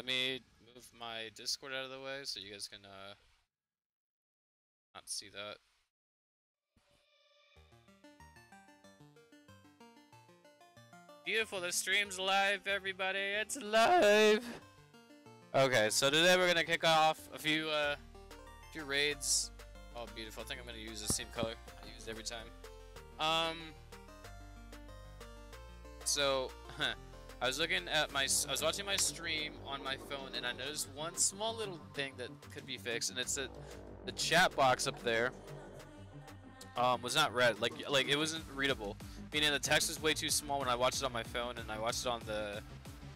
Let me move my Discord out of the way so you guys can not see that. Beautiful, the stream's live, everybody. It's live. Okay, so today we're gonna kick off a few raids. Oh, beautiful. I think I'm gonna use the same color I use every time. So I was looking at I was watching my stream on my phone, and I noticed one small little thing that could be fixed, and it's that the chat box up there was not read. Like it wasn't readable. Meaning the text was way too small when I watched it on my phone, and I watched it on the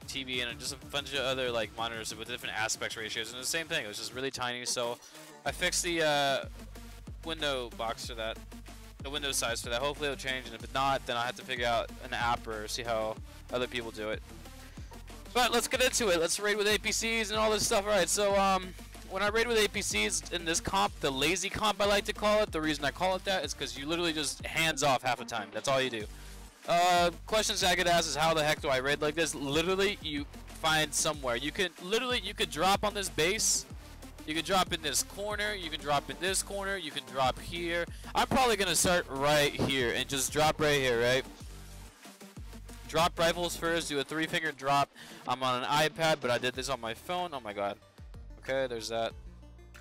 TV, and just a bunch of other like monitors with different aspect ratios, and the same thing. It was just really tiny. So I fixed the window box for that, the window size for that. Hopefully it'll change, and if it's not, then I have to figure out an app or see how other people do it. But let's get into it. Let's raid with APCs and all this stuff. All right. So when I raid with APCs in this comp, the lazy comp I like to call it, the reason I call it that is because you literally just hands off half the time. That's all you do. Questions I get asked is how the heck do I raid like this? Literally, you find somewhere. You could drop on this base. You could drop in this corner. You can drop in this corner. You can drop here. I'm probably gonna start right here and just drop right here, right? Drop rifles first. Do a 3-finger drop. I'm on an iPad, but I did this on my phone. Oh my god. Okay, there's that.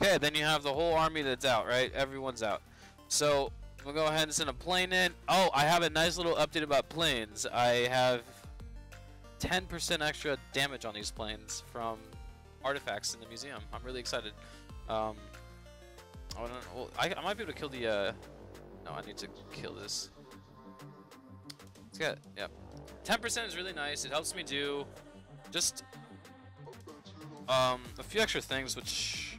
Okay, then you have the whole army that's out, right? Everyone's out. So we'll go ahead and send a plane in. Oh, I have a nice little update about planes. I have 10% extra damage on these planes from artifacts in the museum. I'm really excited. I might be able to kill the. No, I need to kill this. Let's get it. Yep. 10% is really nice. It helps me do just a few extra things, which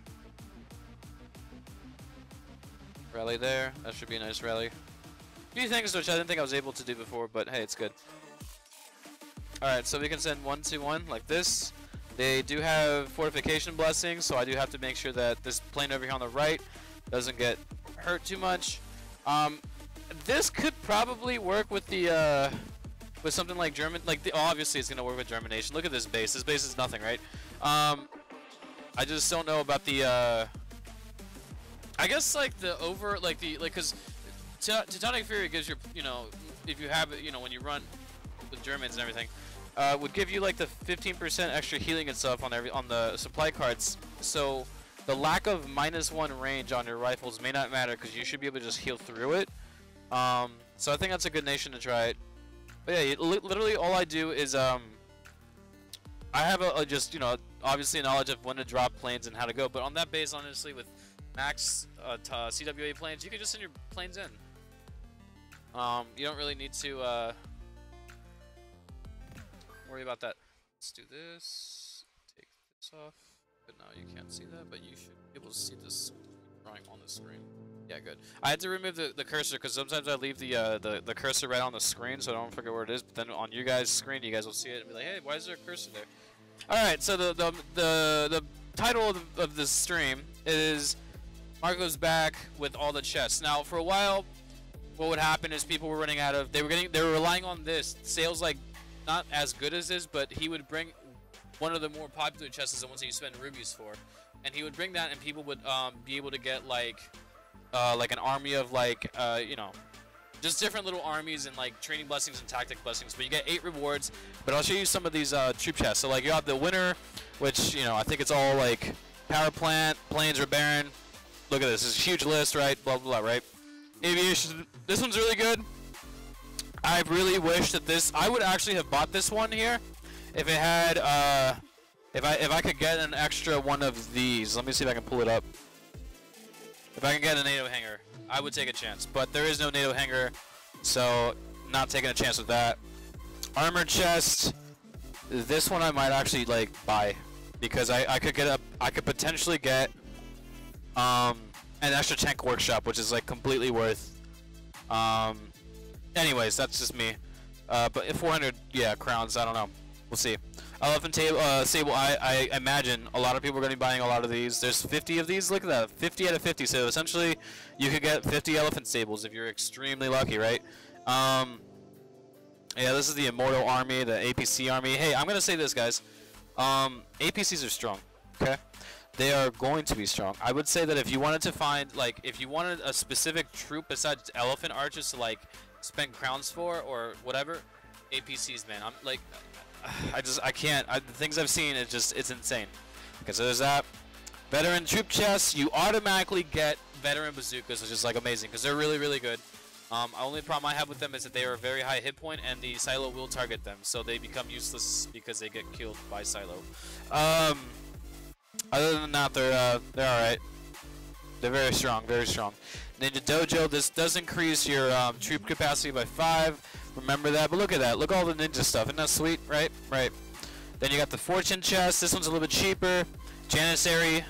rally there. That should be a nice rally. A few things which I didn't think I was able to do before, but hey, it's good. Alright, so we can send 1-2-1 like this. They do have fortification blessings, so I do have to make sure that this plane over here on the right doesn't get hurt too much. This could probably work with the with something like German, obviously it's gonna work with Germination. Look at this base. This base is nothing, right? I just don't know about the I guess because Teutonic Fury gives you, if you have it, when you run with Germans and everything, would give you like the 15% extra healing and stuff on the supply cards. So the lack of -1 range on your rifles may not matter because you should be able to just heal through it. So I think that's a good nation to try it. But yeah, literally all I do is I have just obviously a knowledge of when to drop planes and how to go. But on that base, honestly, with max CWA planes, you can just send your planes in. You don't really need to worry about that. Let's do this. Take this off. But now you can't see that, but you should be able to see this drawing on the screen. Yeah, good. I had to remove the cursor because sometimes I leave the cursor right on the screen, so I don't forget where it is. But then on you guys' screen, you guys will see it and be like, "Hey, why is there a cursor there?" All right. So the title of this stream is Marco's back with all the chests. Now, for a while, what would happen is people were running out of. They were relying on this sales, like not as good as this, but he would bring one of the more popular chests, the ones that you spend rubies for, and he would bring that, and people would be able to get like an army of just different little armies and like training blessings and tactic blessings. But you get 8 rewards. But I'll show you some of these troop chests. So like you have the winner, which I think it's all like power plant, planes or barren. Look at this. It's a huge list, right? Blah blah blah, right? Aviation. This one's really good. I really wish that I would actually have bought this one here if it had if I could get an extra one of these. Let me see if I can pull it up. If I can get a NATO hangar, I would take a chance. But there is no NATO hangar, so not taking a chance with that. Armored chest. This one I might actually buy because I could potentially get an extra tank workshop, which is completely worth. Anyways, that's just me. But 400, yeah, crowns. I don't know. We'll see. Elephant Sable, I imagine a lot of people are going to be buying a lot of these. There's 50 of these. Look at that. 50 out of 50. So essentially, you could get 50 Elephant Sables if you're extremely lucky, right? Yeah, this is the Immortal Army, the APC Army. Hey, I'm going to say this, guys. APCs are strong. Okay, they are going to be strong. I would say that if you wanted to find, like, if you wanted a specific troop besides elephant archers to like spend crowns for or whatever, APCs, man. I'm like, I can't. The things I've seen, it's insane. Okay, so there's that. Veteran troop chests, you automatically get veteran bazookas, which is like amazing because they're really, really good. Only problem I have with them is that they are a very high hit point and the silo will target them, so they become useless because they get killed by silo. Other than that, they're alright. They're very strong, very strong. Ninja Dojo, this does increase your troop capacity by 5. Remember that, but look at that. Look at all the ninja stuff. Isn't that sweet? Right? Right. Then you got the fortune chest. This one's a little bit cheaper. Janissary.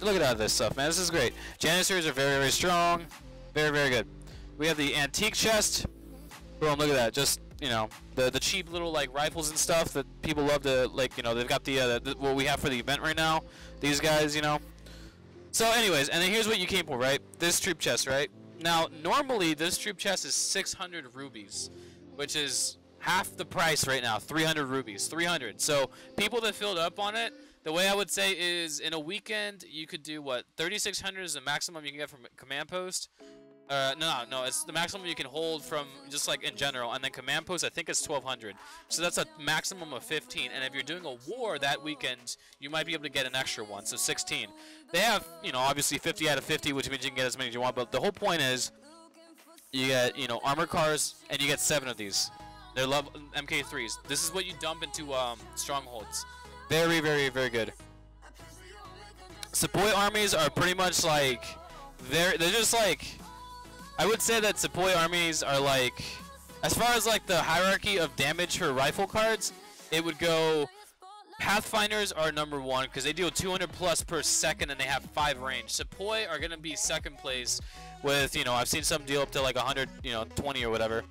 Look at all this stuff, man. This is great. Janissaries are very, very strong. Very, very good. We have the antique chest. Boom, look at that. Just, you know, the cheap little, like, rifles and stuff that people love to, like, you know, they've got the what we have for the event right now. These guys, you know. So, anyways, and then here's what you came for, right? This troop chest, right? Now, normally, this troop chest is 600 rubies, which is half the price right now. 300 rubies. 300. So, people that filled up on it, the way I would say is, in a weekend, you could do, what, 3,600 is the maximum you can get from command post. No, it's the maximum you can hold from just like in general, and then command post I think it's 1,200. So that's a maximum of 15. And if you're doing a war that weekend, you might be able to get an extra one, so 16. They have, you know, obviously 50 out of 50, which means you can get as many as you want. But the whole point is, you get, you know, armor cars, and you get 7 of these. They're MK3s. This is what you dump into strongholds. Very, very, very good. Sepoy armies are pretty much like they're just like. I would say that Sepoy armies are like, as far as like the hierarchy of damage for rifle cards, it would go, Pathfinders are number 1 because they deal 200 plus per second and they have 5 range. Sepoy are going to be second place with, you know, I've seen some deal up to like 100, you know, 20 or whatever.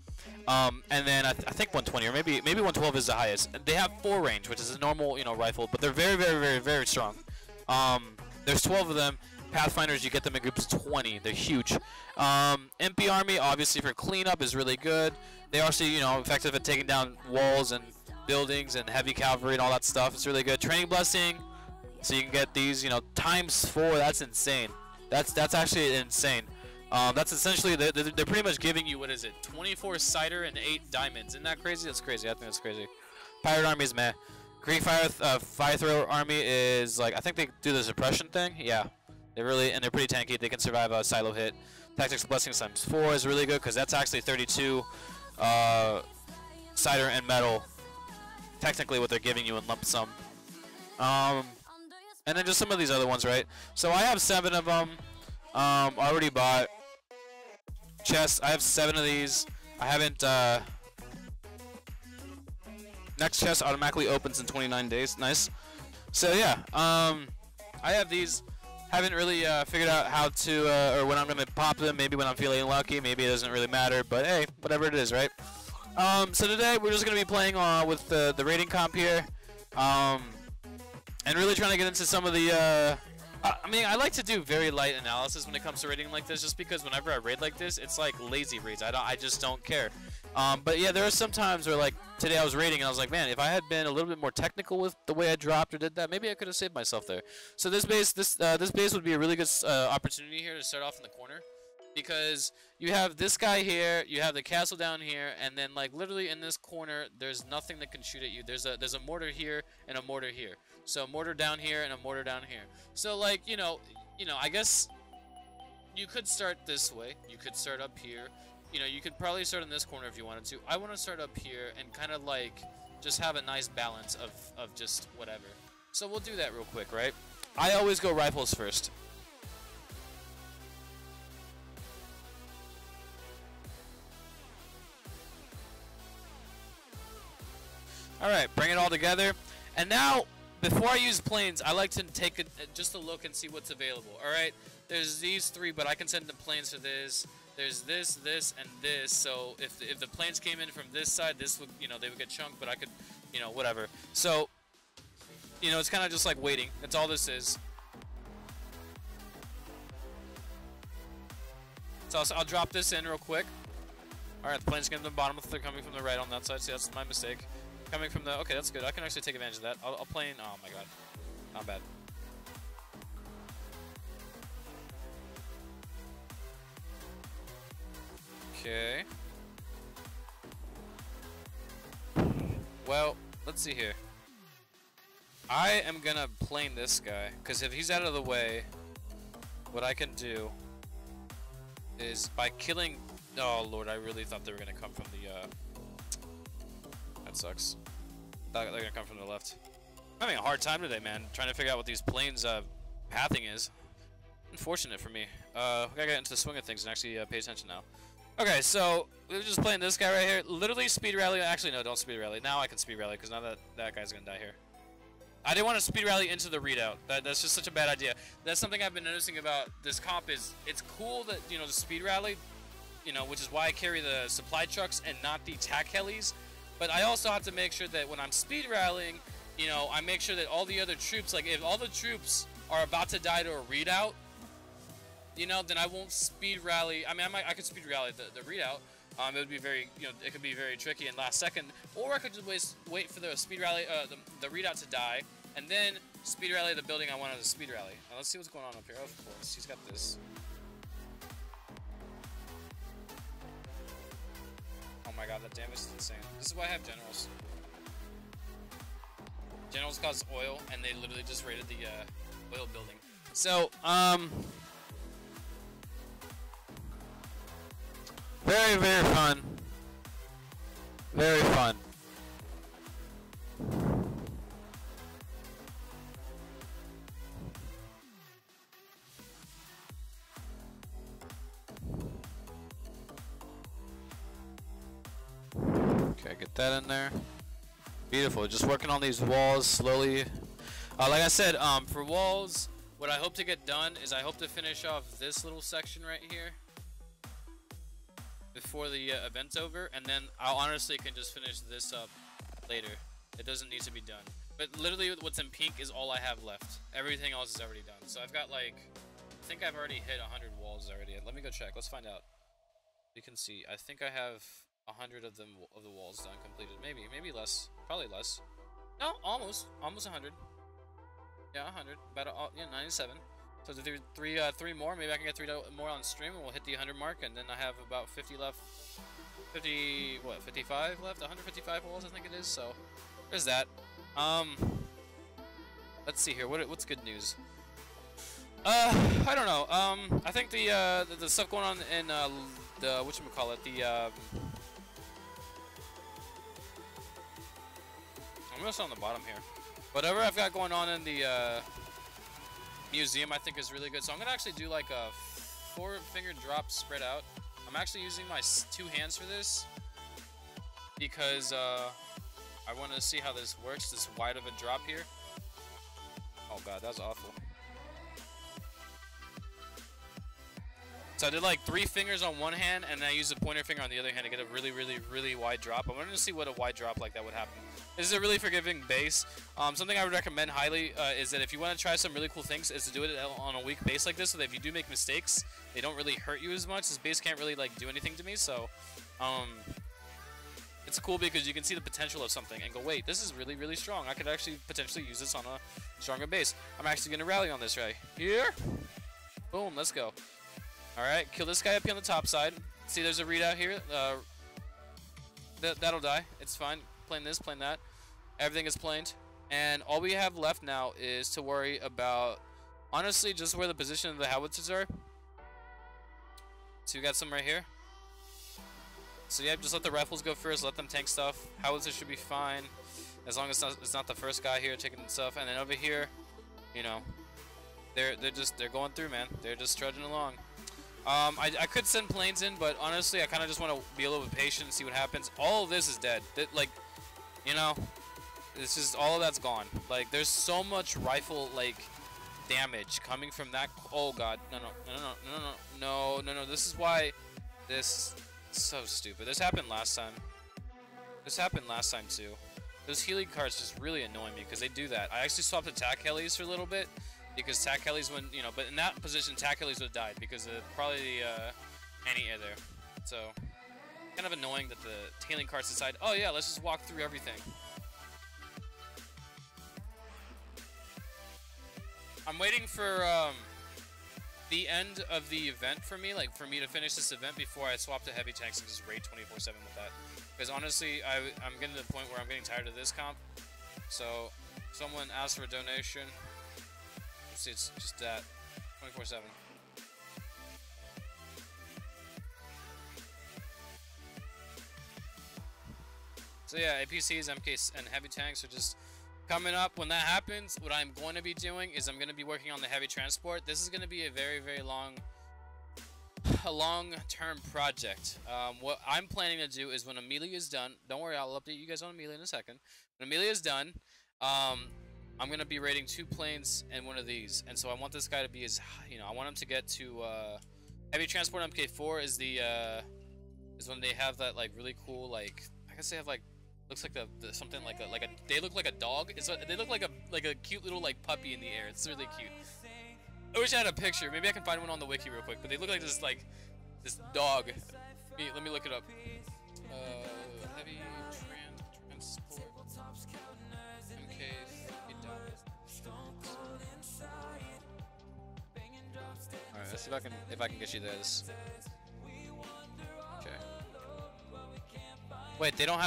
And then I think 120 or maybe 112 is the highest. And they have 4 range, which is a normal, you know, rifle, but they're very, very, very, very strong. There's 12 of them. Pathfinders, you get them in groups of 20. They're huge. MP Army, obviously for cleanup, is really good. They also, you know, effective at taking down walls and buildings and heavy cavalry and all that stuff. It's really good. Training Blessing, so you can get these, you know, ×4. That's insane. That's actually insane. That's essentially, they're pretty much giving you, what is it, 24 cider and 8 diamonds. Isn't that crazy? That's crazy. I think that's crazy. Pirate Army is meh. Greek Fire Thrower Army is, like, I think they do the suppression thing. Yeah. They're pretty tanky. They can survive a silo hit. Tactics Blessing ×4 is really good because that's actually 32 cider and metal. Technically, what they're giving you in lump sum. And then just some of these other ones, right? So I have 7 of them. Already bought chests. I have 7 of these. I haven't. Next chest automatically opens in 29 days. Nice. So yeah. I have these. Haven't really figured out how to, or when I'm gonna pop them. Maybe when I'm feeling lucky. Maybe it doesn't really matter. But hey, whatever it is, right? So today we're just gonna be playing with the rating comp here, and really trying to get into some of the. I mean, I like to do very light analysis when it comes to rating like this, just because whenever I raid like this, it's like lazy raids. I just don't care. But yeah, there are some times where, like, today I was raiding and I was like, man, if I had been a little bit more technical with the way I dropped or did that, maybe I could have saved myself there. So this base would be a really good opportunity here to start off in the corner, because you have this guy here, you have the castle down here, and then, like, literally in this corner, there's nothing that can shoot at you. There's a mortar here and a mortar here. So a mortar down here and a mortar down here. So, like, you know, I guess you could start this way. You could start up here. You know, you could probably start in this corner if you wanted to. I want to start up here and kind of, like, just have a nice balance of just whatever. So we'll do that real quick, right? I always go rifles first. Alright, bring it all together. And now, before I use planes, I like to take just a look and see what's available. Alright, there's these 3, but I can send the planes for this. There's this, this, and this. So if the planes came in from this side, this would, you know, they would get chunked, but I could, you know, whatever. So, you know, it's kind of just like waiting. That's all this is. So I'll drop this in real quick. Alright, the planes get to the bottom, they're coming from the right on that side. See, that's my mistake. Coming from the... Okay, that's good. I can actually take advantage of that. I'll plane... Oh my god. Not bad. Okay. Well, let's see here. I am gonna plane this guy, because if he's out of the way, what I can do is by killing... Oh lord, I really thought they were gonna come from the... That sucks. Thought they're gonna come from the left. I'm having a hard time today, man, trying to figure out what these planes' pathing is. Unfortunate for me. We gotta get into the swing of things and actually pay attention now. Okay, so we're just playing this guy right here. Literally speed rally. Actually, no, don't speed rally. Now I can speed rally because now that guy's gonna die here. I didn't want to speed rally into the readout. That's just such a bad idea. That's something I've been noticing about this comp is it's cool that, you know, the speed rally, you know, which is why I carry the supply trucks and not the tac helis. But I also have to make sure that when I'm speed rallying, you know, I make sure that all the other troops, like if all the troops are about to die to a readout, you know, then I won't speed rally. I mean, I could speed rally the readout. It would be very, you know, it could be very tricky in last second. Or I could just wait for the speed rally, the readout to die, and then speed rally the building I wanted to speed rally. Now let's see what's going on up here. Of course, he's got this. Oh my god, that damage is insane. This is why I have generals. Generals cause oil, and they literally just raided the oil building. So, very, very fun. Very fun. Okay, get that in there. Beautiful. Just working on these walls slowly. Like I said, for walls, what I hope to get done is I hope to finish off this little section right here before the event's over, and then I honestly can just finish this up later. It doesn't need to be done. But literally what's in pink is all I have left. Everything else is already done. So I've got like, I think I've already hit 100 walls already. Let me go check. Let's find out. You can see. I think I have 100 of the walls done, completed. Maybe less. Probably less. No, almost 100. Yeah, 100. About yeah, 97. So to do three more, maybe I can get 3 more on stream, and we'll hit the 100 mark, and then I have about 50 left. 55 left? 155 walls, I think it is. So there's that. Let's see here. What's good news? I don't know. I think the stuff going on in the whatchamacallit, I'm gonna start on the bottom here. Whatever I've got going on in the museum, I think is really good. So I'm gonna actually do like a 4-finger drop spread out. I'm actually using my 2 hands for this because I want to see how this works. This wide of a drop here. Oh god, that was awful. So I did like 3 fingers on one hand, and then I used a pointer finger on the other hand to get a really, really, really wide drop. I wanted to see what a wide drop like that would happen. This is a really forgiving base. Something I would recommend highly is that if you want to try some really cool things, is to do it on a weak base like this, so that if you do make mistakes, they don't really hurt you as much. This base can't really like do anything to me, so it's cool because you can see the potential of something and go, wait, this is really, really strong. I could actually potentially use this on a stronger base. I'm actually going to rally on this right here. Boom, let's go. Alright, kill this guy up here on the top side. See, there's a readout here. That'll die. It's fine. Plane this, plane that. Everything is planed. And all we have left now is to worry about, honestly, just where the position of the howitzers are. So we got some right here. So yeah, just let the rifles go first. Let them tank stuff. Howitzers should be fine. As long as it's not the first guy here taking stuff. And then over here, you know, they're going through, man. They're just trudging along. I could send planes in, but honestly, I kind of just want to be a little bit patient and see what happens. All of this is dead. Like, you know, it's just all of that's gone. Like, there's so much rifle like damage coming from that. Oh god, no. This is why this is so stupid. This happened last time. This happened last time too. Those Healy cards just really annoy me because they do that. I actually swapped to tac helis for a little bit. Because tac helis wouldn't, you know, but in that position, tac helis would have died because of probably the anti-air there. So, kind of annoying that the tailing carts decide, oh yeah, let's just walk through everything. I'm waiting for the end of the event for me, like for me to finish this event before I swap to heavy tanks and just raid 24/7 with that. Because honestly, I'm getting to the point where I'm getting tired of this comp. So, someone asked for a donation. Let's see, it's just that 24/7. So yeah, APCs, MKs, and heavy tanks are just coming up. When that happens, what I'm going to be doing is I'm going to be working on the heavy transport. This is going to be a very, very long-term project. What I'm planning to do is when Amelia is done, don't worry, I'll update you guys on Amelia in a second. When Amelia is done, I'm going to be raiding 2 planes and one of these. And so I want this guy to be as, I want him to get to, heavy transport MK4 is the, is when they have that, like, really cool, like, I guess they have, like, looks like something like a they look like a dog. They look like a cute little like puppy in the air. It's really cute. I wish I had a picture. Maybe I can find one on the wiki real quick. But they look like this dog. Let me look it up. Heavy transport. MK. All right, let's see if I can get you this. Okay. Wait, they don't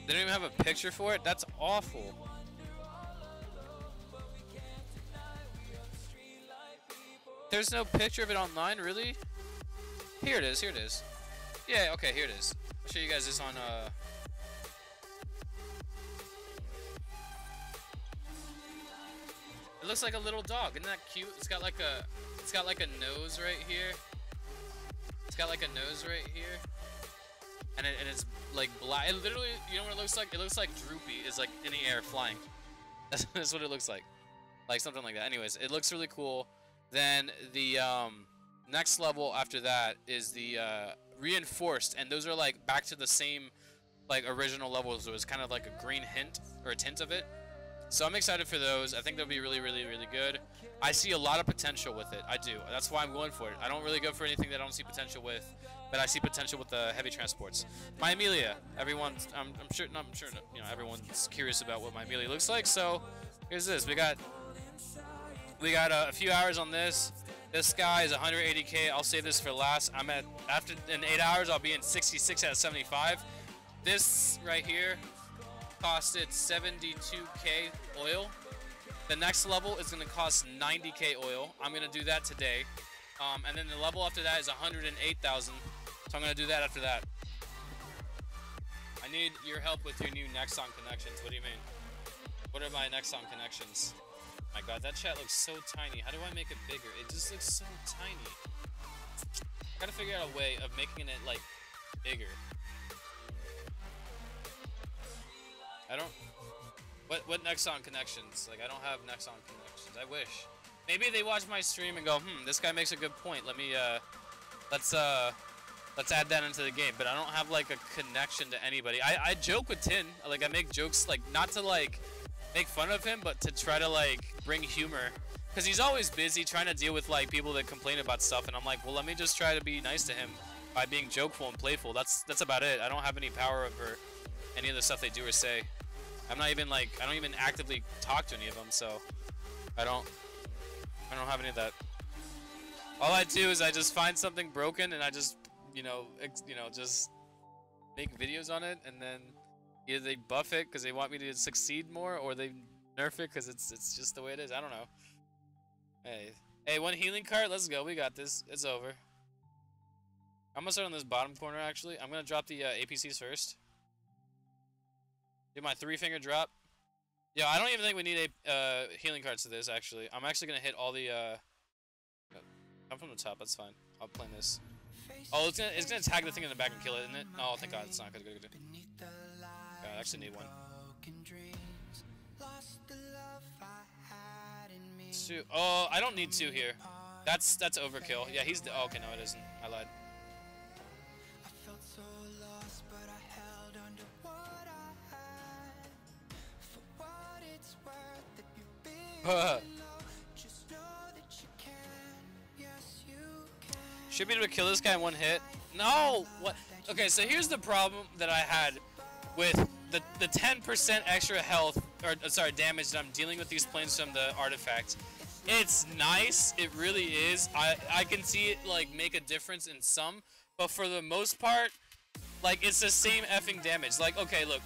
even have a picture for it? That's awful. There's no picture of it online, really? Here it is, here it is. Yeah, okay, here it is. I'll show you guys this on, It looks like a little dog. Isn't that cute? It's got like a nose right here. It's got like a nose right here. And it's like black. It literally, you know what it looks like? It looks like Droopy is like in the air flying. That's what it looks like. Like something like that. Anyways, it looks really cool. Then the next level after that is the reinforced, and those are like back to the same like original levels. So it's kind of like a green hint or a tint of it. So I'm excited for those. I think they'll be really, really, really good. I see a lot of potential with it. I do. That's why I'm going for it. I don't really go for anything that I don't see potential with, but I see potential with the heavy transports. My Amelia. Everyone's, I'm sure everyone's curious about what my Amelia looks like. So here's this. We got a few hours on this. This guy is 180k. I'll save this for last. In 8 hours, I'll be in 66 out of 75. This right here costed 72k oil. The next level is going to cost 90k oil. I'm going to do that today. And then the level after that is 108,000. So I'm going to do that after that. I need your help with your new Nexon connections. What do you mean? What are my Nexon connections? My god, that chat looks so tiny. How do I make it bigger? It just looks so tiny. I gotta figure out a way of making it, like, bigger. I don't... What Nexon connections? Like, I don't have Nexon connections. I wish. Maybe they watch my stream and go, this guy makes a good point. Let me, let's add that into the game. But I don't have, like, a connection to anybody. I joke with Tin. Like, I make jokes, like, not to, like, make fun of him, but to try to, like, bring humor. Because he's always busy trying to deal with, like, people that complain about stuff. And I'm like, well, let me just try to be nice to him by being jokeful and playful. That's about it. I don't have any power over any of the stuff they do or say. I'm not even, like, I don't even actively talk to any of them, so I don't have any of that. All I do is I just find something broken and I just, just make videos on it, and then either they buff it because they want me to succeed more, or they nerf it because it's just the way it is. I don't know. Hey, one healing cart. Let's go. We got this. It's over. I'm gonna start on this bottom corner. Actually, I'm gonna drop the APCs first. Do my 3-finger drop. Yeah, I don't even think we need a healing cards to this. Actually, I'm actually gonna hit all the. Come from the top. That's fine. I'll plan this. Oh, it's gonna tag the thing in the back and kill it, isn't it? Oh, thank God, it's not. Good. Yeah, I actually need one. Two. Oh, I don't need 2 here. That's overkill. Yeah, he's. Oh, okay, no, it isn't. I lied. Should be able to kill this guy in 1 hit. No! What? Okay, so here's the problem that I had with the 10% extra health, or sorry, damage that I'm dealing with these planes from the artifact. It's nice, it really is. I can see it like make a difference in some, but for the most part, like it's the same effing damage. Like, okay, look,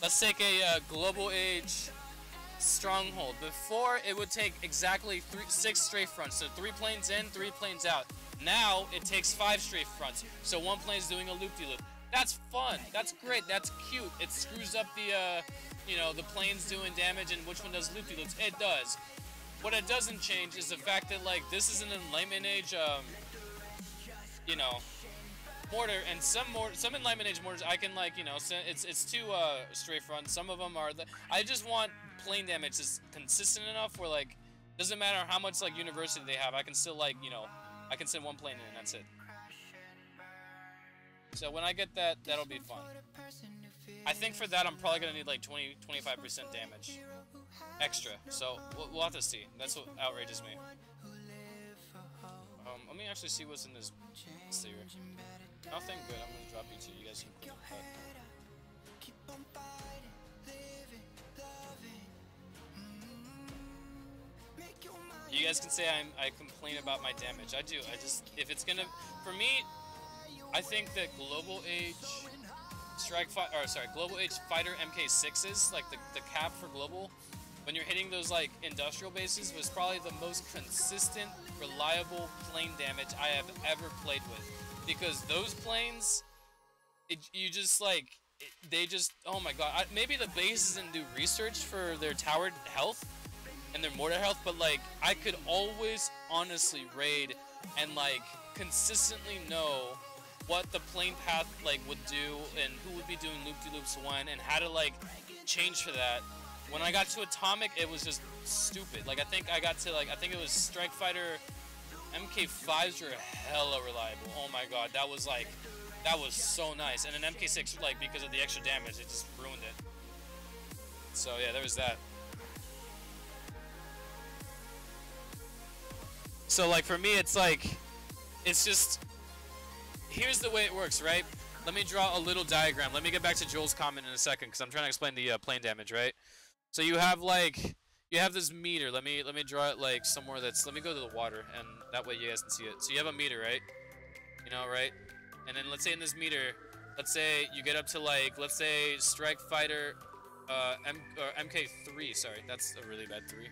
let's take a global age stronghold. Before it would take exactly 6 strafe fronts, so 3 planes in, 3 planes out. Now it takes 5 strafe fronts, so 1 plane's doing a loop-de-loop. That's fun. That's great. That's cute. It screws up the you know, the planes doing damage and which one does loop-de-loops. It does. What it doesn't change is the fact that like this is an Enlightenment Age, you know, mortar, and some Enlightenment Age mortars I can like, you know, it's 2 strafe fronts. Some of them are I just want plane damage is consistent enough where like doesn't matter how much like university they have, I can still like, you know, I can send 1 plane in and that's it. So when I get that, that'll be fun. I think for that I'm probably gonna need like 20-25% damage extra. So we'll have to see. That's what outrages me. Let me actually see what's in this series. Nothing good. I'm gonna drop you two. You guys can You guys can say I complain about my damage. I do. I just, if it's gonna, for me, I think that Global Age Global Age Fighter MK6s, like the cap for Global, when you're hitting those like industrial bases, was probably the most consistent, reliable plane damage I have ever played with. Because those planes, you just like, they just, oh my god. Maybe the base doesn't do research for their tower health and their mortar health, but like, I could always honestly raid and like consistently know what the plane path like would do and who would be doing loop-de-loops when and how to like change for that. When I got to Atomic, it was just stupid. Like I think it was Strike Fighter MK5s were hella reliable. Oh my god, that was so nice. And an MK6, like, because of the extra damage, it just ruined it. So yeah, there was that. So like for me, it's like, it's just, here's the way it works, right? Let me draw a little diagram. Let me get back to Joel's comment in a second, because I'm trying to explain the plane damage, right? So you have like, you have this meter. Let me draw it like somewhere that's, let me go to the water, and that way you guys can see it. So you have a meter, right? You know, right? And then let's say in this meter, let's say you get up to like, let's say Strike Fighter MK3, sorry, that's a really bad 3.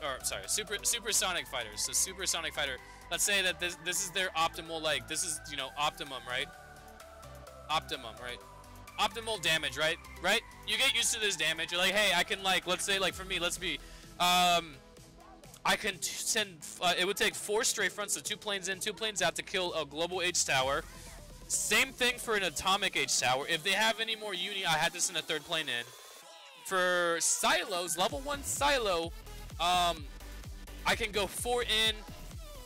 Or sorry, supersonic fighters. So supersonic fighter. Let's say that this is their optimal, like, this is, you know, optimum, right? Optimum, right? Optimal damage, right? Right? You get used to this damage. You're like, hey, I can, like, let's say, like, for me, let's be, I can send, it would take 4 strafe fronts, so 2 planes in, 2 planes out to kill a Global Age tower. Same thing for an Atomic Age tower. If they have any more uni, I had to send a 3rd plane in. For silos, level 1 silo, I can go 4 in,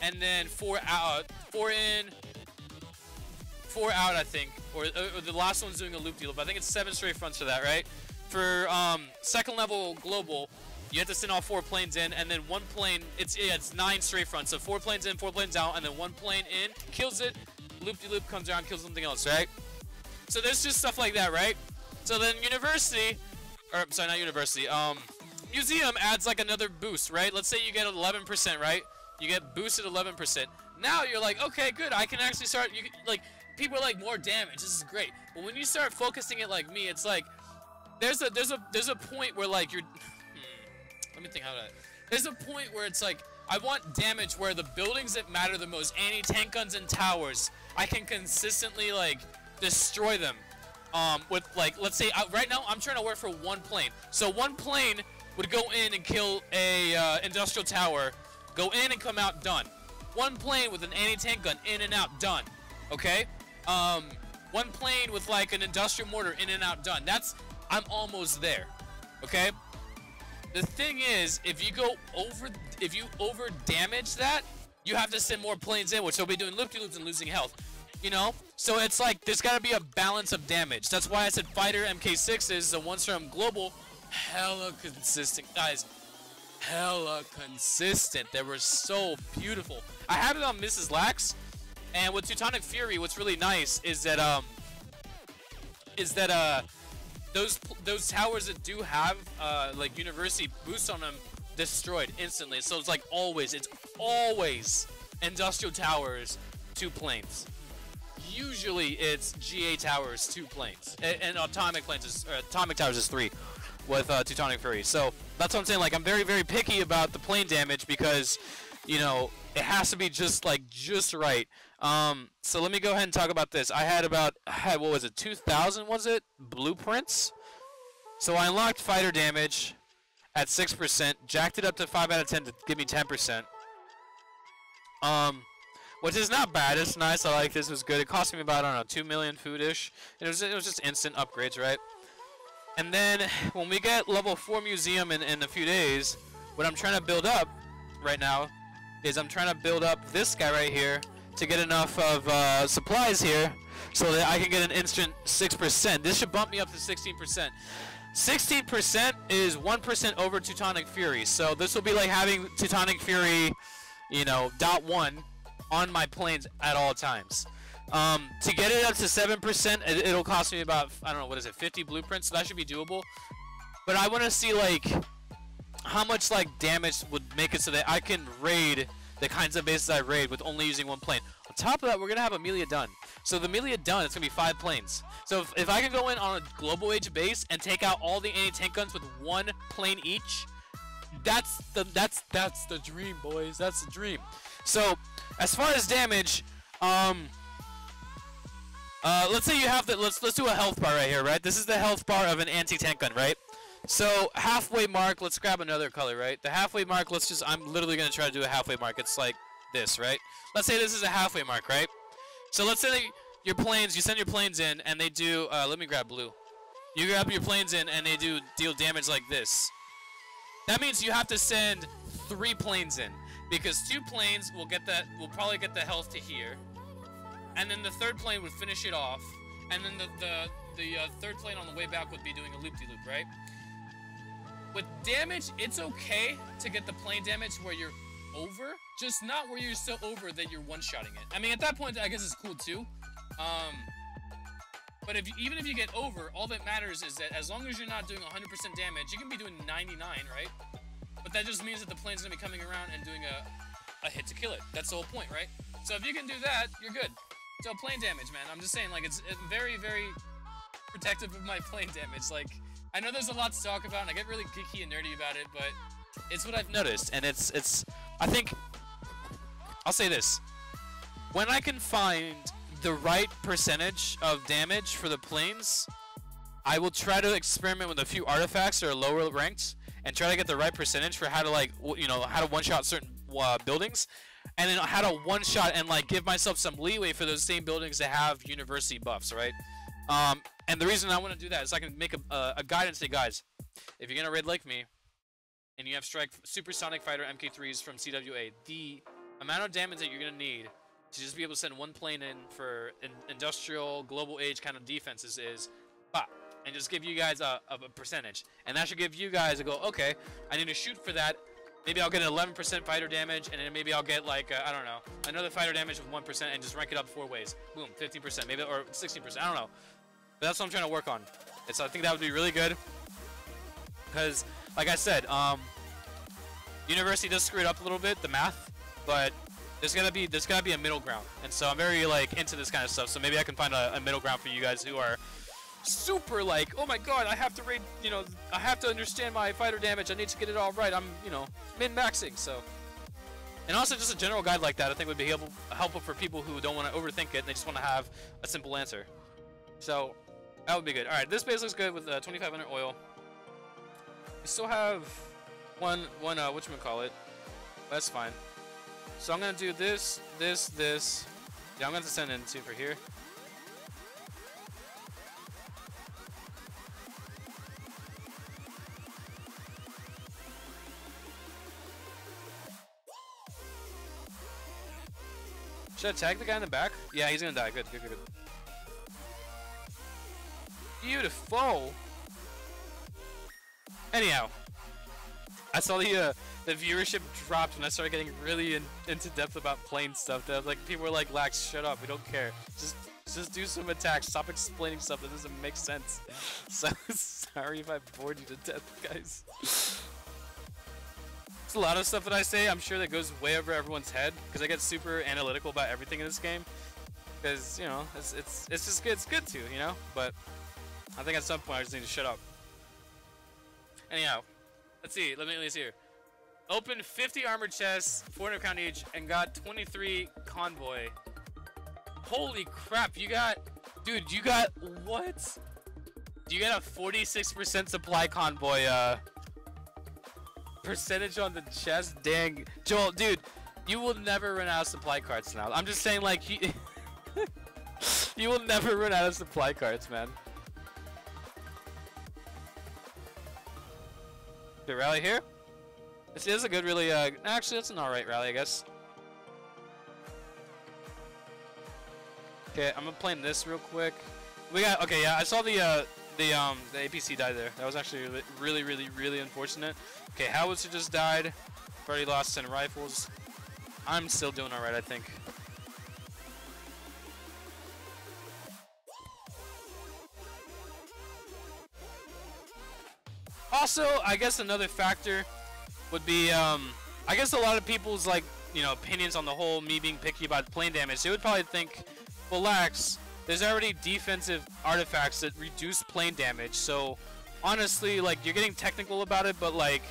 and then 4 out. 4 in, 4 out, I think. Or the last one's doing a loop-de-loop. I think it's 7 strafe fronts for that, right? For 2nd level global, you have to send all 4 planes in, and then 1 plane, it's 9 strafe fronts. So 4 planes in, 4 planes out, and then 1 plane in, kills it, loop-de-loop comes around, kills something else, right? So there's just stuff like that, right? So then university, or sorry, not university, museum adds like another boost, right? Let's say you get 11%, right? You get boosted 11%. Now you're like, okay, good. I can actually start. Like, people are like, more damage. This is great. But when you start focusing it like me, it's like there's a point where like you're. Let me think how that. There's a point where it's like I want damage where the buildings that matter the most, anti-tank guns and towers, I can consistently like destroy them. With like, let's say right now I'm trying to work for 1 plane. So 1 plane would go in and kill a industrial tower, go in and come out, done. 1 plane with an anti-tank gun, in and out, done. Okay? 1 plane with like an industrial mortar, in and out, done. I'm almost there. Okay? The thing is, if you over damage that, you have to send more planes in, which will be doing loop-de-loops and losing health. You know? So it's like, there's gotta be a balance of damage. That's why I said Fighter MK6s, the ones from Global, hella consistent, guys. Hella consistent. They were so beautiful. I have it on Mrs. Lax, and with Teutonic Fury, what's really nice is that those towers that do have like university boosts on them destroyed instantly. So it's always industrial towers, 2 planes. Usually it's GA towers, 2 planes, and atomic towers is 3 with Teutonic Fury. So that's what I'm saying. Like, I'm very, very picky about the plane damage because, you know, it has to be just right. So let me go ahead and talk about this. I had what was it, 2,000 was it? Blueprints. So I unlocked fighter damage at 6%, jacked it up to 5 out of 10 to give me 10%. Which is not bad. It's nice. I like this. It was good. It cost me about, I don't know, 2 million food-ish. And it was just instant upgrades, right? And then when we get level 4 museum in a few days, what I'm trying to build up right now is I'm trying to build up this guy right here to get enough of supplies here so that I can get an instant 6%. This should bump me up to 16%. 16% is 1% over Teutonic Fury. So this will be like having Teutonic Fury, you know, .1 on my planes at all times. To get it up to 7%, it'll cost me about, I don't know, what is it, 50 blueprints, so that should be doable. But I want to see, like, how much, like, damage would make it so that I can raid the kinds of bases I raid with only using 1 plane. On top of that, we're going to have Amelia Dunn. So the Amelia Dunn, it's going to be 5 planes. So if I can go in on a global age base and take out all the anti-tank guns with 1 plane each, that's the dream, boys. That's the dream. So as far as damage, let's say you have the, let's do a health bar right here, right? This is the health bar of an anti-tank gun, right? So halfway mark, let's grab another color, right? The halfway mark, I'm literally gonna try to do a halfway mark. It's like this, right? Let's say this is a halfway mark, right? So let's say that your planes, you send your planes in and they do, let me grab blue. You grab your planes in and they deal damage like this. That means you have to send 3 planes in because 2 planes will probably get the health to here. And then the 3rd plane would finish it off, and then the 3rd plane on the way back would be doing a loop-de-loop, right? With damage, it's okay to get the plane damage where you're over, just not where you're so over that you're one-shotting it. I mean, at that point, I guess it's cool too. But even if you get over, all that matters is that as long as you're not doing 100% damage, you can be doing 99, right? But that just means that the plane's gonna be coming around and doing a hit to kill it. That's the whole point, right? So if you can do that, you're good. So plane damage, man. I'm just saying, like, it's very, very protective of my plane damage. Like, I know there's a lot to talk about, and I get really geeky and nerdy about it, but it's what I've noticed, and I think, I'll say this. When I can find the right percentage of damage for the planes, I will try to experiment with a few artifacts that are lower ranked, and try to get the right percentage for how to, like, you know, how to one-shot certain buildings. And then how to one-shot and, like, give myself some leeway for those same buildings that have university buffs, right? And the reason I want to do that is I can make a guidance say, guys, if you're going to raid like me, and you have strike supersonic fighter MK3s from CWA, the amount of damage that you're going to need to just be able to send 1 plane in for industrial, global age kind of defenses is, and just give you guys a percentage. And that should give you guys a go, okay, I need to shoot for that. Maybe I'll get an 11% fighter damage, and then maybe I'll get, like, I don't know, another fighter damage with 1% and just rank it up 4 ways. Boom, 15%, maybe, or 16%, I don't know. But that's what I'm trying to work on. And so I think that would be really good. Because, like I said, university does screw it up a little bit, the math, but there's gotta be a middle ground. And so I'm very, like, into this kind of stuff, so maybe I can find a middle ground for you guys who are super, like, oh my god, I have to raid, you know, I have to understand my fighter damage, I need to get it all right, I'm, you know, min-maxing, so. And also just a general guide like that I think would be helpful for people who don't want to overthink it and they just want to have a simple answer. So, that would be good. Alright, this base looks good with 2,500 oil. We still have one whatchamacallit. That's fine. So I'm going to do this. Yeah, I'm going to send in 2 for here. Should I tag the guy in the back? Yeah, he's gonna die. Good. Beautiful. Anyhow, I saw the viewership dropped when I started getting really into depth about plane stuff. That, like, people were like, "Lax, shut up. We don't care. Just Just do some attacks. Stop explaining stuff that doesn't make sense. So sorry if I bored you to death, guys. It's a lot of stuff that I say, I'm sure that goes way over everyone's head, because I get super analytical about everything in this game. Because, you know, it's just good, it's good to, you know? But I think at some point I just need to shut up. Anyhow, let's see, let me see here. Opened 50 armored chests, 400 count each, and got 23 convoy. Holy crap, you got, dude, you got, what? You got a 46% supply convoy, percentage on the chest? Dang. Joel, dude, you will never run out of supply cards now. I'm just saying, like, you will never run out of supply cards, man. The rally here? This is a good, really, actually, that's an alright rally, I guess. Okay, I'm gonna play this real quick. We got, okay, yeah, I saw the APC die there. That was actually really unfortunate. Okay, Howitzer just died. Already lost 10 rifles. I'm still doing alright, I think. Also, I guess another factor would be, I guess a lot of people's, like, you know, opinions on the whole me being picky about plane damage. They would probably think, relax, there's already defensive artifacts that reduce plane damage. So, honestly, like, you're getting technical about it, but, like,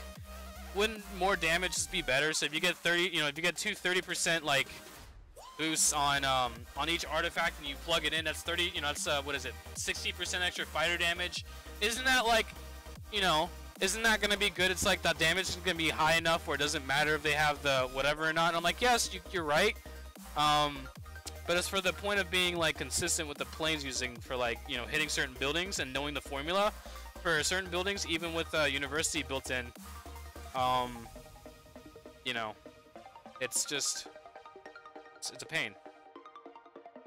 wouldn't more damage just be better? So if you get 30, you know, if you get two 30% like boosts on each artifact and you plug it in, that's 30, you know, that's what is it, 60% extra fighter damage. Isn't that like, you know, isn't that gonna be good? It's like the damage is gonna be high enough where it doesn't matter if they have the whatever or not. And I'm like, yes, you're right. But as for the point of being like consistent with the planes using for like, you know, hitting certain buildings and knowing the formula for certain buildings, even with university built in. You know, it's just, it's a pain.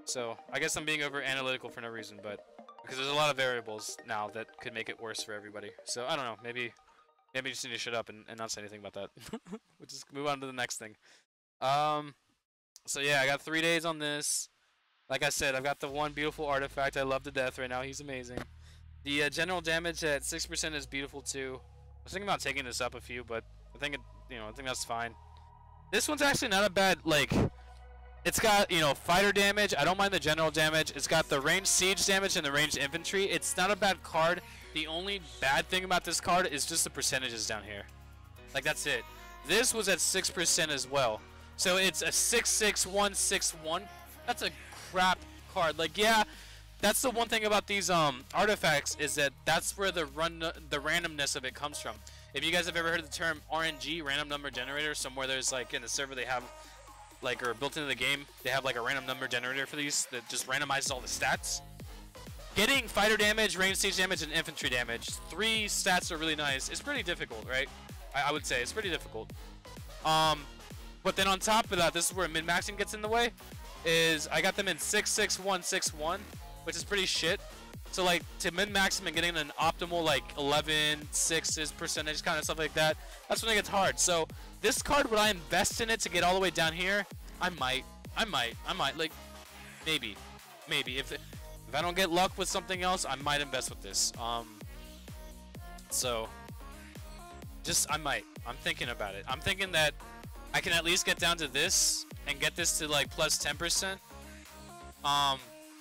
So I guess I'm being over analytical for no reason, but because there's a lot of variables now that could make it worse for everybody. So I don't know, maybe I just need to shut up and not say anything about that. We'll just move on to the next thing. So yeah, I got 3 days on this. Like I said, I've got the one beautiful artifact I love to death right now. He's amazing. The general damage at 6% is beautiful too. I was thinking about taking this up a few, but I think I think that's fine. This one's actually not a bad, like, it's got, you know, fighter damage. I don't mind the general damage. It's got the ranged siege damage and the ranged infantry. It's not a bad card. The only bad thing about this card is just the percentages down here. Like, that's it. This was at 6% as well. So it's a 66161. That's a crap card. Like, yeah, that's the one thing about these artifacts is that that's where the randomness of it comes from. If you guys have ever heard the term RNG, random number generator, somewhere there's like in the server they have like, or built into the game, they have like a random number generator for these that just randomizes all the stats. Getting fighter damage, range siege damage, and infantry damage, 3 stats are really nice. It's pretty difficult, right? I would say it's pretty difficult. But then on top of that, this is where min-maxing gets in the way, is I got them in 66161, which is pretty shit. So like to min-max them and getting an optimal like 11, 6s percentage kind of stuff like that, that's when it gets hard. So this card, would I invest in it to get all the way down here? I might, like, maybe. If I don't get luck with something else, I might invest with this. So just, I might. I'm thinking about it. I'm thinking that I can at least get down to this and get this to like plus 10%.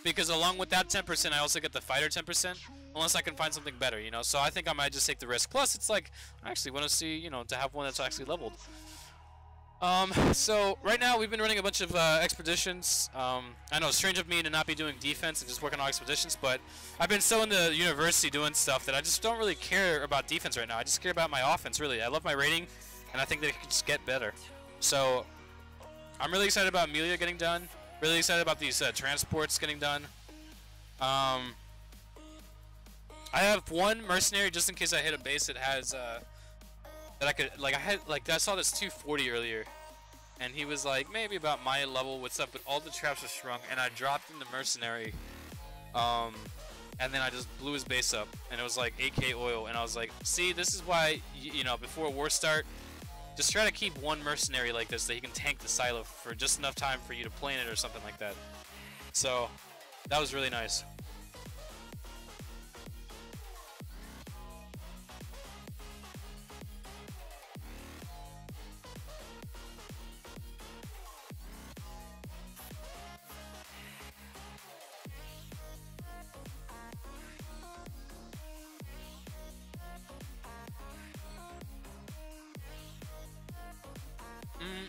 Because along with that 10%, I also get the fighter 10%, unless I can find something better, you know. So I think I might just take the risk. Plus, it's like, I actually want to see, you know, to have one that's actually leveled. So right now we've been running a bunch of expeditions. I know, strange of me to not be doing defense and just working on expeditions, but I've been so into university doing stuff that I just don't really care about defense right now. I just care about my offense, really. I love my rating, and I think that it could just get better. So I'm really excited about Amelia getting done. Really excited about these transports getting done. I have one mercenary just in case I hit a base that has that I could, like, I saw this 240 earlier, and he was like maybe about my level with stuff, but all the traps were shrunk, and I dropped in the mercenary, and then I just blew his base up, and it was like 8k oil, and I was like, see, this is why, you know, before war start, just try to keep one mercenary like this that he can tank the silo for just enough time for you to plane it or something like that. So That was really nice.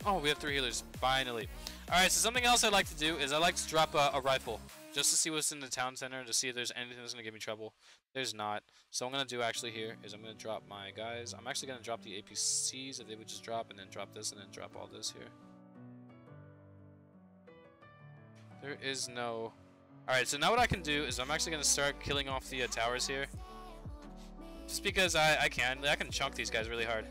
Oh, we have 3 healers, finally. Alright, so something else I like to do is I like to drop a rifle. Just to see what's in the town center, to see if there's anything that's going to give me trouble. There's not. So what I'm going to do actually here is I'm going to drop my guys. I'm actually going to drop the APCs if they would just drop, and then drop this, and then drop all this here. There is no... Alright, so now what I can do is I'm actually going to start killing off the towers here. Just because I can chunk these guys really hard.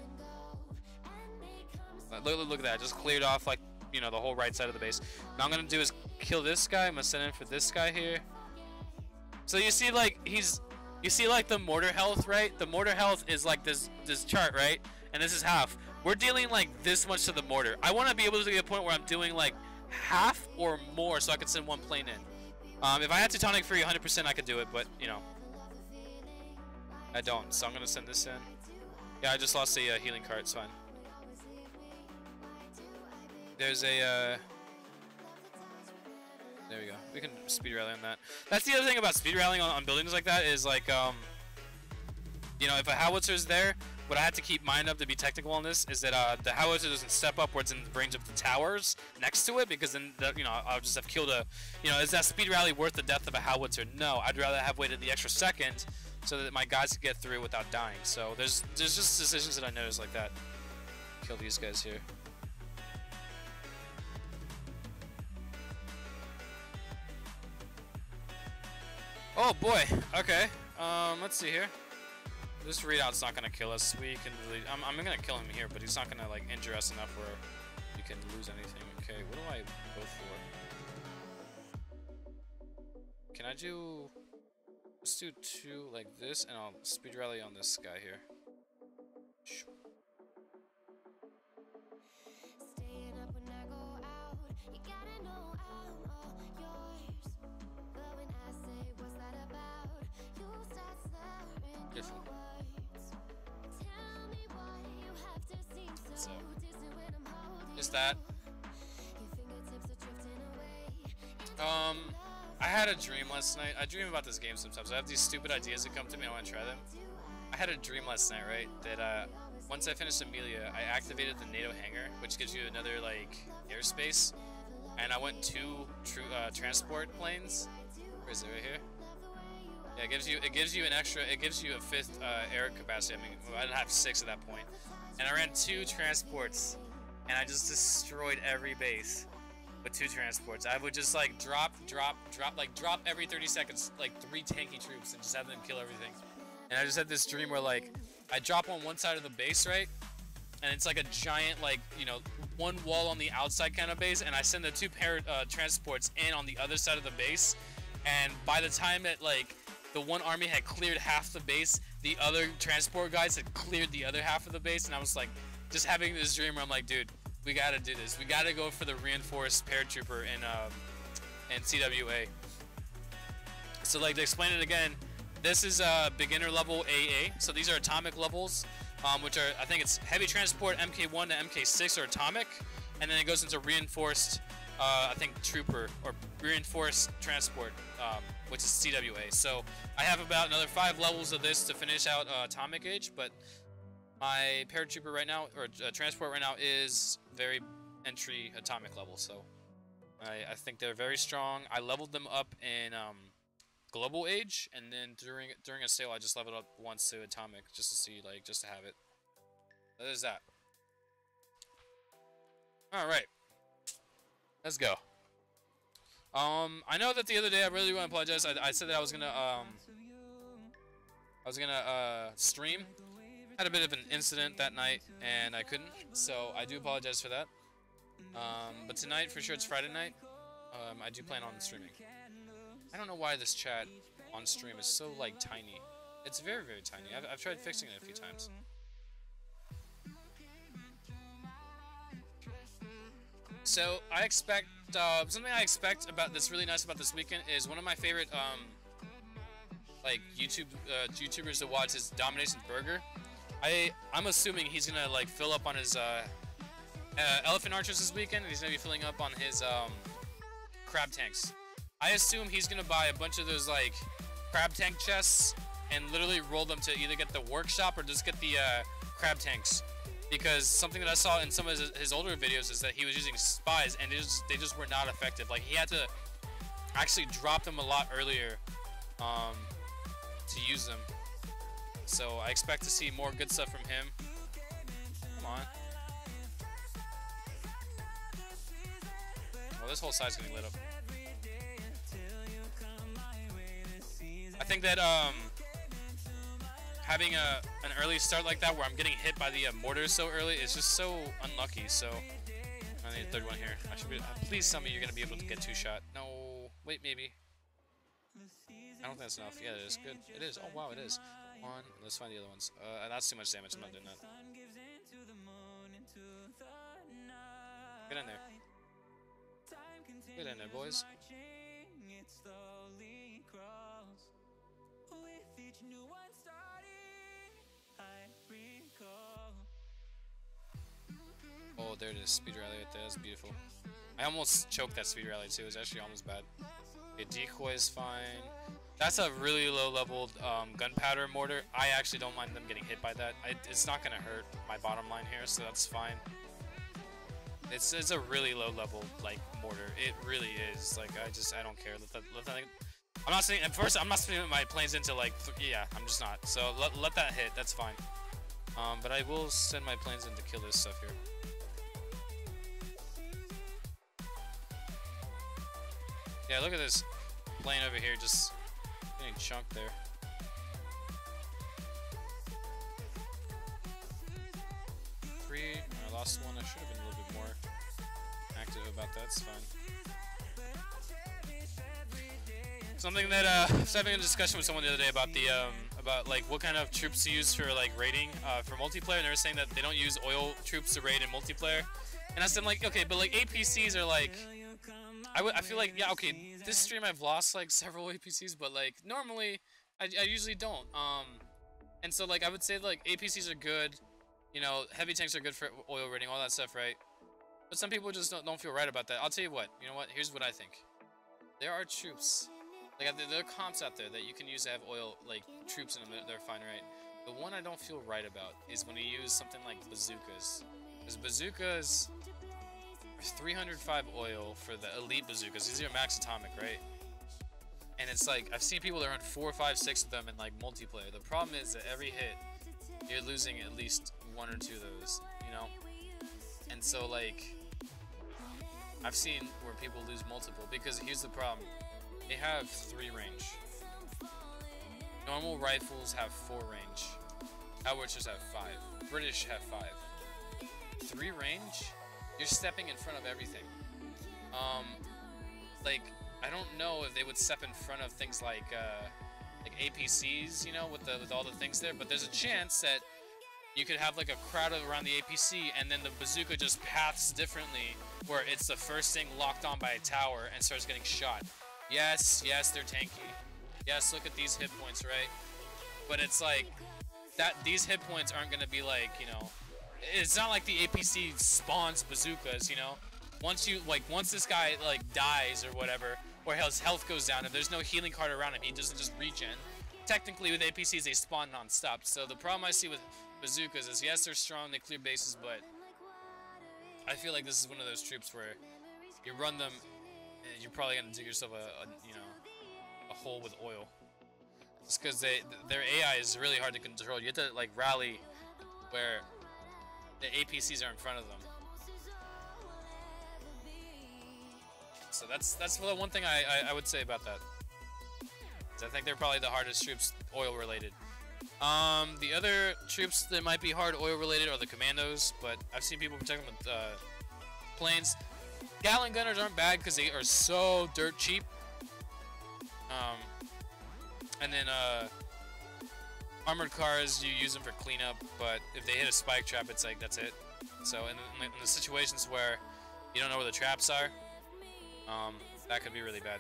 Look at that, just cleared off like, you know, the whole right side of the base. Now I'm gonna do is kill this guy. I'm gonna send in for this guy here. So you see like you see like the mortar health, right? The mortar health is like this chart, right? And this is half. We're dealing like this much to the mortar. I want to be able to get to a point where I'm doing like half or more so I can send one plane in. If I had Teutonic free 100% I could do it, but you know, I don't. So I'm gonna send this in. Yeah, I just lost a healing cart, it's fine. There's a, there we go. We can speed rally on that. That's the other thing about speed rallying on buildings like that is like, you know, if a howitzer is there, what I have to keep mind of to be technical on this is that the howitzer doesn't step up where it's in the range of the towers next to it, because then, you know, I'll just have killed a, you know, is that speed rally worth the death of a howitzer? No, I'd rather have waited the extra second so that my guys could get through without dying. So there's just decisions that I notice like that. Kill these guys here. Oh boy, okay. Let's see here. This readout's not gonna kill us. We can really, I'm gonna kill him here, but he's not gonna like injure us enough where we can lose anything. Okay, what do I go for? Can I do, let's do 2 like this, and I'll speed rally on this guy here. So, just that. I had a dream last night. I dream about this game sometimes. I have these stupid ideas that come to me. I want to try them. I had a dream last night, right? That once I finished Amelia, I activated the NATO hangar, which gives you another like airspace, and I went 2 transport planes. Where is it? Right here. Yeah, it gives you an extra. It gives you a 5th air capacity. I mean, I didn't have 6 at that point, and I ran 2 transports, and I just destroyed every base with 2 transports. I would just like drop every 30 seconds, like 3 tanky troops, and just have them kill everything. And I just had this dream where like I drop on one side of the base, right, and it's like a giant, like, you know, one wall on the outside kind of base, and I send the 2 transports in on the other side of the base, and by the time it like the one army had cleared half the base, the other transport guys had cleared the other half of the base, and I was like, just having this dream where I'm like, dude, we gotta do this. We gotta go for the reinforced paratrooper in CWA. So like, to explain it again, this is beginner level AA. So these are atomic levels, which are, I think it's heavy transport MK1 to MK6 are atomic, and then it goes into reinforced, I think trooper or reinforced transport, which is CWA. So I have about another 5 levels of this to finish out atomic age, but my paratrooper right now, or transport right now, is very entry atomic level. So I think they're very strong. I leveled them up in global age, and then during a sale I just leveled up once to atomic just to see, like, just to have it. So there's that. All right, let's go. I know that the other day I really want to apologize. I said that I was gonna stream. Had a bit of an incident that night and I couldn't, so I do apologize for that. But tonight, for sure, it's Friday night. I do plan on streaming. I don't know why this chat on stream is so like tiny. It's very, very tiny. I've tried fixing it a few times. So I expect something I expect about that's really nice about this weekend is one of my favorite like YouTubers to watch is Domination Burger. I'm assuming he's gonna like fill up on his elephant archers this weekend, and he's gonna be filling up on his crab tanks. I assume he's gonna buy a bunch of those like crab tank chests and literally roll them to either get the workshop or just get the crab tanks. Because something that I saw in some of his older videos is that he was using spies and they just were not effective. Like he had to actually drop them a lot earlier to use them. So I expect to see more good stuff from him. Come on. Well, this whole side's getting lit up. I think that having an early start like that where I'm getting hit by the mortars so early is just so unlucky. So I need a third one here. I should be, please tell me you're gonna be able to get 2-shot. No, wait, maybe. I don't think that's enough. Yeah, it is. Good. It is. Oh wow, it is. One. Let's find the other ones. That's too much damage. I'm not doing that. Get in there. Get in there, boys. Oh, there it is. Speed rally right there. That's beautiful. I almost choked that speed rally too. It was actually almost bad. Okay, decoy is fine. That's a really low leveled gunpowder mortar. I actually don't mind them getting hit by that. It's not going to hurt my bottom line here, so that's fine. It's a really low level like mortar. It really is. Like I don't care. Let that I'm not saying at first I'm not spinning my planes into like yeah, I'm just not. So let that hit. That's fine. But I will send my planes in to kill this stuff here. Yeah, look at this plane over here just getting chunked there. Three. I lost one. I should have been a little bit more active about that. It's fine. Something that I was having a discussion with someone the other day about the about like what kind of troops to use for like raiding for multiplayer, and they were saying that they don't use oil troops to raid in multiplayer. And I said like, okay, but like APCs are like, I feel like, yeah, okay, this stream I've lost like several APCs, but like normally I usually don't. And so like I would say like APCs are good, you know, heavy tanks are good for oil raiding, all that stuff, right? But some people just don't feel right about that. I'll tell you what, you know what? Here's what I think. There are troops, like there are comps out there that you can use to have oil like troops in them. They're fine, right? The one I don't feel right about is when you use something like bazookas, because bazookas. 305 oil for the elite bazookas. These are max atomic, right? And it's like I've seen people that run 4, 5, 6 of them in like multiplayer. The problem is that every hit you're losing at least 1 or 2 of those, you know? And so like I've seen where people lose multiple because here's the problem. They have 3 range. Normal rifles have 4 range. Howitzers have 5. British have 5. 3 range? You're stepping in front of everything. Like I don't know if they would step in front of things like APCs, you know, with all the things there. But there's a chance that you could have like a crowd around the APC, and then the bazooka just paths differently, where it's the first thing locked on by a tower and starts getting shot. Yes, they're tanky. Yes, look at these hit points, right? But it's like that. These hit points aren't gonna be like, you know. It's not like the APC spawns bazookas, you know? Once this guy, like, dies or whatever, or his health goes down, and there's no healing card around him, he doesn't just regen. Technically, with APCs, they spawn non-stop. So the problem I see with bazookas is, yes, they're strong, they clear bases, but I feel like this is one of those troops where you run them, and you're probably gonna dig yourself a hole with oil. Just because their AI is really hard to control. You have to, like, rally where the APCs are in front of them. So that's the one thing I would say about that. I think they're probably the hardest troops oil related. The other troops that might be hard oil related are the commandos, but I've seen people protect them with planes. Gallon gunners aren't bad because they are so dirt cheap. And then armored cars, you use them for cleanup, but if they hit a spike trap, it's like, that's it. So in the situations where you don't know where the traps are, that could be really bad.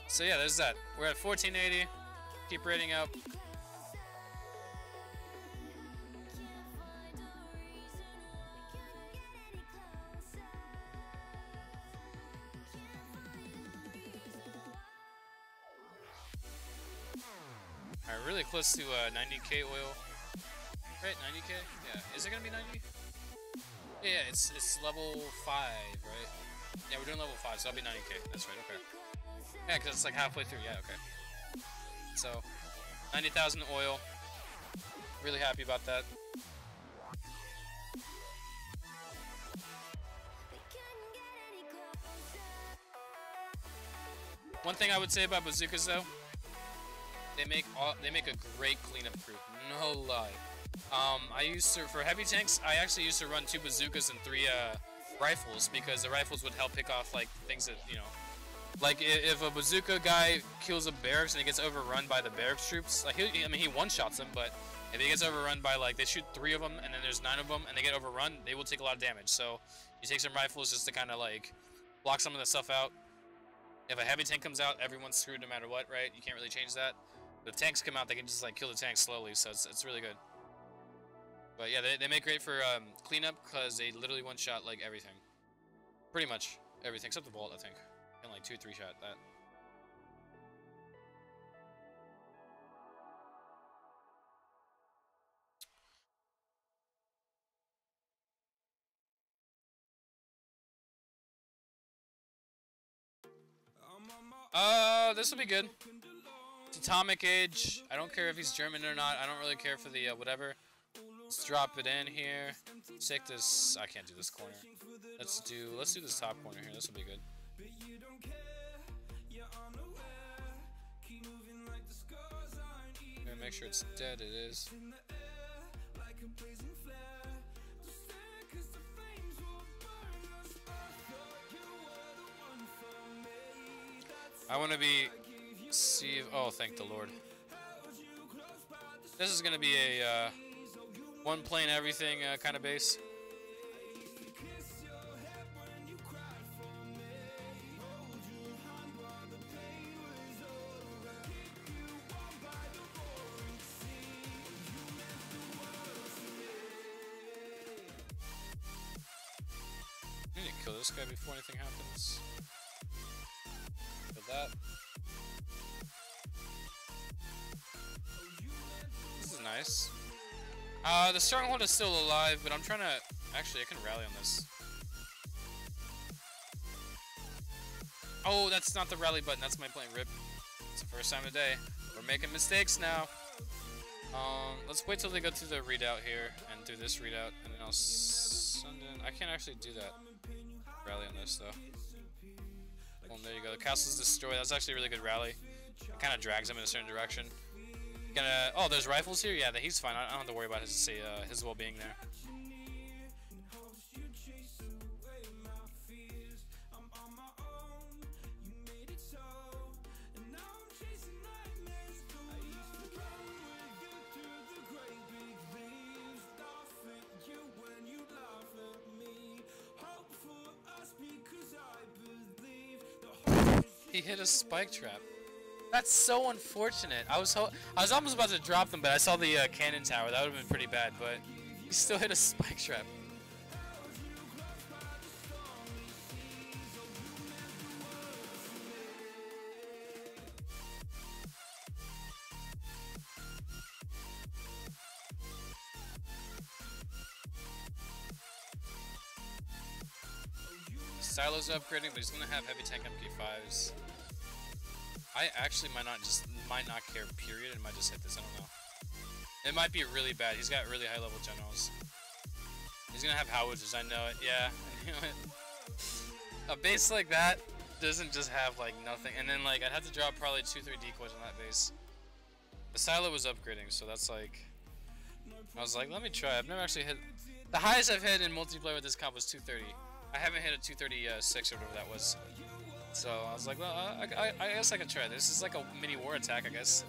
So yeah, there's that. We're at 1480. Keep rating up. Alright, really close to 90k oil. Right, 90k? Yeah. Is it gonna be 90? Yeah, it's level 5, right? Yeah, we're doing level 5, so that'll be 90k. That's right, okay. Yeah, because it's like halfway through. Yeah, okay. So, 90,000 oil. Really happy about that. One thing I would say about bazookas, though, they make a great cleanup crew. No lie. I used to, for heavy tanks, I actually used to run 2 bazookas and 3 rifles, because the rifles would help pick off like things that, you know, like if a bazooka guy kills a barracks and he gets overrun by the barracks troops, like he one-shots them, but if he gets overrun by, like, they shoot 3 of them and then there's 9 of them and they get overrun, they will take a lot of damage. So you take some rifles just to kind of like block some of the stuff out. If a heavy tank comes out, everyone's screwed no matter what, right? You can't really change that. But if tanks come out, they can just like kill the tank slowly, so it's really good. But yeah, they make great for cleanup, because they literally one-shot like everything. Pretty much everything, except the vault, I think. And like 2-3 shot that. This will be good. It's Atomic Age. I don't care if he's German or not. I don't really care for the whatever. Let's drop it in here. Let's take this. I can't do this corner. Let's do this top corner here. This will be good. I'm gonna make sure it's dead. It is. I want to be oh, thank the Lord. This is gonna be a one plane everything kind of base. I need to kill this guy before anything happens. Kill that. This is nice. The stronghold is still alive, but I'm trying to... Actually, I can rally on this. Oh, that's not the rally button. That's my plane. RIP. It's the first time today. We're making mistakes now. Let's wait till they go through the readout here and do this readout, and then I'll send in... I can't actually do that. Rally on this, though. Boom, there you go. The castle's destroyed. That's actually a really good rally. It kind of drags him in a certain direction. Oh, there's rifles here? Yeah, he's fine. I don't have to worry about his well-being there. He hit a spike trap. That's so unfortunate. I was almost about to drop them, but I saw the cannon tower. That would have been pretty bad, but he still hit a spike trap. Silo's upgrading, but he's gonna have heavy tank MK5s. I actually might not care, period, and might just hit this, I don't know. It might be really bad. He's got really high level generals. He's gonna have howitzers, I know it, yeah. A base like that doesn't just have like nothing, and then like I'd have to drop probably 2-3 decoys on that base. The silo was upgrading, so that's like, I was like, let me try. I've never actually hit, the highest I've hit in multiplayer with this comp was 230. I haven't hit a 236 or whatever that was. So I was like, well, I guess I can try this. This is like a mini war attack, I guess.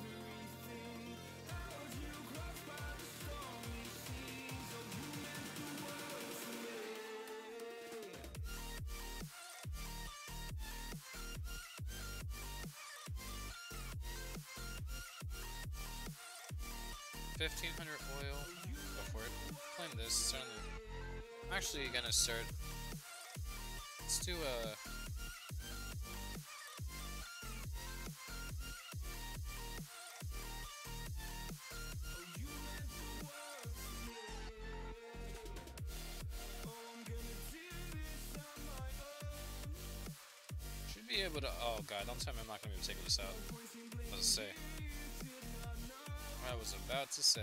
1500 oil. Go for it. Claim this. I'm actually gonna start. Let's do a. Should be able to. Oh god! Don't tell me I'm not gonna be able to take this out. I was about to say. I was about to say.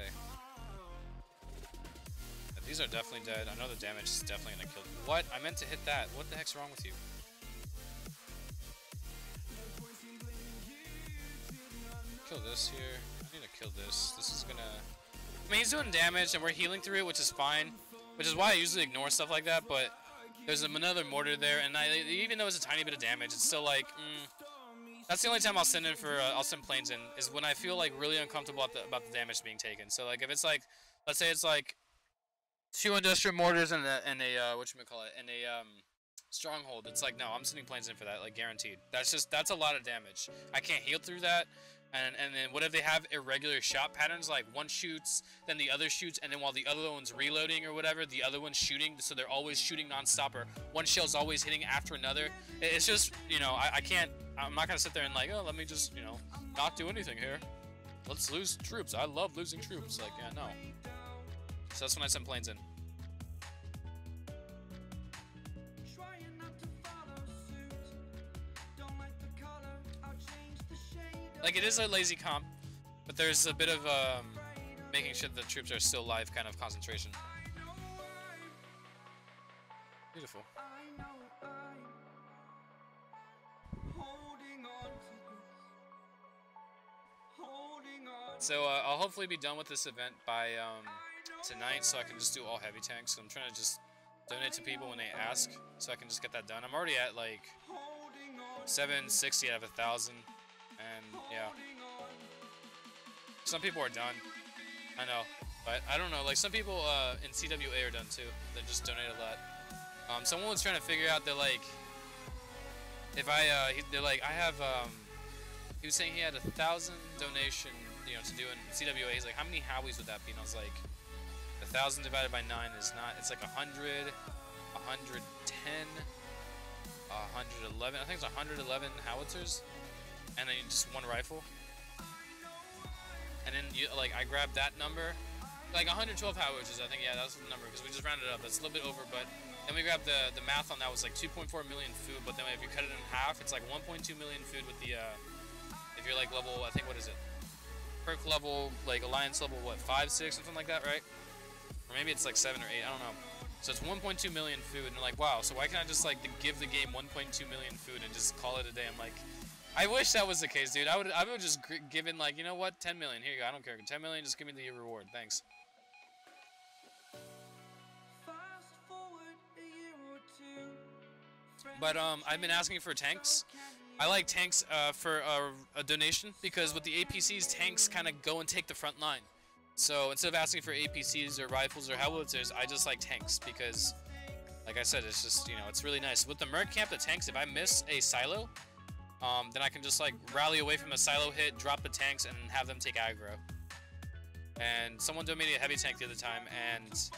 These are definitely dead. I know the damage is definitely gonna kill. What? I meant to hit that. What the heck's wrong with you? Kill this here. I need to kill this. This is gonna. I mean, he's doing damage, and we're healing through it, which is fine. Which is why I usually ignore stuff like that. But there's another mortar there, and even though it's a tiny bit of damage, it's still like. That's the only time I'll send in for. I'll send planes in is when I feel like really uncomfortable about the damage being taken. So like if it's like, let's say it's like. 2 industrial mortars and a whatchamacallit, and a stronghold. It's like, no, I'm sending planes in for that, like guaranteed. That's a lot of damage. I can't heal through that. And then what if they have irregular shot patterns, like one shoots, then the other shoots, and then while the other one's reloading or whatever, the other one's shooting, so they're always shooting non-stop, or one shell's always hitting after another. It's just, you know, I'm not gonna sit there and like, oh, let me just, you know, not do anything here. Let's lose troops. I love losing troops. Like, yeah, no. So that's when I send planes in. Like, it is a lazy comp, but there's a bit of making sure the troops are still live kind of concentration. Beautiful. So I'll hopefully be done with this event by tonight, so I can just do all heavy tanks. So I'm trying to just donate to people when they ask, so I can just get that done. I'm already at like 760 out of 1,000, and yeah. Some people are done. I know, but I don't know. Like some people in CWA are done too. They just donate a lot. Someone was trying to figure out that like, if they're like, I have he was saying he had 1,000 donation, you know, to do in CWA. He's like, how many Howies would that be? And I was like, 1,000 divided by 9 is not. It's like 100, 110, 111. I think it's 111 howitzers, and then just one rifle. And then you like, I grabbed that number, like 112 howitzers. I think, yeah, that's the number because we just rounded it up. That's a little bit over, but then we grabbed the math on that was like 2.4 million food. But then if you cut it in half, it's like 1.2 million food with the if you're like level, I think, what is it? Perk level, like alliance level, what, 5, 6, something like that, right? Or maybe it's like 7 or 8, I don't know. So it's 1.2 million food, and they're like, wow, so why can't I just like give the game 1.2 million food and just call it a day? I'm like, I wish that was the case, dude. I would just give in, like, you know what, 10 million, here you go, I don't care, 10 million, just give me the reward, thanks. But I've been asking for tanks. I like tanks for a donation, because with the APCs, tanks kind of go and take the front line. So instead of asking for APCs or rifles or howitzers, I just like tanks because, like I said, it's just, you know, it's really nice. With the Merc camp, the tanks, if I miss a silo, then I can just like rally away from a silo hit, drop the tanks, and have them take aggro. And someone donated a heavy tank the other time, and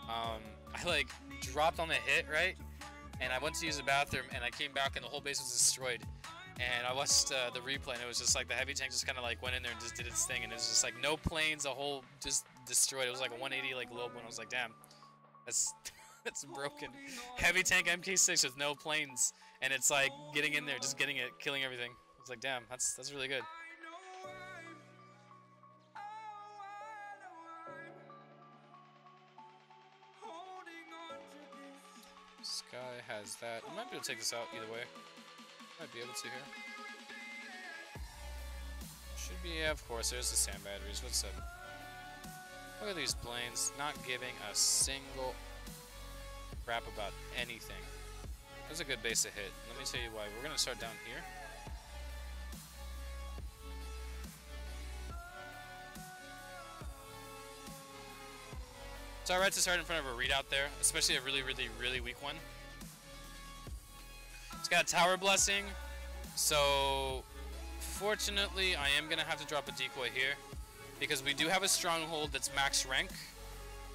I like dropped on the hit, right? And I went to use the bathroom, and I came back, and the whole base was destroyed. And I watched the replay, and it was just like the heavy tank just kind of like went in there and just did its thing, and it was just like no planes, a whole just destroyed. It was like a 180 like low one. I was like, damn, that's that's broken. Heavy tank MK6 with no planes, and it's like getting in there, just getting it, killing everything. I was like, damn, that's really good. Sky has that. I might be able to take this out either way. Might be able to here. Should be, yeah, of course. There's the sand batteries. What's up? Look at these planes, not giving a single crap about anything. That's a good base to hit. Let me tell you why. We're gonna start down here. It's alright to start in front of a readout there, especially a really, really, really weak one. It's got a tower blessing, so fortunately I am gonna have to drop a decoy here. because we do have a stronghold that's max rank,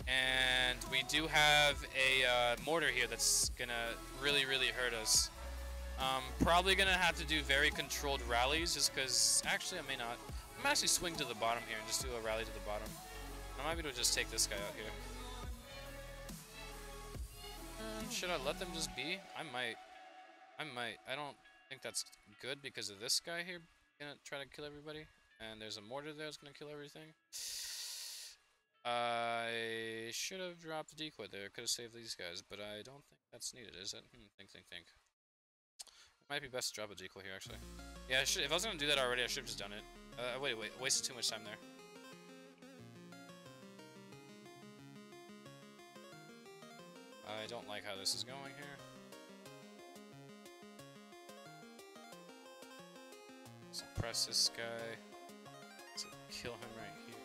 and we do have a mortar here that's gonna really hurt us. Probably gonna have to do very controlled rallies, just because. Actually, I may not. I'm actually swing to the bottom here and just do a rally to the bottom. I might be able to just take this guy out here. Should I let them just be? I might. I don't think that's good because of this guy here gonna try to kill everybody. And there's a mortar there that's gonna kill everything. I should have dropped a decoy there. Could have saved these guys, but I don't think that's needed, is it? Think. It might be best to drop a decoy here, actually. Yeah, I should, if I was gonna do that already, I should have just done it. Wait, wasted too much time there. I don't like how this is going here. Suppress this guy. So kill him right here.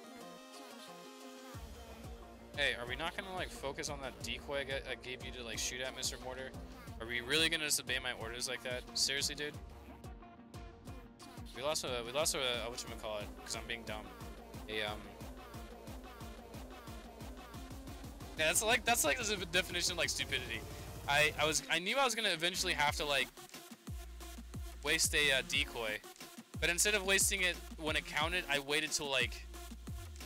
Hey, are we not gonna like focus on that decoy I gave you to like shoot at, Mr. Mortar? Are we really gonna disobey my orders like that? Seriously, dude? We lost a whatchamacallit, because I'm being dumb. Yeah, that's like the definition of like stupidity. I knew I was gonna eventually have to like waste a decoy, but instead of wasting it when it counted, I waited till like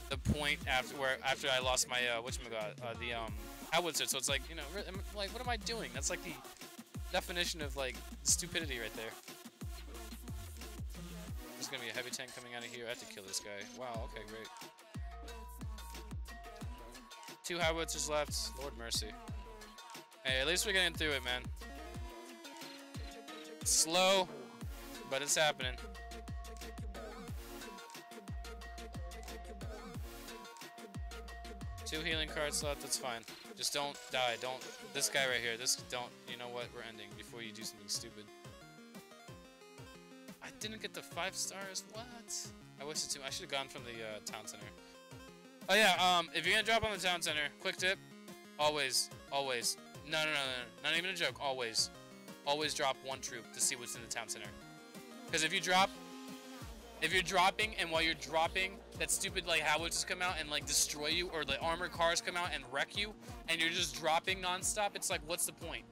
the point after I lost my the howitzer. So it's like, you know, like, what am I doing? That's like the definition of like stupidity right there. There's gonna be a heavy tank coming out of here. I have to kill this guy. Wow. Okay, great. 2 howitzers left. Lord mercy. Hey, at least we're getting through it, man. It's slow, but it's happening. Two healing cards left. That's fine. Just don't die. Don't. This guy right here. You know what? We're ending before you do something stupid. I didn't get the 5 stars. What? I wasted 2. I should have gone from the town center. Oh yeah. If you're gonna drop on the town center, quick tip. Always. No. Not even a joke. Always drop 1 troop to see what's in the town center. Because if you're dropping, and while you're dropping, that stupid like howitzers come out and like destroy you, or the armored cars come out and wreck you, and you're just dropping nonstop. It's like, what's the point?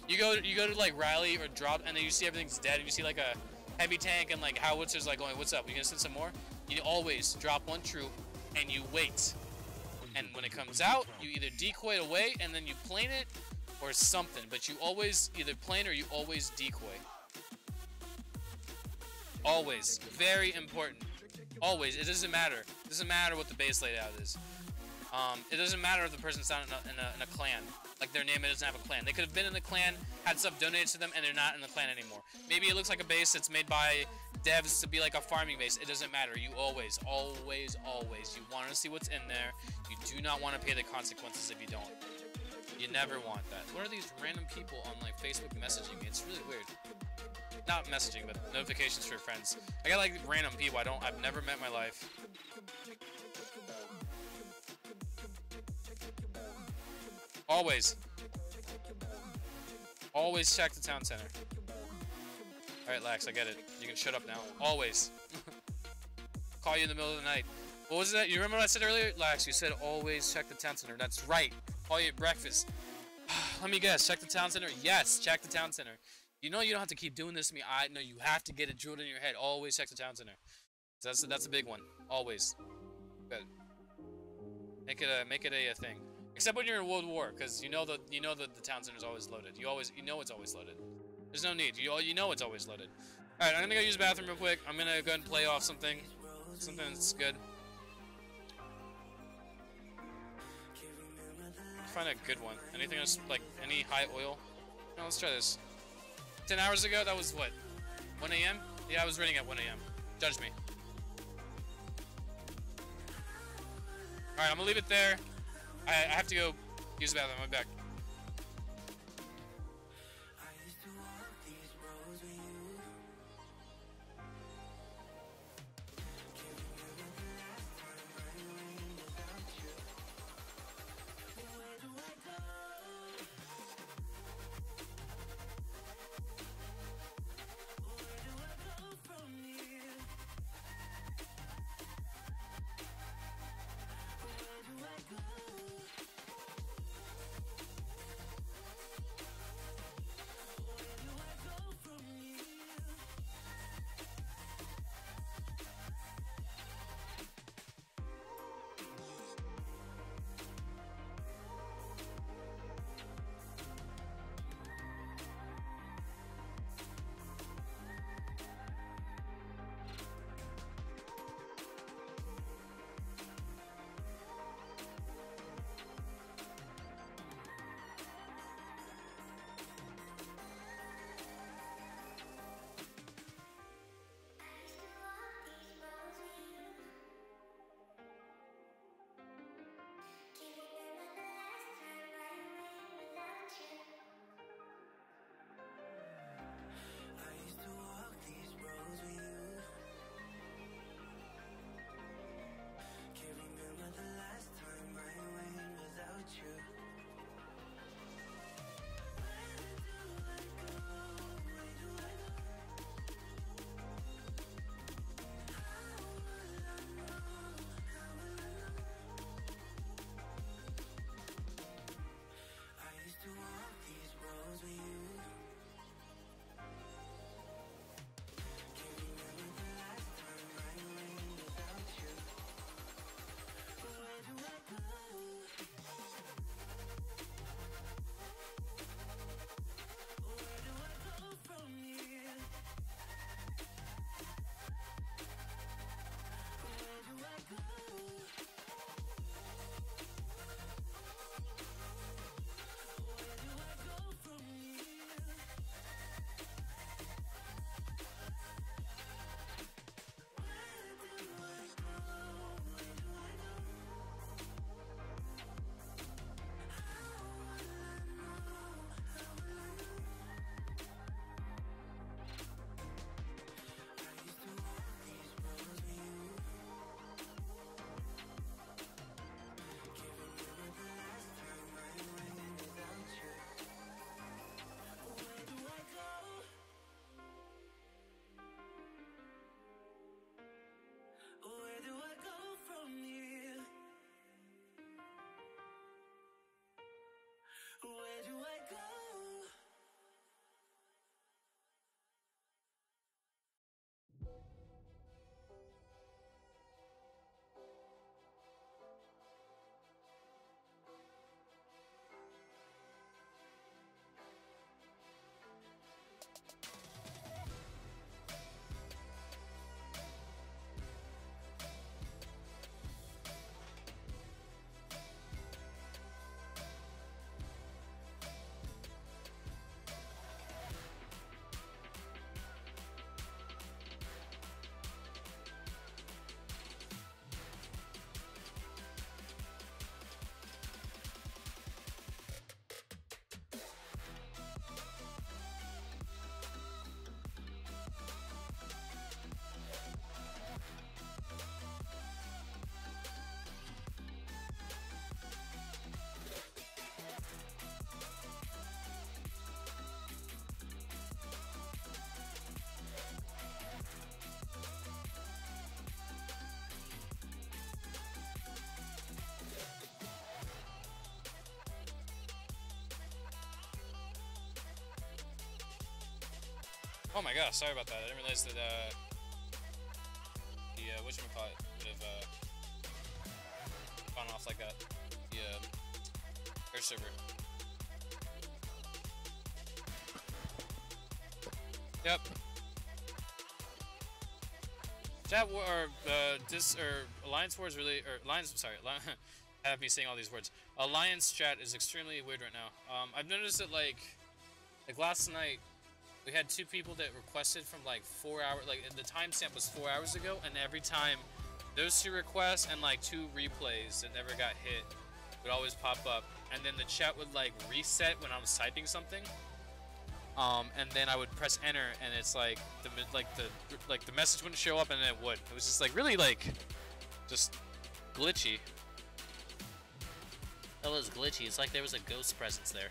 You go to like rally or drop, and then you see everything's dead, and you see like a heavy tank and like howitzers like going, "What's up? You gonna send some more?" You always drop 1 troop, and you wait. And when it comes out, you either decoy it away and then you plane it, or something. But you always either plane or you always decoy. Always. Very important. Always. It doesn't matter. It doesn't matter what the base layout is. It doesn't matter if the person's not in a clan. Like their name, it doesn't have a clan. They could have been in the clan, had stuff donated to them, and they're not in the clan anymore. Maybe it looks like a base that's made by devs to be like a farming base. It doesn't matter. You always. You want to see what's in there. You do not want to pay the consequences if you don't. You never want that. What are these random people on like Facebook messaging me? It's really weird. Not messaging, but notifications for friends. I got like random people I've never met in my life. Always check the town center. Alright, Lax, I get it. You can shut up now. Always. Call you in the middle of the night. What was that? You remember what I said earlier? Lax, you said always check the town center. That's right. Call you at breakfast. Let me guess. Check the town center? Yes, check the town center. You know you don't have to keep doing this to me. I know you have to get it drilled in your head. Always check the town center. That's a big one. Always. Good. Make it a thing. Except when you're in World War, because you know the town center is always loaded. You know it's always loaded. There's no need. You know it's always loaded. All right, I'm gonna go use the bathroom real quick. I'm gonna go ahead and play off something that's good. Find a good one. Anything else, like any high oil? No, let's try this. 10 hours ago, that was what? 1 a.m. Yeah, I was reading at 1 a.m. Judge me. All right, I'm gonna leave it there. I have to go use the bathroom. I'll be back. Oh my gosh, sorry about that. I didn't realize that the whatchamacallit would have gone off like that. The air server. Yep. Chat war or Alliance War is really Alliance. Sorry, I have me saying all these words. Alliance chat is extremely weird right now. I've noticed that like last night we had 2 people that requested from like 4 hours. Like the timestamp was 4 hours ago, and every time those 2 requests and like 2 replays that never got hit would always pop up, and then the chat would like reset when I was typing something. And then I would press enter, and it's like the message wouldn't show up, and then it would. It was just like really like just glitchy. That was glitchy. It's like there was a ghost presence there.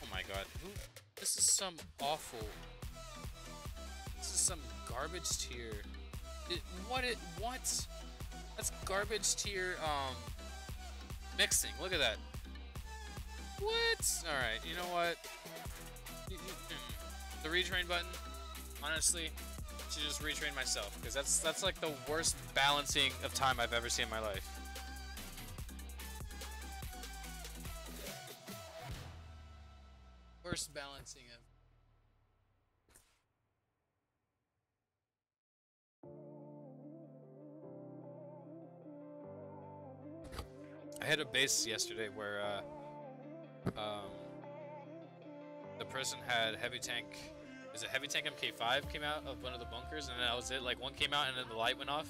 Oh my god. This is some awful. This is some garbage tier. What? That's garbage tier. Mixing. Look at that. What? All right. You know what? The retrain button. Honestly, I should just retrain myself because that's like the worst balancing of time I've ever seen in my life. Worst balancing of. I had a base yesterday where the person had heavy tank. Is it heavy tank MK5 came out of one of the bunkers, and then that was it. Like one came out, and then the light went off,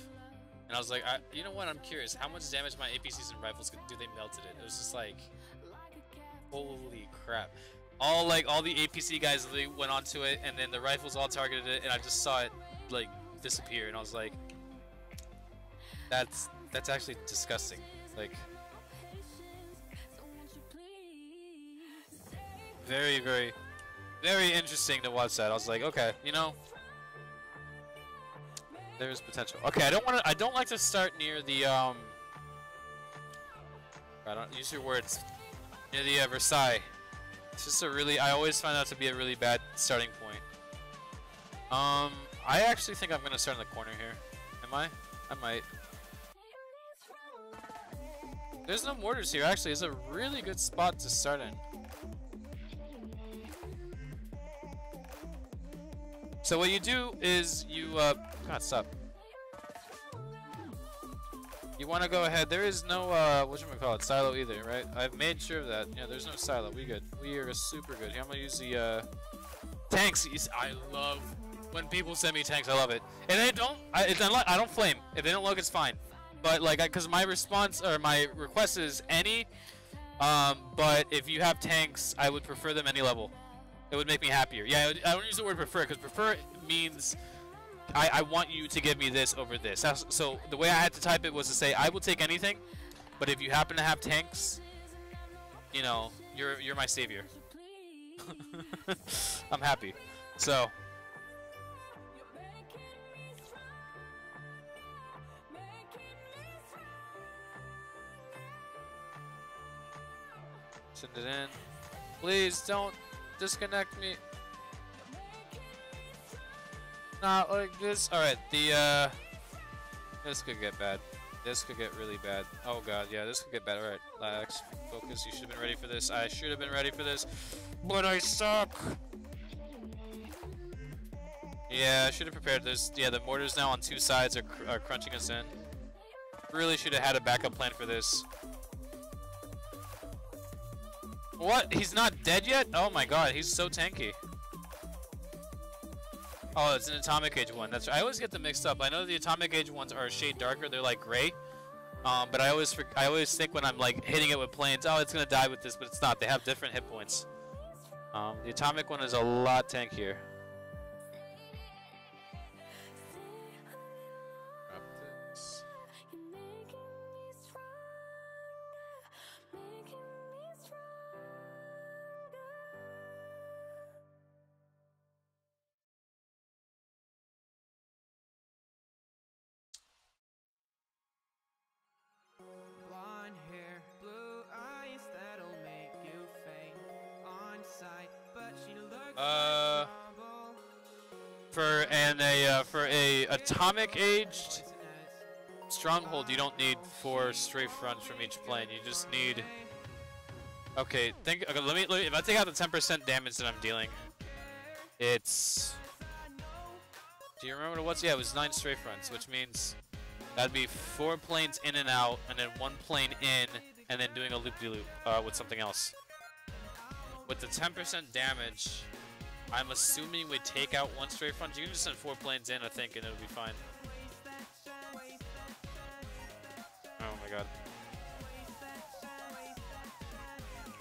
and I was like, you know what? I'm curious. How much damage my APCs and rifles could do? They melted it. It was just like, holy crap! All the APC guys they went onto it, and then the rifles all targeted it, and I just saw it like disappear, and I was like, that's actually disgusting. Like, very, very, very interesting to watch that. I was like, okay, you know, there's potential. Okay, I don't like to start near the I don't use your words. Near the Versailles. It's just I always find that to be a really bad starting point. I actually think I'm gonna start in the corner here. Am I? I might. There's no mortars here. Actually, it's a really good spot to start in. So what you do is you God, stop. You want to go ahead. There is no whatchamacallit, silo either, right? I've made sure of that. Yeah, there's no silo. We good. We are super good. Here, I'm gonna use the tanks. I love when people send me tanks. I love it. And they don't. I don't flame. If they don't look, it's fine. But like, because my response or my request is any. But if you have tanks, I would prefer them any level. It would make me happier. Yeah, I don't use the word prefer because prefer means I want you to give me this over this. So the way I had to type it was to say I will take anything, but if you happen to have tanks, you know, you're my savior. I'm happy. So send it in. Please don't disconnect me. Not like this. Alright, this could get bad. This could get really bad. Oh god, yeah, this could get bad. Alright, relax, focus. You should have been ready for this. I should have been ready for this, but I suck. Yeah, I should have prepared this. Yeah, the mortars now on 2 sides are crunching us in. Really should have had a backup plan for this. What? He's not dead yet? Oh my god, he's so tanky. Oh, it's an atomic age one. That's I always get them mixed up. I know the atomic age ones are a shade darker. They're like gray. But I always think when I'm like hitting it with planes, oh, it's gonna die with this, but it's not. They have different hit points. The atomic one is a lot tankier. And for a atomic aged stronghold, you don't need 4 strafe runs from each plane. You just need. Okay, okay, let me. If I take out the 10% damage that I'm dealing, it's. Do you remember what it was? Yeah, it was 9 strafe runs, which means that'd be 4 planes in and out, and then 1 plane in, and then doing a loop-de-loop with something else. With the 10% damage, I'm assuming we take out 1 strafe run. You can just send 4 planes in, I think, and it'll be fine. Oh my god.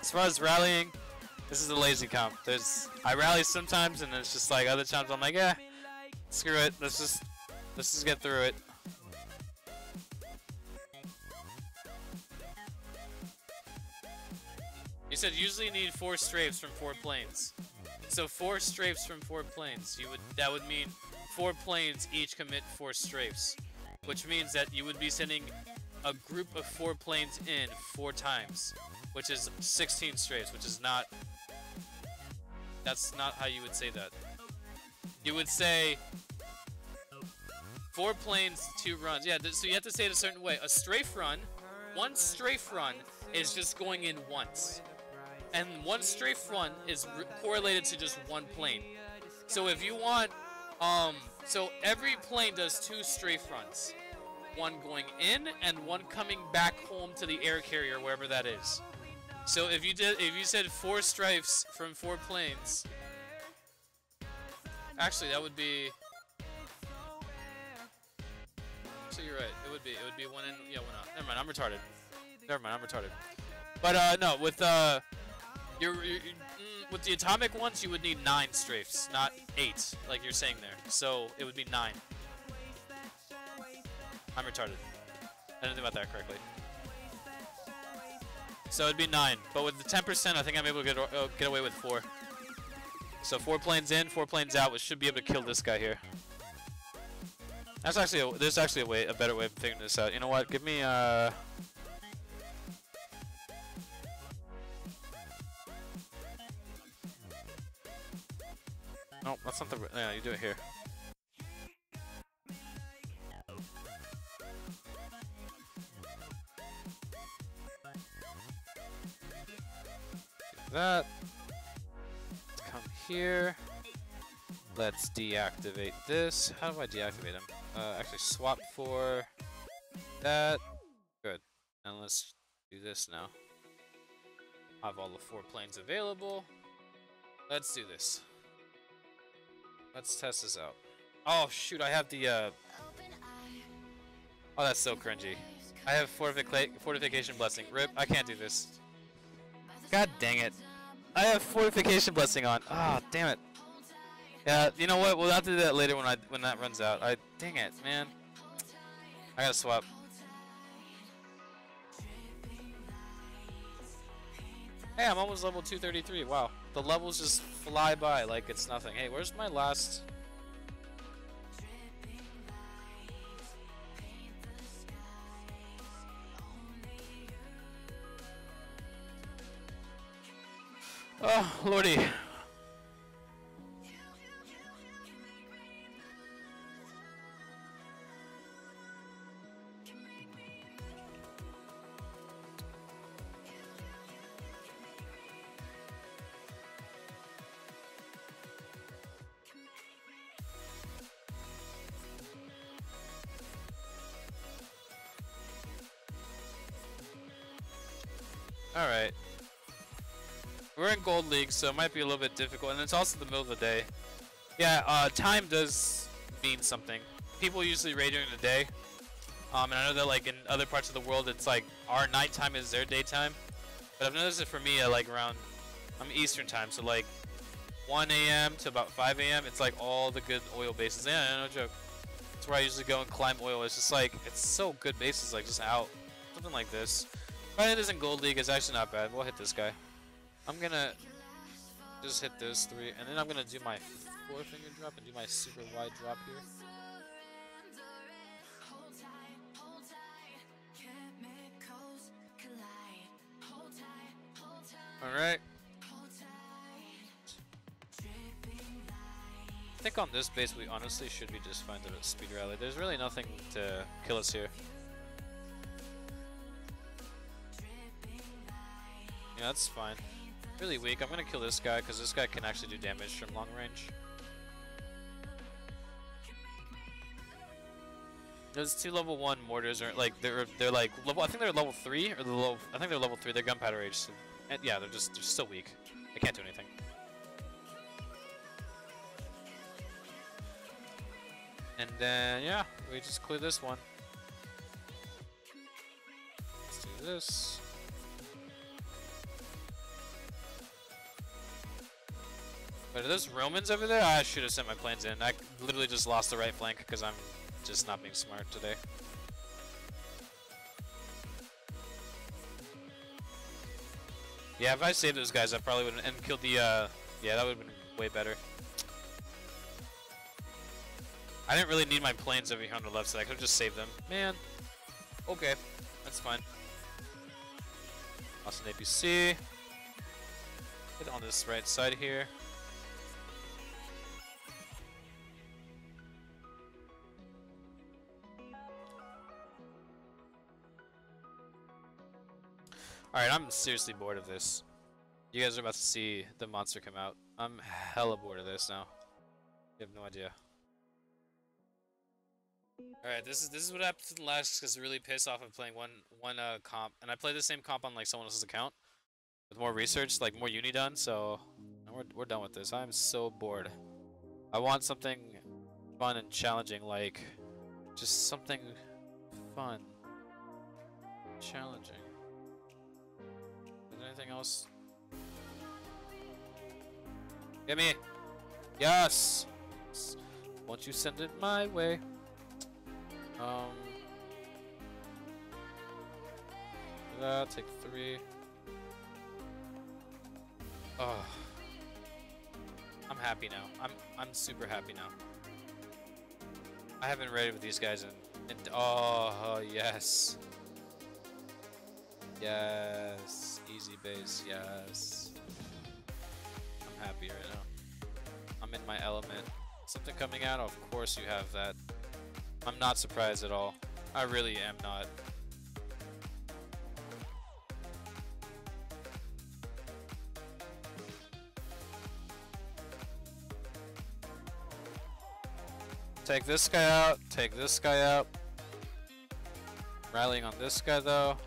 As far as rallying, this is a lazy comp. I rally sometimes, and it's just like other times I'm like, yeah, screw it. Let's just get through it. You said usually you need 4 strafes from 4 planes. So 4 strafes from 4 planes. That would mean 4 planes each commit 4 strafes, which means that you would be sending a group of 4 planes in 4 times, which is 16 strafes, which is not. That's not how you would say that. You would say 4 planes, 2 runs. Yeah, so you have to say it a certain way. A strafe run, 1 strafe run is just going in once. And 1 strafe run is correlated to just 1 plane. So if you want, so every plane does 2 strafe runs. 1 going in and 1 coming back home to the air carrier, wherever that is. So if you said 4 strafes from 4 planes, actually that would be. So you're right. It would be 1 in, yeah, 1 out. Never mind. I'm retarded. Never mind. I'm retarded. But no, with with the atomic ones, you would need 9 strafes, not 8, like you're saying there. So it would be 9. I'm retarded. I didn't think about that correctly. So it'd be 9, but with the 10%, I think I'm able to get away with 4. So 4 planes in, 4 planes out, which should be able to kill this guy here. That's actually there's actually a better way of figuring this out. You know what? Give me No, that's not the. Yeah, you do it here. That. Come here. Let's deactivate this. How do I deactivate him? Actually swap for that. Good. And let's do this now. I have all the 4 planes available. Let's do this. Let's test this out. Oh shoot, I have the oh, that's so cringy. I have fortification blessing. Rip, I can't do this. God dang it. I have fortification blessing on. Ah, oh, damn it. Yeah, you know what? We'll have to do that later when that runs out. Dang it, man. I gotta swap. Hey, I'm almost level 233. Wow. The levels just fly by like it's nothing. Hey, where's my last? Oh, lordy. Alright. We're in Gold League, so it might be a little bit difficult, and it's also the middle of the day. Yeah, time does mean something. People usually raid during the day. And I know that like in other parts of the world, it's like our nighttime is their daytime. But I've noticed it for me at like around, I'm Eastern time, so like 1 a.m. to about 5 a.m. It's like all the good oil bases. Yeah, no joke. That's where I usually go and climb oil. It's just like, it's so good bases, like just out. Something like this. But it isn't Gold League, it's actually not bad. We'll hit this guy. I'm gonna just hit those 3, and then I'm gonna do my 4-finger drop and do my super wide drop here. Alright. I think on this base we honestly should be just fine to speed rally. There's really nothing to kill us here. Yeah, that's fine. Really weak. I'm gonna kill this guy because this guy can actually do damage from long range. Those 2 level 1 mortars are like they're like level. I think they're level 3 or the level. I think they're level 3. They're gunpowder age. So, and yeah, they're so weak. They can't do anything. And then yeah, we just clear this one. Let's do this. But are those Romans over there? I should have sent my planes in. I literally just lost the right flank because I'm just not being smart today. Yeah, if I saved those guys, I probably would have and killed the. Yeah, that would have been way better. I didn't really need my planes over here on the left side. I could have just saved them. Man. Okay, that's fine. Lost an APC. Get on this right side here. Alright, I'm seriously bored of this. You guys are about to see the monster come out. I'm hella bored of this now. You have no idea. Alright, this is what happens to the last because really pissed off of playing one comp. And I play the same comp on like someone else's account. With more research, like more uni done, so we're done with this. I'm so bored. I want something fun and challenging, like just something fun. Challenging. Is there anything else? Get me! Yes! Won't you send it my way? Take 3. Oh. I'm happy now. I'm super happy now. I haven't raided with these guys in oh yes. Yes. Easy base, yes. I'm happy right now. I'm in my element. Something coming out? Of course you have that. I'm not surprised at all. I really am not. Take this guy out, take this guy out. Rallying on this guy though.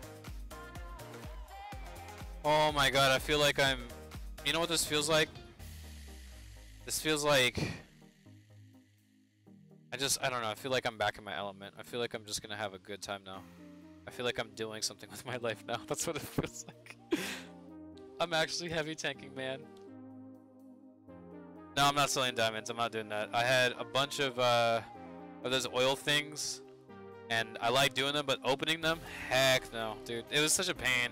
Oh my god, I feel like I'm... You know what this feels like? This feels like... I don't know, I feel like I'm back in my element. I feel like I'm just gonna have a good time now. I feel like I'm doing something with my life now. That's what it feels like. I'm actually heavy tanking, man. No, I'm not selling diamonds. I'm not doing that. I had a bunch of those oil things, and I like doing them, but opening them, heck no, dude. It was such a pain.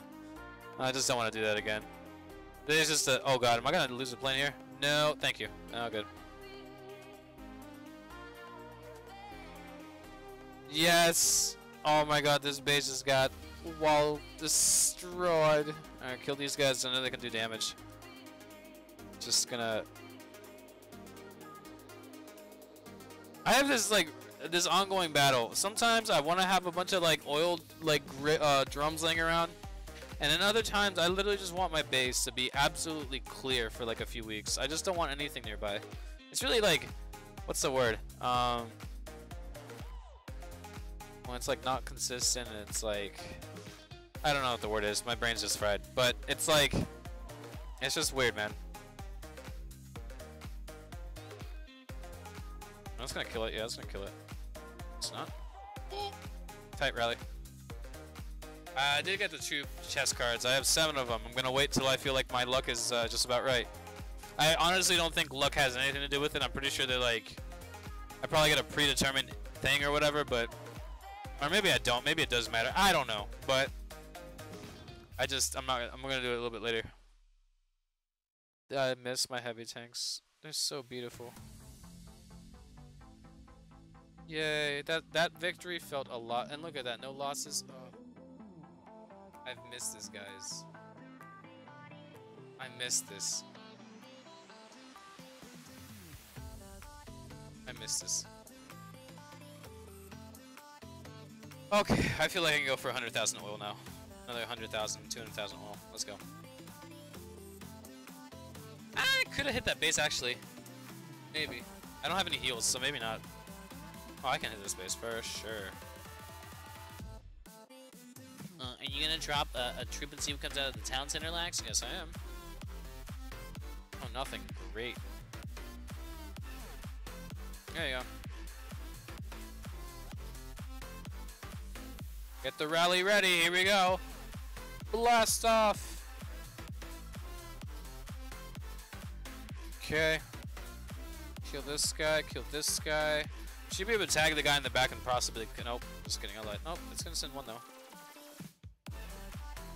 I just don't want to do that again. There's just a... Oh god, am I gonna lose the plane here? No, thank you. Oh, good. Yes! Oh my god, this base just got wall destroyed. Alright, kill these guys. I know they can do damage. Just gonna... I have this like this ongoing battle. Sometimes I want to have a bunch of like oiled like drums laying around, and then other times I literally just want my base to be absolutely clear for like a few weeks. I just don't want anything nearby. It's really like, what's the word? When it's like not consistent and it's like, I don't know what the word is. My brain's just fried. But it's like, it's just weird, man. I'm just gonna kill it. Yeah, it's gonna kill it. It's not. Tight rally. I did get the 2 chest cards. I have 7 of them. I'm gonna wait till I feel like my luck is just about right. I honestly don't think luck has anything to do with it. I'm pretty sure they're like, I probably get a predetermined thing or whatever, but, or maybe I don't. Maybe it does matter. I don't know, but I'm gonna do it a little bit later. I miss my heavy tanks. They're so beautiful. Yay, that victory felt a lot, and look at that, no losses. Oh. I've missed this, guys. I missed this. missed this. Okay, I feel like I can go for 100,000 oil now. Another 100,000, 200,000 oil. Let's go. I could have hit that base actually. Maybe. I don't have any heals, so maybe not. Oh, I can hit this base for sure. Are you gonna drop a troop and see what comes out of the town center, Lax? Yes, I am. Oh, nothing. Great. There you go. Get the rally ready. Here we go. Blast off. Okay. Kill this guy. Kill this guy. Should be able to tag the guy in the back and possibly. Nope. Just kidding. I'll let. Nope. It's gonna send one though.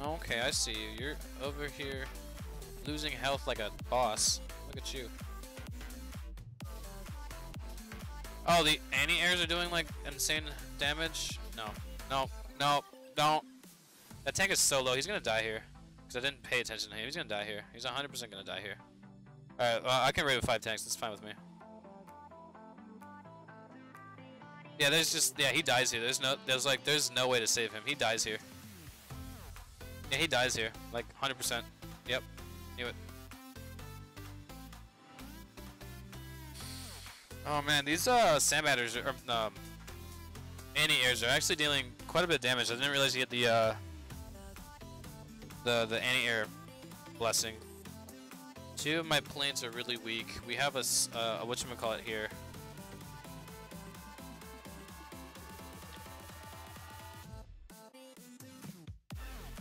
Okay, I see you. You're over here losing health like a boss. Look at you. Oh, the anti-airs are doing like insane damage? No. No. No. Don't. That tank is so low. He's gonna die here. Because I didn't pay attention to him. He's gonna die here. He's 100% gonna die here. Alright, well, I can raid with 5 tanks. That's fine with me. Yeah, there's just, yeah, he dies here. There's no way to save him. He dies here. Yeah, he dies here. Like, 100%. Yep. Knew it. Oh man, these sandbatters are, anti-airs are actually dealing quite a bit of damage. I didn't realize you get the anti-air blessing. 2 of my planes are really weak. We have a whatchamacallit here.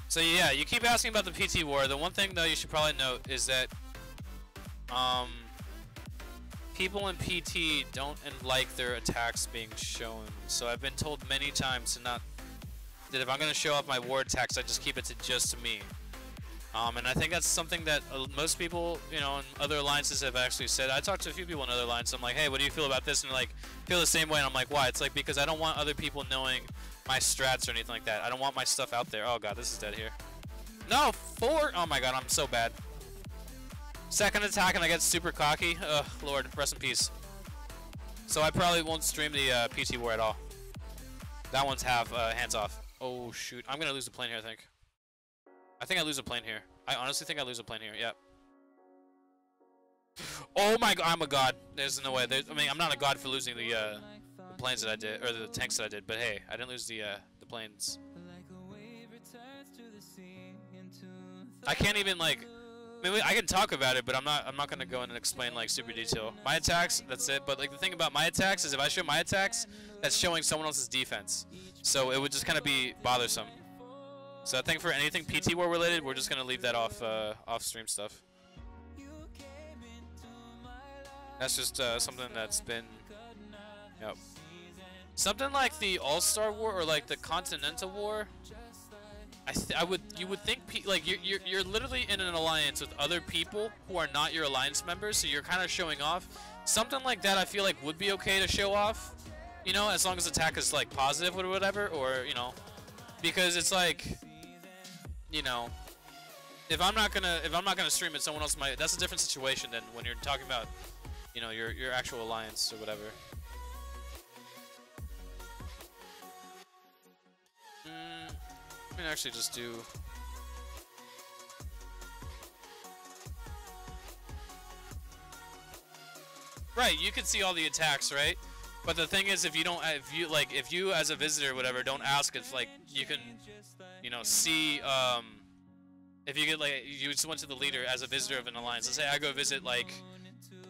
So yeah, you keep asking about the PT war. The one thing though you should probably note is that people in PT don't like their attacks being shown. So I've been told many times to not, that if I'm gonna show off my war attacks, I just keep it to just me. And I think that's something that most people, you know, in other alliances have actually said. I talked to a few people in other alliances. I'm like, hey, what do you feel about this? And they're like, feel the same way. And I'm like, why? It's like, because I don't want other people knowing my strats or anything like that. I don't want my stuff out there. Oh god, this is dead here. No, 4. Oh my god, I'm so bad. Second attack and I get super cocky. Ugh, Lord, rest in peace. So I probably won't stream the PT war at all. That one's half hands off. Oh shoot, I'm gonna lose a plane here. I think I lose a plane here. I honestly think I lose a plane here. Yep. Oh my god, I'm a god. There's no way. I mean, I'm not a god for losing the planes that I did, or the tanks that I did. But hey, I didn't lose the planes. I can't even like. I mean, I can talk about it, but I'm not gonna go in and explain like super detail. My attacks, that's it. But like the thing about my attacks is if I show my attacks, that's showing someone else's defense. So it would just kind of be bothersome. So I think for anything PT war related, we're just gonna leave that off stream stuff. That's just something that's been, yep. Something like the All-Star War or like the Continental War. You would think like you're literally in an alliance with other people who are not your alliance members, so you're kind of showing off. Something like that I feel like would be okay to show off, you know, as long as attack is like positive or whatever, or you know, because it's like, you know, if I'm not gonna stream it, someone else might. That's a different situation than when you're talking about, you know, your actual alliance or whatever. I can actually just do. Right, you can see all the attacks, right? But the thing is, if you as a visitor or whatever, don't ask if like you can, you know, see if you get like you just went to the leader as a visitor of an alliance. Let's say I go visit like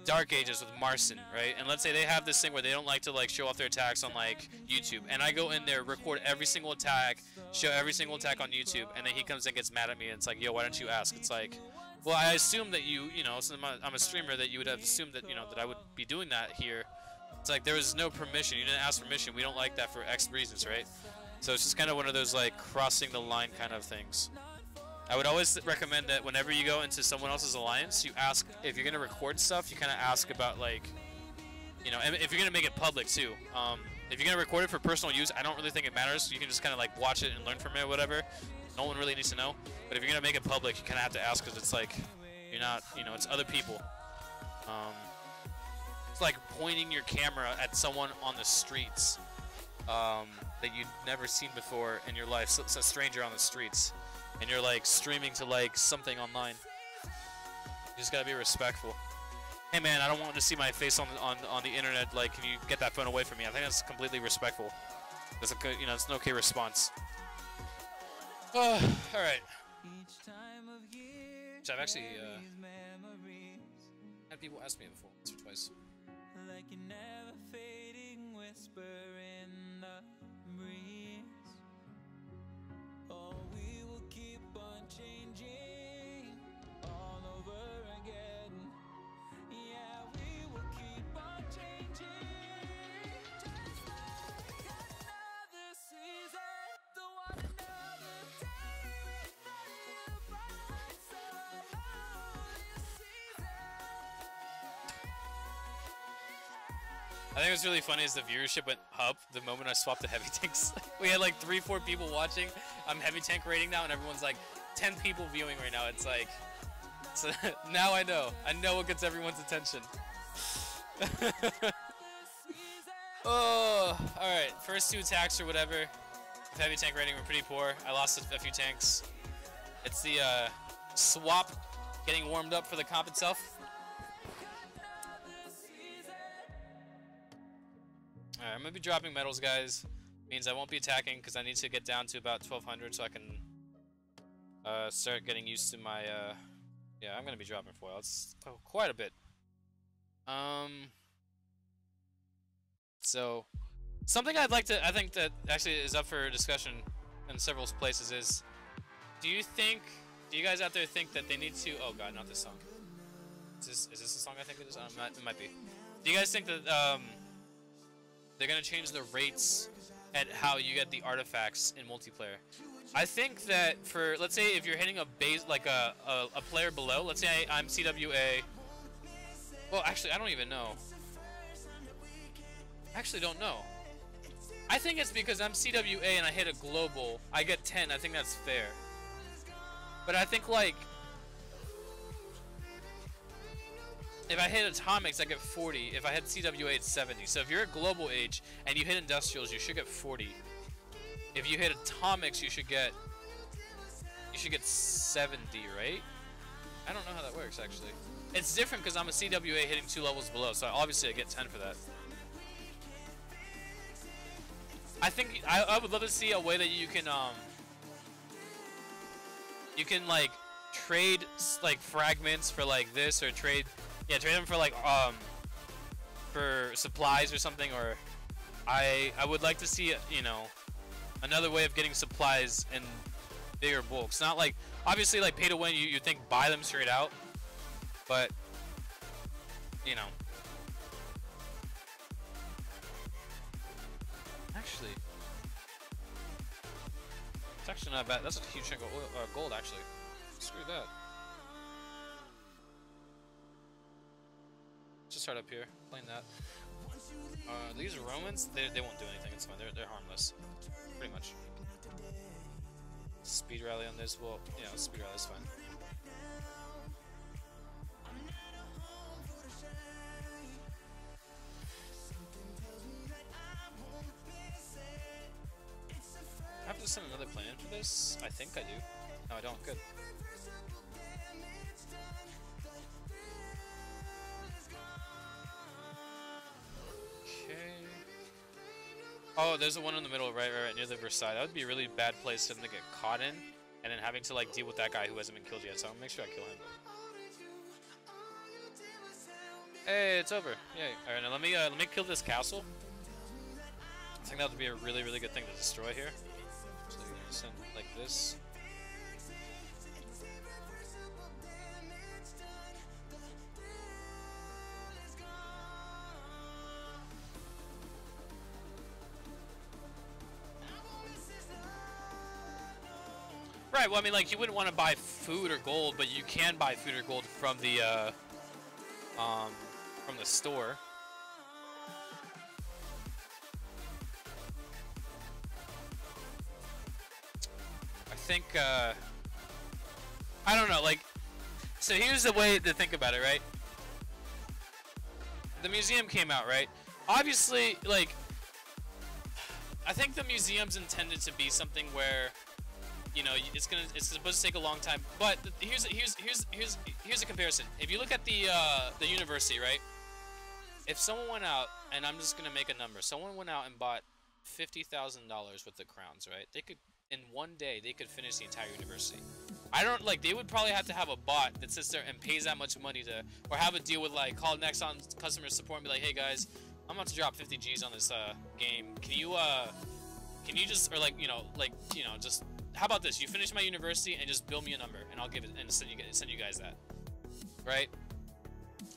Dark Ages with Marcin, right? And let's say they have this thing where they don't like to like show off their attacks on like YouTube, and I go in there, record every single attack, show every single attack on YouTube, and then he comes and gets mad at me, and it's like, yo, why don't you ask? It's like, well, I assume that you know, since I'm a streamer, that you would have assumed that, you know, that I would be doing that here. It's like there was no permission. You didn't ask permission. We don't like that for X reasons, right? So it's just kind of one of those like crossing the line kind of things. I would always recommend that whenever you go into someone else's alliance, you ask, if you're going to record stuff, you kind of ask about like, you know, and if you're going to make it public too. If you're going to record it for personal use, I don't really think it matters. You can just kind of like watch it and learn from it or whatever. No one really needs to know. But if you're going to make it public, you kind of have to ask, because it's like, you're not, you know, it's other people. It's like pointing your camera at someone on the streets that you'd never seen before in your life. So it's a stranger on the streets, and you're like streaming to like something online. You just gotta be respectful. Hey man, I don't want to see my face on the internet. Like, can you get that phone away from me? I think that's completely respectful. That's a good, you know, it's an okay response. All right. Which I've actually had people ask me before once or twice. Like a never fading whisper in the breeze. Oh, we will keep on changing all over again. Yeah, we will keep on changing. Just like another season, don't want another day without you by my side. Oh, this season. I think what's really funny is the viewership went up the moment I swapped to heavy tanks. We had like 3-4 people watching. I'm heavy tank rating now, and everyone's like 10 people viewing right now. It's like, so now I know what gets everyone's attention. Oh, all right. First 2 attacks or whatever. With heavy tank rating were pretty poor. I lost a few tanks. It's the swap getting warmed up for the comp itself. Alright, I'm gonna be dropping medals, guys. Means I won't be attacking because I need to get down to about 1200 so I can start getting used to my yeah, I'm gonna be dropping foil. It's quite a bit. So something I think that actually is up for discussion in several places is, do you guys out there think that they need to, oh god, not this song. Is this the song I think it is? It might be. Do you guys think that they're gonna change the rates at how you get the artifacts in multiplayer? I think that for, let's say if you're hitting a base, like a player below, let's say I'm CWA. Well, actually, I don't even know. I actually don't know. I think it's because I'm CWA and I hit a global, I get 10. I think that's fair. But I think like, if I hit atomics, I get 40. If I hit CWA, it's 70. So if you're a global age and you hit industrials, you should get 40. If you hit atomics, you should get 70, right? I don't know how that works actually. It's different because I'm a CWA hitting 2 levels below, so obviously I get 10 for that. I think I would love to see a way that you can like trade like fragments for like this, or trade them for like for supplies or something. Or I would like to see, you know, another way of getting supplies in bigger bulks. Not like, obviously like pay to win, you think buy them straight out, but you know. Actually, it's actually not bad. That's a huge chunk of gold, actually. Screw that. Just start up here, playing that. These Romans, they won't do anything. It's fine. They're harmless, pretty much. Speed rally on this. Well, yeah, speed rally's fine. I have to send another plan for this? I think I do. No, I don't. Good. Okay. Oh, there's the one in the middle, right near the Versailles. That would be a really bad place for them to get caught in, and then having to like deal with that guy who hasn't been killed yet. So I'll make sure I kill him. Hey, it's over. Yay. All right, now let me kill this castle. I think that would be a really good thing to destroy here. So you can send like this. Right, well I mean like you wouldn't want to buy food or gold, but you can buy food or gold from the store. I think I don't know, like, so here's the way to think about it, right? the museum came out, right? Obviously, like, I think the museum's intended to be something where, you know, it's supposed to take a long time. But here's a comparison. If you look at the university, right? If someone went out, and I'm just gonna make a number, someone went out and bought $50,000 worth of crowns, right? They could, in one day, they could finish the entire university. I don't, like, they would probably have to have a bot that sits there and pays that much money to, or have a deal with, like, call Nexon customer support and be like, hey guys, I'm about to drop 50 G's on this game. Can you just, or like, just, how about this? You finish my university and just bill me a number, and I'll give it and send you guys that, right?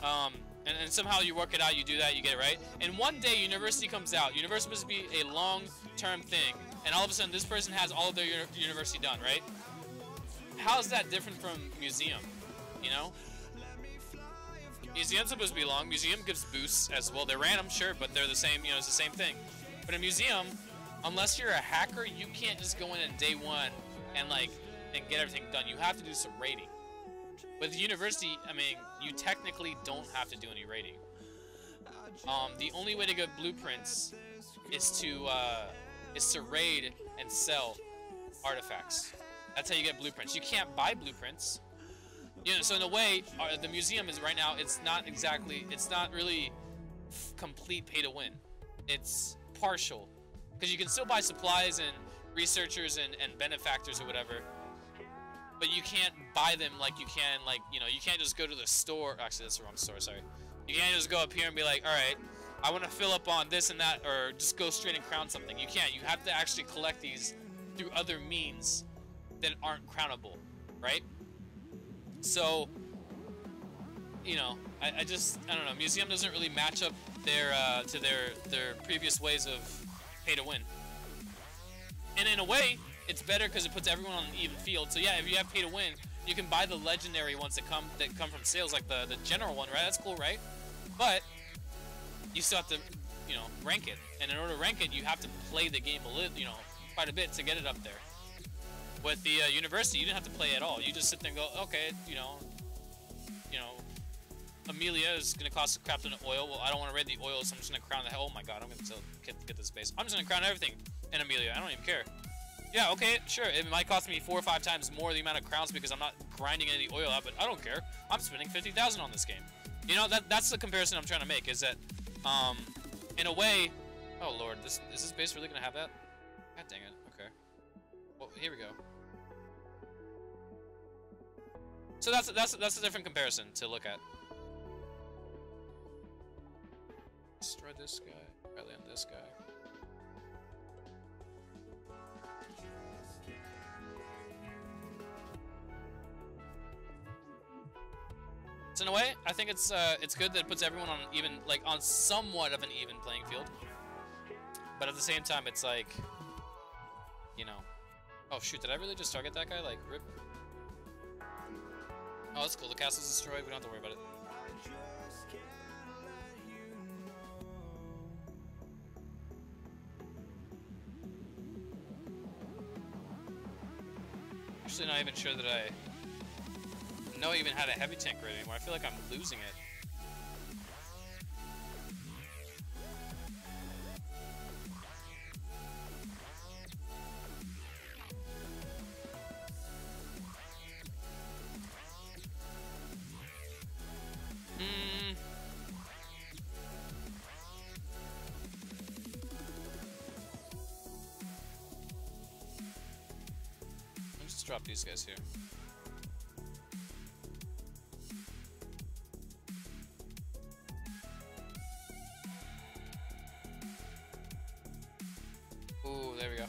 And somehow you work it out, you do that, you get it right. And one day, university comes out. University is supposed to be a long-term thing, and all of a sudden, this person has all of their university done, right? How is that different from museum? You know, museum's supposed to be long. Museum gives boosts as well. They're random, sure, but they're the same. You know, it's the same thing. But a museum, unless you're a hacker, you can't just go in on day one and get everything done. You have to do some raiding. With the university, I mean, you technically don't have to do any raiding. The only way to get blueprints is to raid and sell artifacts. That's how you get blueprints. You can't buy blueprints. You know, so in a way, the museum is right now. It's not really complete pay to win. It's partial, because you can still buy supplies and researchers and benefactors or whatever. But you can't buy them like you can, like, you know, you can't just go to the store. Actually, that's the wrong store, sorry. You can't just go up here and be like, alright, I want to fill up on this and that, or just go straight and crown something. You can't. You have to actually collect these through other means that aren't crownable, right? So, you know, I don't know. Museum doesn't really match up to their previous ways of pay to win. And in a way, it's better because it puts everyone on an even field. So yeah, if you have pay to win, you can buy the legendary ones that come from sales, like the general one, right? That's cool, right? But you still have to, you know, rank it. And in order to rank it, you have to play the game a little, you know, quite a bit to get it up there. With the university, you didn't have to play at all. You just sit there and go, okay, you know, Amelia is gonna cost a crap ton of oil. Well, I don't want to raid the oil, so I'm just gonna crown the hell. Oh my god, I'm gonna get this base. I'm just gonna crown everything in Amelia. I don't even care. Yeah, okay, sure. It might cost me 4 or 5 times more the amount of crowns because I'm not grinding any oil out, but I don't care. I'm spending 50,000 on this game. You know, that's the comparison I'm trying to make. Is that, in a way, oh lord, is this base really gonna have that? God dang it. Okay. Well, here we go. So that's a different comparison to look at. Destroy this guy. Rally on this guy. So in a way, I think it's good that it puts everyone on even, like, on somewhat of an even playing field. But at the same time, it's like, you know, oh shoot, did I really just target that guy? Like, rip. Oh, that's cool. The castle's destroyed. We don't have to worry about it. Actually, not even sure that I know I even had a heavy tank right anymore. I feel like I'm losing it. Let's drop these guys here. Ooh, there we go.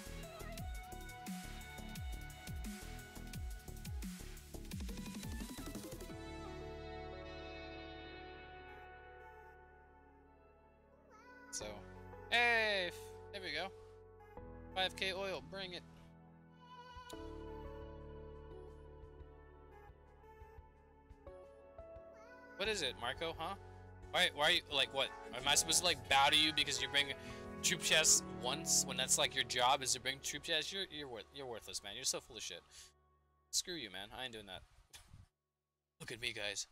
So, hey, there we go. 5K oil, bring it. What is it, Marco, huh? Why are you, like, what? Am I supposed to, like, bow to you because you bring troop chests once when that's, like, your job is to bring troop chests? You're worthless, man. You're so full of shit. Screw you, man. I ain't doing that. Look at me, guys.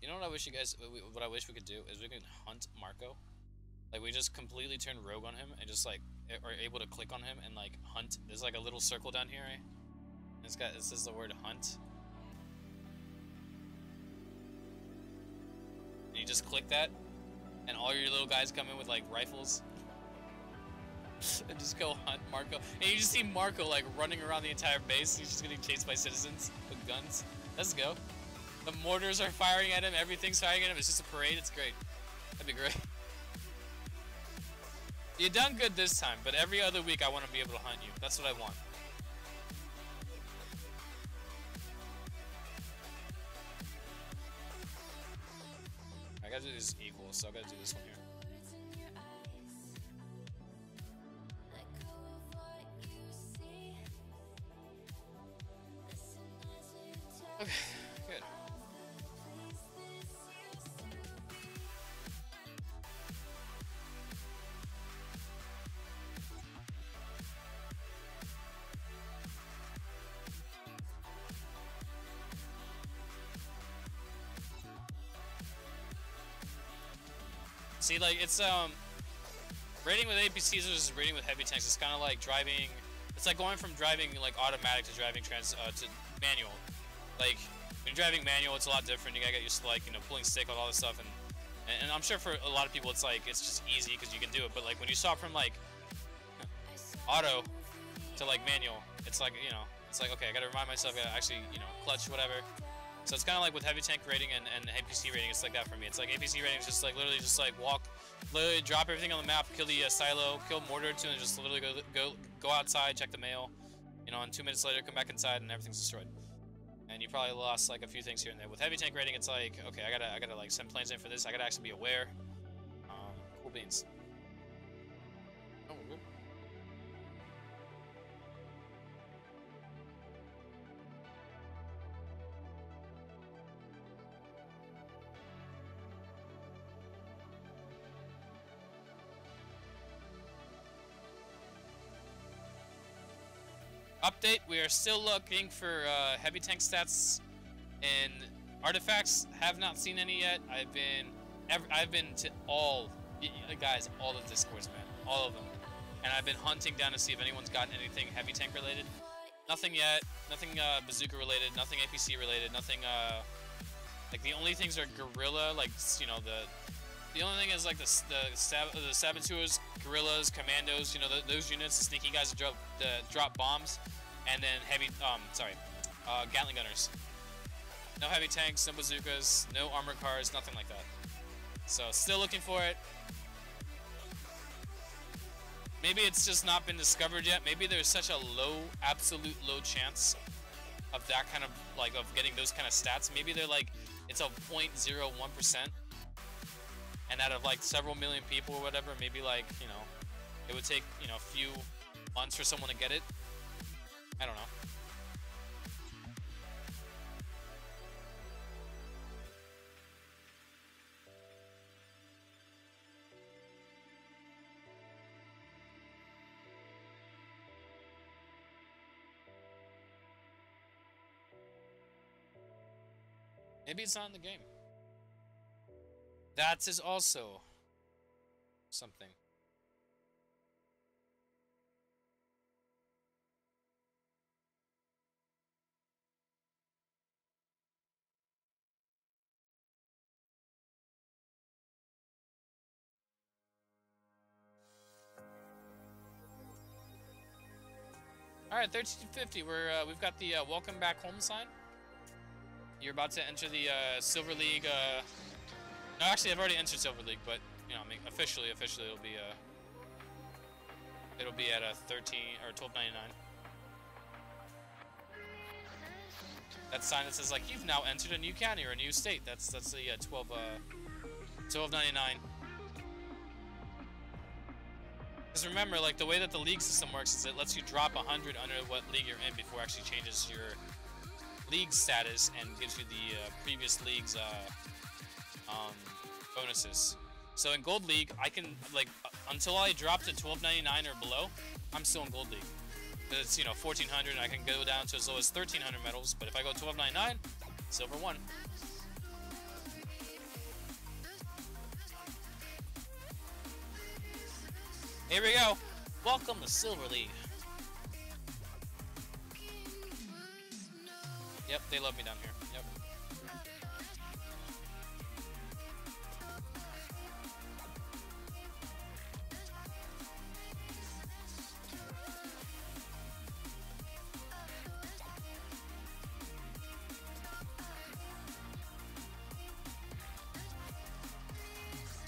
You know what I wish you guys, what I wish we could do is we could hunt Marco. Like we just completely turn rogue on him and just like are able to click on him and like hunt. There's like a little circle down here, right? It's got, it says the word hunt. And you just click that, and all your little guys come in with like rifles. And just go hunt Marco. And you just see Marco like running around the entire base. He's just getting chased by citizens with guns. Let's go. The mortars are firing at him, everything's firing at him. It's just a parade, it's great. That'd be great. You done good this time, but every other week I want to be able to hunt you. That's what I want. I gotta do this equal, so I gotta do this one here. Okay, good. See, like, it's, raiding with APCs versus raiding with heavy tanks is kind of like driving, it's like going from driving, like, automatic to driving to manual. Like, when you're driving manual, it's a lot different. You gotta get used to, like, you know, pulling stick and all this stuff, and I'm sure for a lot of people it's like, it's just easy because you can do it, but, like, when you swap from, like, auto to, like, manual, it's like, you know, it's like, okay, I gotta remind myself, I gotta actually, you know, clutch, whatever. So it's kind of like with heavy tank raiding and APC raiding, it's like that for me. It's like APC raiding is just like literally just like walk, literally drop everything on the map, kill the silo, kill mortar 2, and just literally go outside, check the mail, you know, and 2 minutes later come back inside and everything's destroyed. And you probably lost like a few things here and there. With heavy tank raiding, it's like, okay, I gotta like send planes in for this. I gotta actually be aware. Cool beans. Oh, we're good. Update, we are still looking for heavy tank stats and artifacts. Have not seen any yet. I've been to all, guys, all the Discords, man, all of them, and I've been hunting down to see if anyone's gotten anything heavy tank related. Nothing yet. Nothing bazooka related. Nothing APC related. Nothing like the only things are guerrilla, like, you know, the only thing is like the saboteurs, guerrillas, commandos, you know, those units, the sneaky guys that drop bombs, and then heavy, Gatling gunners. No heavy tanks, no bazookas, no armored cars, nothing like that. So still looking for it. Maybe it's just not been discovered yet. Maybe there's such a absolute low chance of that kind of, like, of getting those kind of stats. Maybe they're like, it's a 0.01%. And out of like several million people or whatever, maybe like, you know, it would take, you know, a few months for someone to get it. I don't know. Maybe it's not in the game. That is also something. All right, 1350. We've got the welcome back home sign. You're about to enter the Silver League. No, actually, I've already entered Silver League, but you know, I mean, officially, it'll be at a 13 or 12.99. That sign that says like you've now entered a new county or a new state. That's the 12.99. Because remember, like the way that the league system works is it lets you drop 100 under what league you're in before it actually changes your league status and gives you the previous league's bonuses. So in Gold League, I can, like, until I drop to 12.99 or below, I'm still in Gold League. It's, you know, 1,400, and I can go down to as low as 1,300 medals. But if I go 12.99, Silver 1. Here we go. Welcome to Silver League. Yep, they love me down here. Yep.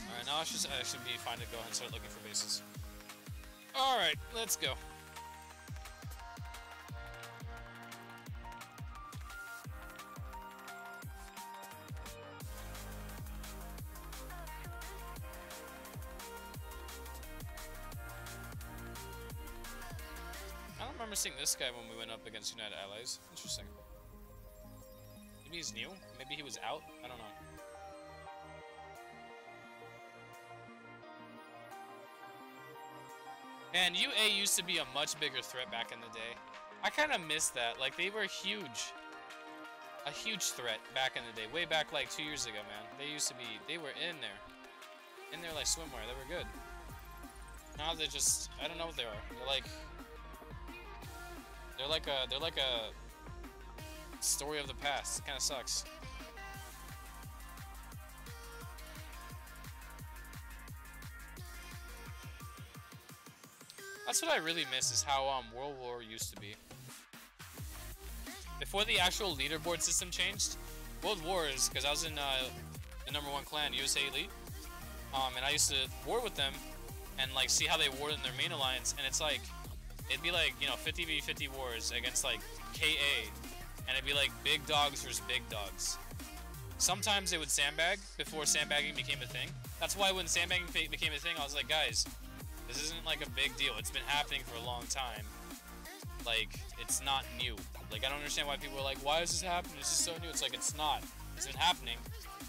Alright, now I should be fine to go ahead and start looking for bases. Alright, let's go. I don't remember seeing this guy when we went up against United Allies. Interesting. Maybe he's new? Maybe he was out? I don't know. Man, UA used to be a much bigger threat back in the day. I kind of miss that. Like, they were huge. A huge threat back in the day. Way back, like, 2 years ago, man. They used to be... They were in there. In there like swimwear. They were good. Now they're just... I don't know what they are. They're like... They're like a story of the past. It kind of sucks. That's what I really miss, is how World War used to be. Before the actual leaderboard system changed, World Wars, because I was in the #1 clan, USA Elite, and I used to war with them and like see how they warred in their main alliance, and it's like, it'd be like, you know, 50v50 wars against like KA, and it'd be like big dogs versus big dogs. Sometimes they would sandbag before sandbagging became a thing. That's why when sandbagging became a thing, I was like, guys, this isn't like a big deal. It's been happening for a long time. Like, it's not new. Like, I don't understand why people are like, why is this happening? This is so new. It's like, it's not. It's been happening.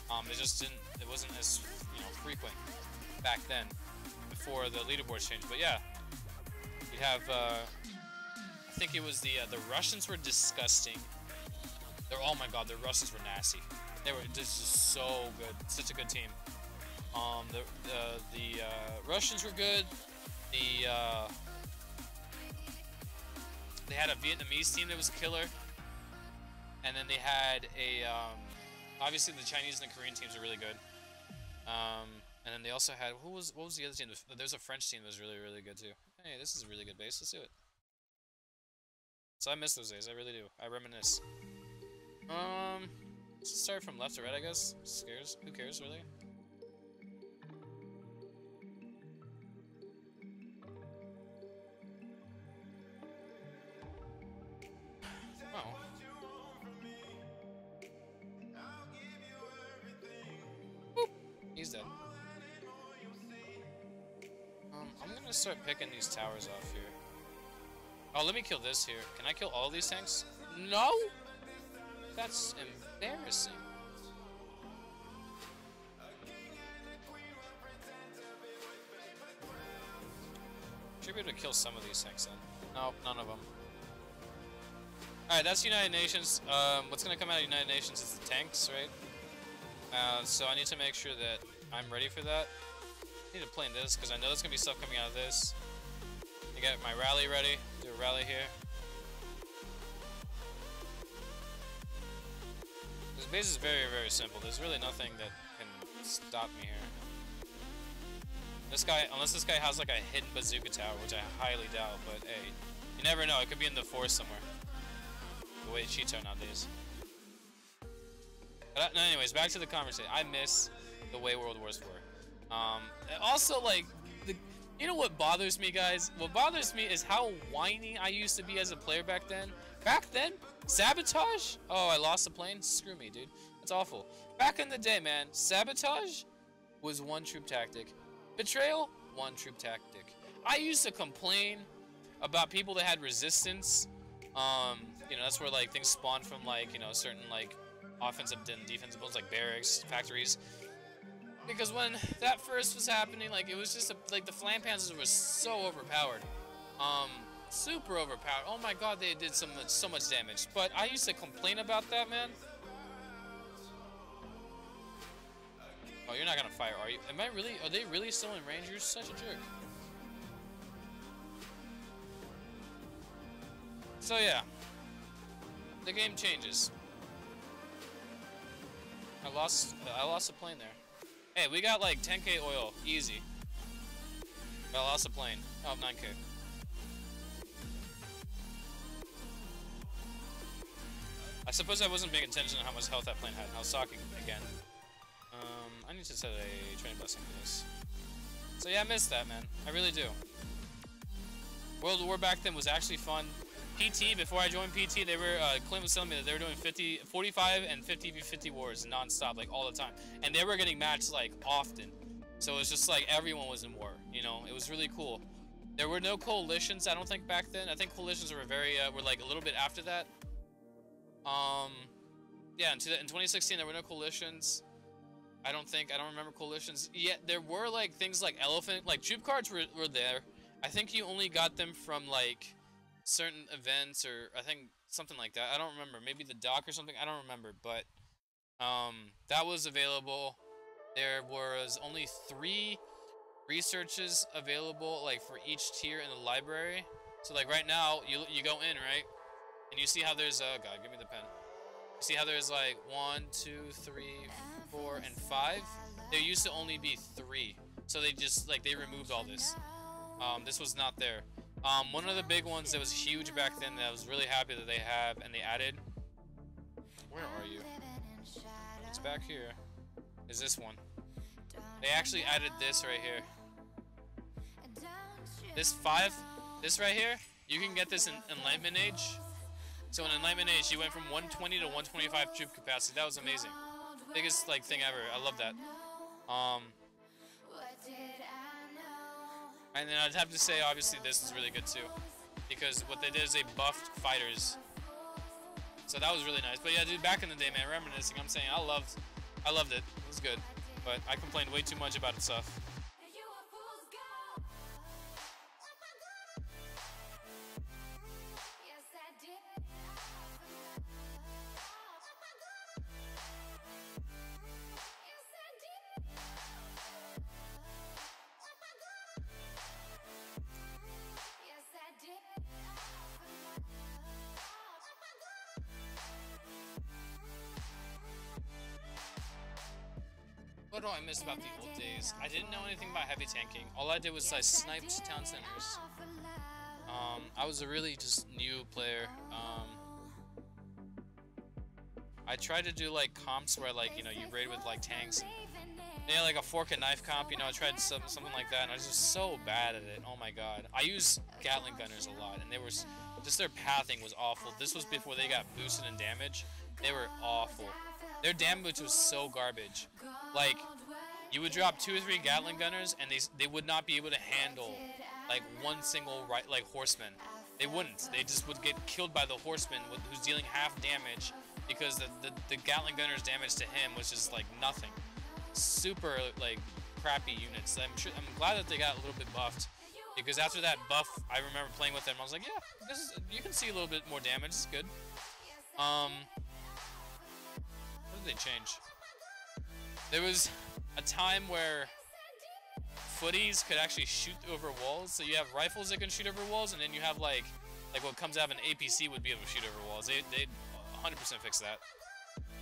It just didn't, it wasn't as, you know, frequent back then before the leaderboards changed. But yeah, you'd have, I think it was the Russians were disgusting. Oh my god, the Russians were nasty. They were just so good. Such a good team. The Russians were good. They had a Vietnamese team that was killer, and then they had a obviously the Chinese and the Korean teams are really good. And then they also had what was the other team? There was a French team that was really good too. Hey, this is a really good base. Let's do it. So I miss those days. I really do. I reminisce. Let's start from left to right, I guess. Scares? Who cares, really? Oh. Boop. He's dead. I'm gonna start picking these towers off here. Oh, let me kill this here. Can I kill all these tanks? No? That's embarrassing. Should be able to kill some of these tanks then. Nope, none of them. Alright, that's United Nations. What's gonna come out of United Nations is the tanks, right? So I need to make sure that I'm ready for that. I need to play in this, because I know there's gonna be stuff coming out of this. I got my rally ready. Do a rally here. This base is very simple. There's really nothing that can stop me here. This guy, unless this guy has like a hidden bazooka tower, which I highly doubt, but hey, you never know. It could be in the forest somewhere. The way cheats are nowadays. But anyways, back to the conversation. I miss the way World Wars were. Also, like, you know what bothers me, guys? What bothers me is how whiny I used to be as a player back then. Back then, sabotage? Oh, I lost the plane? Screw me, dude. That's awful. Back in the day, man, sabotage was one troop tactic. Betrayal, one troop tactic. I used to complain about people that had resistance. You know, that's where, like, things spawn from, like, you know, certain, like, offensive and defensive builds, like barracks, factories. Because when that first was happening, like, it was just, like, the flam panzers were so overpowered. Super overpowered. Oh my god, they did so much damage. But I used to complain about that, man. Oh, you're not gonna fire, are you? Am I really? Are they really still in range? You're such a jerk. So yeah, the game changes. I lost a plane there. Hey, we got like 10k oil, easy. But I lost a plane. Oh, 9k. I suppose I wasn't paying attention to how much health that plane had, and I was talking again. I need to set a training blessing for this. So yeah, I missed that, man. I really do. World War back then was actually fun. PT, before I joined PT, they were, Clint was telling me that they were doing 45 and 50v50 wars non-stop, like, all the time. And they were getting matched, like, often. So it was just like everyone was in war, you know? It was really cool. There were no coalitions, I don't think, back then. I think coalitions were were like a little bit after that. Yeah, in 2016 there were no coalitions. I don't remember coalitions. Yeah, there were like things like elephant, like troop cards were there. I think you only got them from like certain events or I think something like that. I don't remember. Maybe the dock or something. I don't remember, but that was available. There was only 3 researches available like for each tier in the library. So like right now you go in, right? And you see how there's God, give me the pen. You see how there's like 1, 2, 3, 4, and 5? There used to only be 3. So they just like they removed all this. This was not there. One of the big ones that was huge back then that I was really happy that they have and they added. Where are you? It's back here. Is this one? They actually added this right here. This right here, you can get this in Enlightenment Age. So in Enlightenment Age, you went from 120 to 125 troop capacity. That was amazing. Biggest like thing ever. I love that. And then I'd have to say, obviously, this is really good too, because what they did is they buffed fighters. So that was really nice. But yeah, dude, back in the day, man, reminiscing. I'm saying I loved it. It was good, but I complained way too much about itself. What do I miss about the old days? I didn't know anything about heavy tanking. All I did was I sniped town centers. I was a really just new player. I tried to do like comps where like, you know, you raid with like tanks. Yeah, like a fork and knife comp, you know, I tried something like that and I was just so bad at it. Oh my god. I used Gatling gunners a lot and they were just their pathing was awful. This was before they got boosted in damage. They were awful. Their damage was so garbage. Like, you would drop 2 or 3 Gatling gunners, and they would not be able to handle like one single horseman. They wouldn't. They just would get killed by the horseman who's dealing half damage because the Gatling gunner's damage to him was just like nothing. Super like crappy units. I'm glad that they got a little bit buffed, because after that buff, I remember playing with them. I was like, yeah, you can see a little bit more damage. It's good. What did they change? There was a time where footies could actually shoot over walls. So you have rifles that can shoot over walls, and then you have like what comes out of an APC would be able to shoot over walls. They 100% fix that.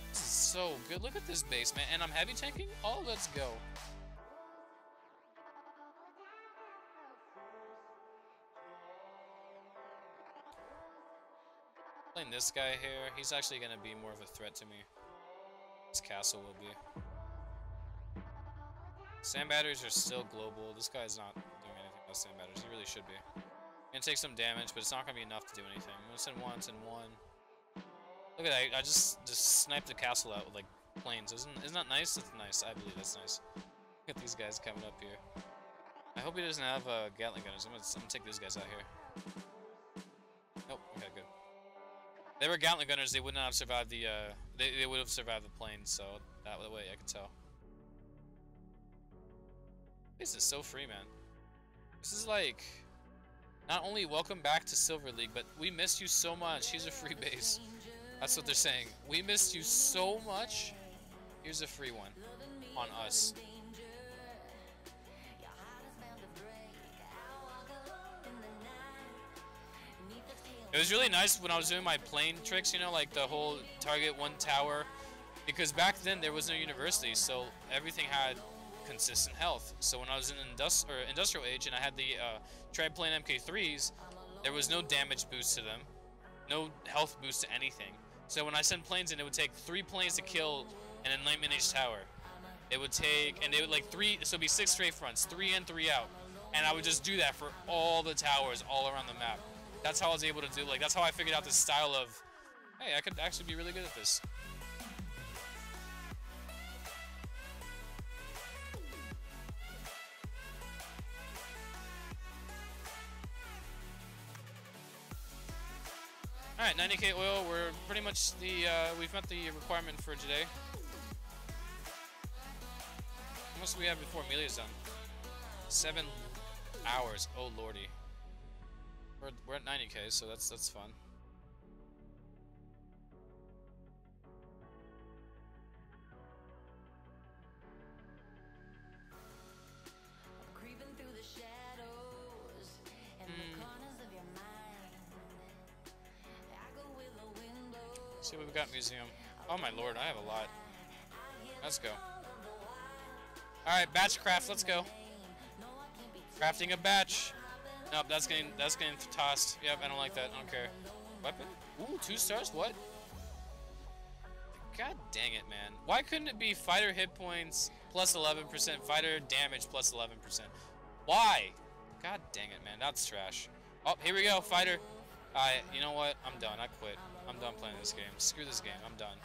This is so good. Look at this base, man. And I'm heavy tanking. Oh, let's go. Playing this guy here. He's actually gonna be more of a threat to me. This castle will be. Sand batteries are still global. This guy's not doing anything about sand batteries. He really should be. Gonna take some damage, but it's not gonna be enough to do anything. I'm gonna send once and one. Look at that! I just sniped the castle out with like planes. Isn't that nice? That's nice. I believe that's nice. Look at these guys coming up here. I hope he doesn't have Gatling gunners. I'm gonna take these guys out here. Nope. Okay, good. If they were Gatling gunners, they would not have survived the. They would have survived the plane. So that way, I can tell. This is so free, man. This is like, not only welcome back to Silver League, but we missed you so much. Here's a free base. That's what they're saying. We missed you so much. Here's a free one on us. It was really nice when I was doing my plane tricks, you know, like the whole target one tower, because back then there was no university, so everything had consistent health. So when I was in industrial age and I had the tri-plane MK3s, there was no damage boost to them, no health boost to anything. So when I sent planes in, it would take 3 planes to kill an enlightenment age tower. It would take, and they would like 3, so it'd be 6 straight fronts, 3 in, 3 out. And I would just do that for all the towers all around the map. That's how I was able to do, like, that's how I figured out this style of, hey, I could actually be really good at this. Alright, 90k oil, we're pretty much we've met the requirement for today. How much do we have before Amelia's done? 7 hours, oh lordy. We're at 90k, so that's fun. See what we've got, museum. Oh my lord, I have a lot. Let's go. Alright, batch craft, let's go. Crafting a batch. Nope, that's getting tossed. Yep, I don't like that. I don't care. Weapon? Ooh, 2 stars? What? God dang it, man. Why couldn't it be fighter hit points plus 11%, fighter damage plus 11%? Why? God dang it, man. That's trash. Oh, here we go, fighter. You know what? I'm done. I quit. I'm done playing this game. Screw this game. I'm done.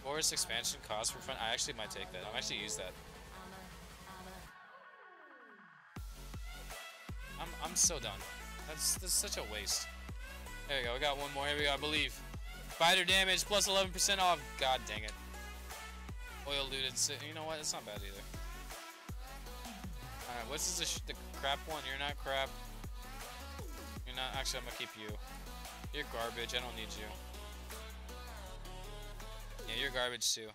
Forest expansion cost for fun. I actually might take that. I'll actually use that. I'm so done. That's such a waste. There we go. We got one more. Here we go. I believe. Fighter damage plus 11% off. God dang it. Oil looted. You know what? It's not bad either. Alright, what's this? The crap one? You're not crap. You're not. Actually, I'm gonna keep you. You're garbage. I don't need you. Yeah, you're garbage too.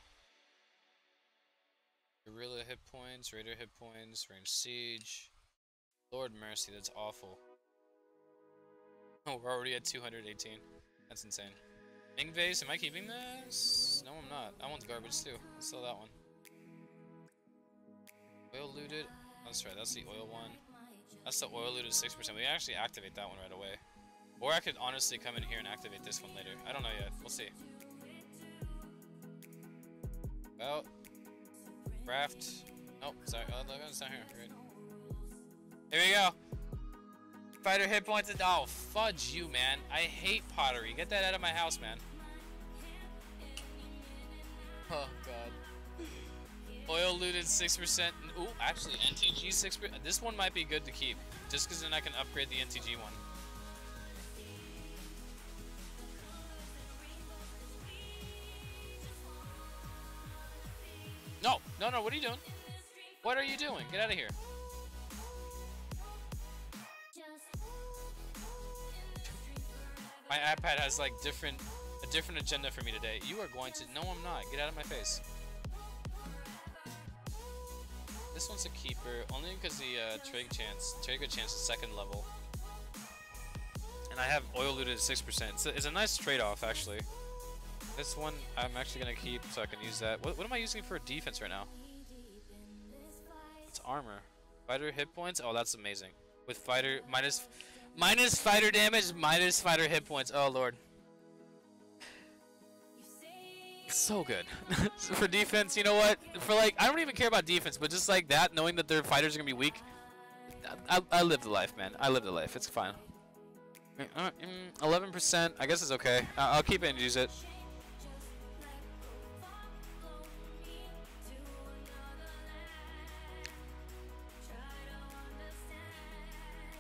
Guerrilla hit points, Raider hit points, range siege. Lord mercy, that's awful. Oh, we're already at 218. That's insane. Ming vase, am I keeping this? No, I'm not. That one's garbage too. Let's sell that one. Oil looted. That's right, that's the oil one. That's the oil looted 6%. We actually activate that one right away. Or I could honestly come in here and activate this one later. I don't know yet. We'll see. Well, craft. Nope, sorry. Oh, look, it's not here. Right. Here we go. Fighter hit points. Oh, fudge you, man. I hate pottery. Get that out of my house, man. Oh, God. Oil looted 6%. Ooh, actually, NTG 6%. This one might be good to keep. Just because then I can upgrade the NTG one. No, no, no, what are you doing? What are you doing? Get out of here. My iPad has like a different agenda for me today. You are going to, no I'm not, get out of my face. This one's a keeper, only because the trade chance is 2nd level. And I have oil looted at 6%. It's a nice trade-off actually. This one I'm actually gonna keep so I can use that. What am I using for defense right now? It's armor. Fighter hit points? Oh, that's amazing. With fighter minus fighter damage, minus fighter hit points. Oh lord. So good. For defense, you know what? For like, I don't even care about defense, but just like that, knowing that their fighters are gonna be weak. I live the life, man. I live the life. It's fine. 11%. I guess it's okay. I'll keep it and use it.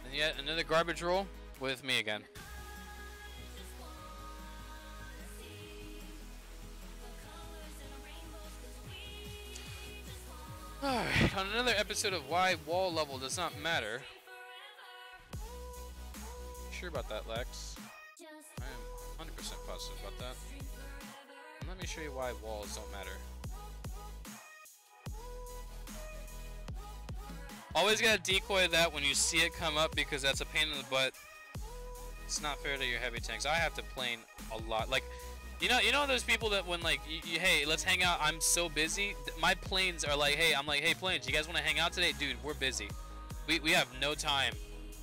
And yet another garbage roll with me again. Alright, on another episode of Why Wall Level Does Not Matter. Sure about that, Lex? I am 100% positive about that. And let me show you why walls don't matter. Always gotta decoy that when you see it come up because that's a pain in the butt. It's not fair to your heavy tanks. I have to plane a lot. Like, you know those people that when like, hey, let's hang out. I'm so busy. My planes are like, hey, I'm like, hey, planes, you guys want to hang out today, dude? We're busy. We have no time.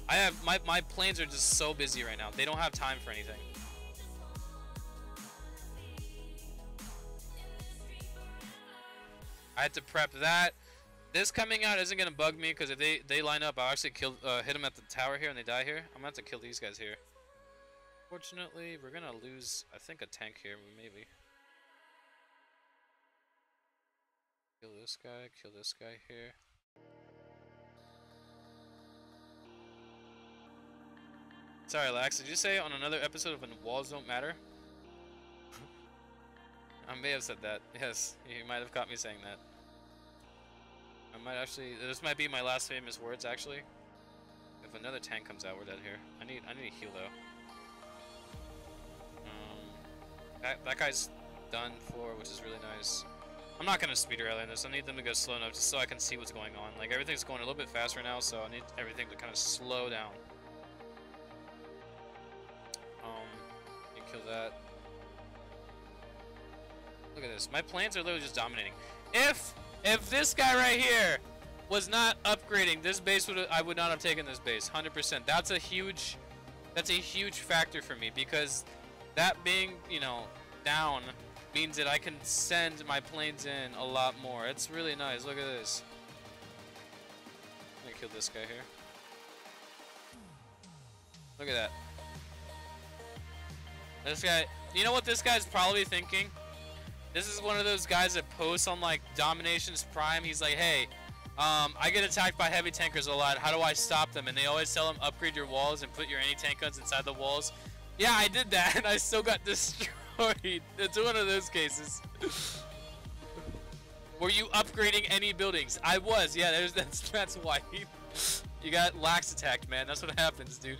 I have my planes are just so busy right now. They don't have time for anything. I had to prep that. This coming out isn't gonna bug me because if they line up, I'll actually kill hit them at the tower here and they die here. I'm gonna have to kill these guys here. Fortunately, we're gonna lose, I think, a tank here, maybe. Kill this guy here. Sorry, Lax, did you say on another episode of When Walls Don't Matter? I may have said that. Yes, you might have caught me saying that. I might actually, this might be my last famous words actually. If another tank comes out, we're dead here. I need a heal though. That guy's done for, which is really nice. I'm not gonna speed rally this. I need them to go slow enough just so I can see what's going on. Like everything's going a little bit faster now, so I need everything to kind of slow down. You kill that. Look at this. My planes are literally just dominating. If this guy right here was not upgrading, this base I would not have taken this base. 100%. That's a huge factor for me because that being, you know, down means that I can send my planes in a lot more. It's really nice. Look at this. I'm gonna kill this guy here. Look at that. This guy, you know what this guy's probably thinking? This is one of those guys that posts on like Domination's Prime. He's like, hey, I get attacked by heavy tankers a lot. How do I stop them? And they always tell him upgrade your walls and put your anti-tank guns inside the walls. Yeah, I did that and I still got destroyed. It's one of those cases. Were you upgrading any buildings? I was. Yeah, that's why. You got lax attacked, man. That's what happens, dude.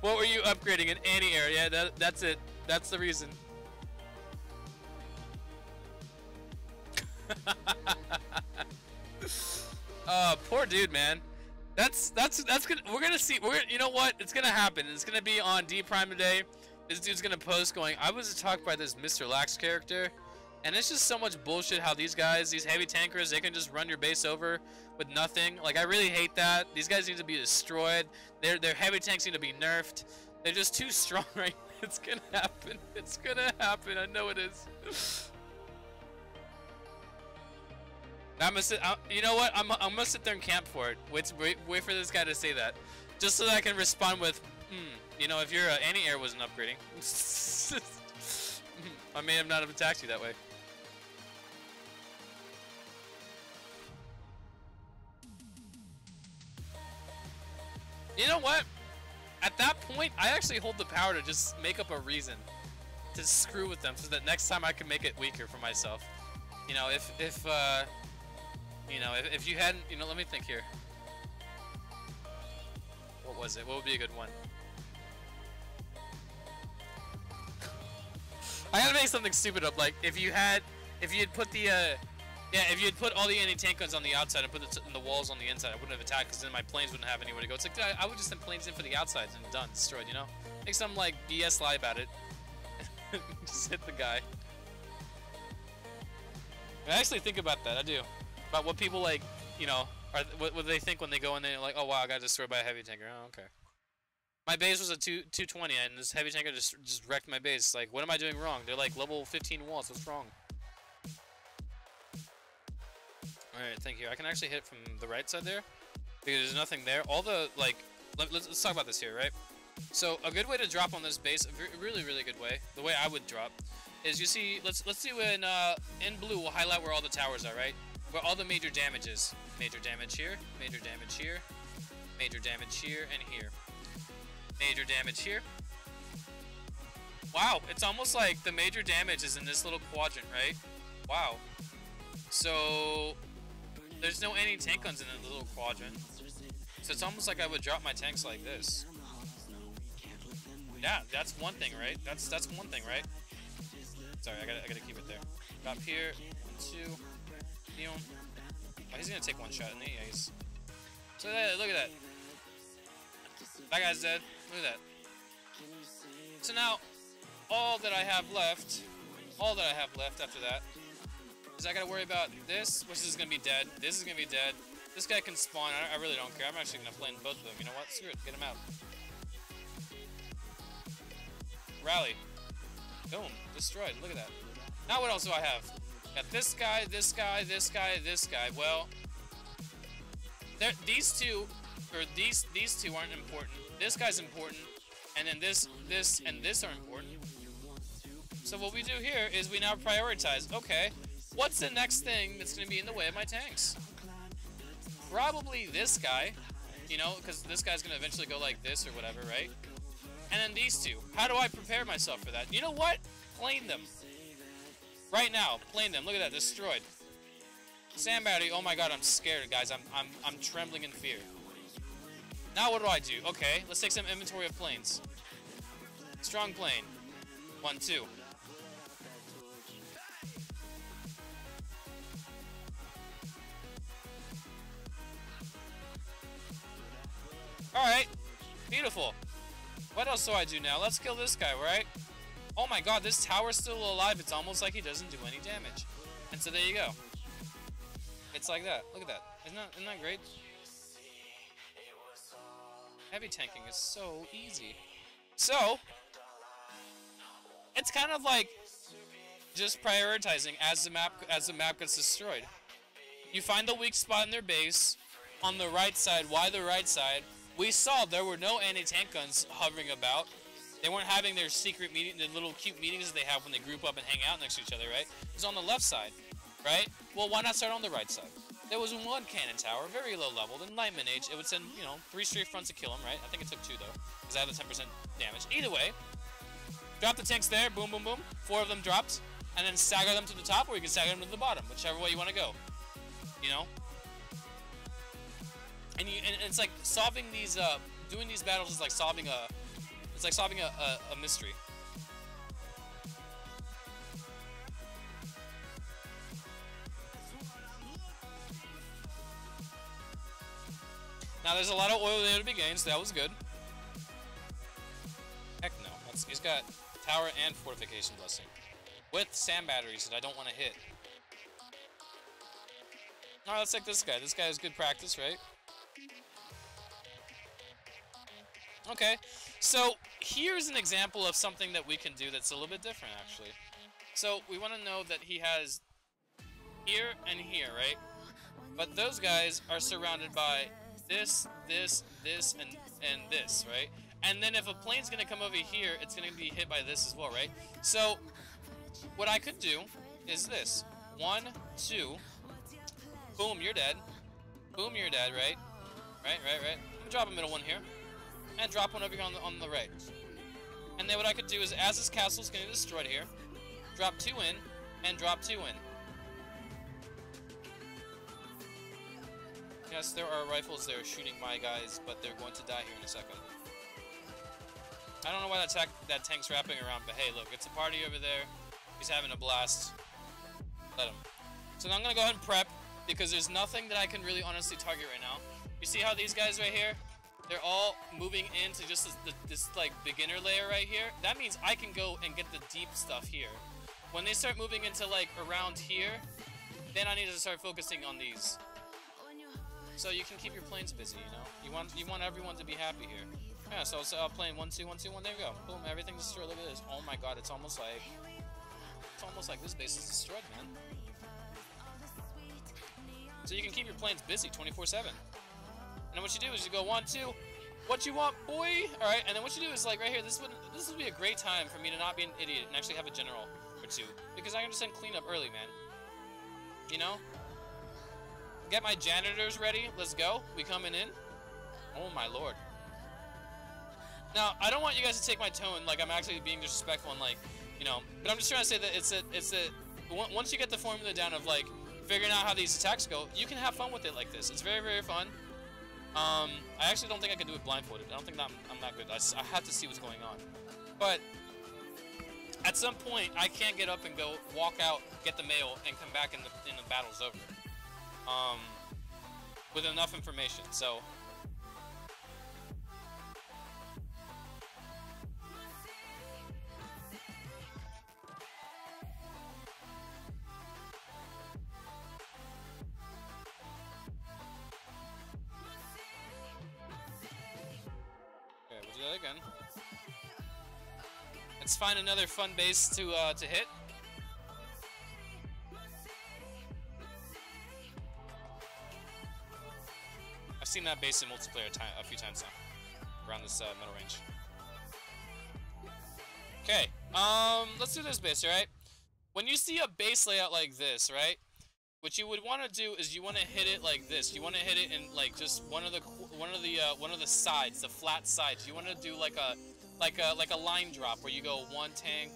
What were you upgrading in any area? That's it. That's the reason. Poor dude, man. That's gonna, we're gonna see. You know what? It's gonna happen. It's gonna be on D Prime today. This dude's gonna post going, I was attacked by this Mr. Lax character, and it's just so much bullshit how these guys, these heavy tankers, they can just run your base over with nothing. Like I really hate that. These guys need to be destroyed. Their heavy tanks need to be nerfed. They're just too strong right now. It's gonna happen. It's gonna happen. I know it is. I'm gonna sit. You know what? I'm gonna sit there and camp for it. Wait for this guy to say that, just so that I can respond with, you know, if your anti-air wasn't upgrading, I may have not have attacked you that way. You know what? At that point, I actually hold the power to just make up a reason to screw with them, so that next time I can make it weaker for myself. You know, if you hadn't, you know, let me think here. What was it? What would be a good one? I gotta make something stupid up. Like if you had put the if you had put all the anti-tank guns on the outside and put the walls on the inside, I wouldn't have attacked because then my planes wouldn't have anywhere to go. It's like I would just send planes in for the outsides and done, destroyed. You know, make some like BS lie about it. Just hit the guy. I actually think about that. I do. About what people like, you know, what they think when they go in there, like, oh wow, I got destroyed by a heavy tanker. Oh, okay. My base was a 220, and this heavy tanker just wrecked my base. Like, what am I doing wrong? They're like level 15 walls. What's wrong? All right, thank you. I can actually hit from the right side there because there's nothing there. All the like, let's talk about this here, right? So a good way to drop on this base, a really good way, the way I would drop, is you see, let's do in blue. We'll highlight where all the towers are, right? Where all the major damage is. Major damage here, major damage here, major damage here, and here. Major damage here. Wow, it's almost like the major damage is in this little quadrant, right? Wow. So there's no anti-tank guns in the little quadrant. So it's almost like I would drop my tanks like this. Yeah, that's one thing, right? That's one thing, right? Sorry, I gotta keep it there. Drop here, 1, 2. Oh, he's gonna take one shot in the ace. So look at that. That guy's dead. Look at that. So now, all that I have left after that, is I gotta worry about this, which is gonna be dead. This is gonna be dead. This guy can spawn. I really don't care. I'm actually gonna play in both of them. You know what? Screw it. Get him out. Rally. Boom. Destroyed. Look at that. Now what else do I have? Got this guy, this guy, this guy, this guy. Well, these two aren't important. This guy's important, and then this, and this are important. So what we do here is we now prioritize. Okay, what's the next thing that's going to be in the way of my tanks? Probably this guy, you know, because this guy's going to eventually go like this or whatever, right? And then these two. How do I prepare myself for that? You know what? Plane them. Right now, plane them. Look at that, destroyed. Sand battery. Oh my god, I'm scared, guys. I'm trembling in fear. Now what do? Okay, let's take some inventory of planes. Strong plane. 1, 2. Alright. Beautiful. What else do I do now? Let's kill this guy, right? Oh my god, this tower's still alive. It's almost like he doesn't do any damage. And so there you go. It's like that. Look at that. Isn't that great? Heavy tanking is so easy. So, it's kind of like just prioritizing as the map gets destroyed. You find the weak spot in their base on the right side. Why the right side? We saw there were no anti-tank guns hovering about. They weren't having their secret meeting, the little cute meetings that they have when they group up and hang out next to each other, right? It was on the left side, right? Well, why not start on the right side? There was one cannon tower, very low level. Then Lightman Age, it would send, you know, 3 straight fronts to kill him, right? I think it took 2 though, because I had the 10% damage. Either way, drop the tanks there, boom, boom, boom. 4 of them dropped, and then stagger them to the top, or you can stagger them to the bottom, whichever way you want to go. You know? And it's like solving these, doing these battles is like solving a, it's like solving a mystery. Now there's a lot of oil there to be gained, so that was good. Heck no, he's got tower and fortification blessing. With sand batteries that I don't want to hit. Alright, let's take this guy. This guy has good practice, right? Okay, so here's an example of something that we can do that's a little bit different, actually. So we want to know that he has here and here, right? But those guys are surrounded by this, this, this, and this, right? And then if a plane's going to come over here, it's going to be hit by this as well, right? So what I could do is this. 1, 2, boom, you're dead. Boom, you're dead, right? Right. I'm going to drop a middle one here. And drop one over here on the right. And then what I could do is, as this castle's getting destroyed here, drop 2 in, and drop 2 in. Yes, there are rifles there shooting my guys, but they're going to die here in a second. I don't know why that tank's wrapping around, but hey, look, it's a party over there. He's having a blast. Let him. So now I'm going to go ahead and prep, because there's nothing that I can really honestly target right now. You see how these guys right here? They're all moving into just this like beginner layer right here. That means I can go and get the deep stuff here. When they start moving into like around here, then I need to start focusing on these. So you can keep your planes busy, you know. You want everyone to be happy here. Yeah, so I'll play 1, 2, 1, 2, 1. There we go. Boom, everything's destroyed. Look at this. Oh my god, it's almost like this base is destroyed, man. So you can keep your planes busy 24/7. And then what you do is you go 1, 2, what you want, boy? Alright, and then what you do is like right here, this would be a great time for me to not be an idiot and actually have a general or 2. Because I can just send cleanup early, man. You know? Get my janitors ready, let's go. We coming in. Oh my lord. Now, I don't want you guys to take my tone like I'm actually being disrespectful and like, you know, but I'm just trying to say that it's a once you get the formula down of like figuring out how these attacks go, you can have fun with it like this. It's very, very fun. I actually don't think I can do it blindfolded. I don't think I'm that good. I have to see what's going on. But at some point, I can't get up and go walk out, get the mail, and come back and the battle's over. With enough information. So that again. Let's find another fun base to hit. I've seen that base in multiplayer a few times now, around this middle range. Okay, let's do this base, right? When you see a base layout like this, right? What you would want to do is you want to hit it like this. You want to hit it in like just one of the sides, the flat sides. You want to do like a line drop where you go one tank,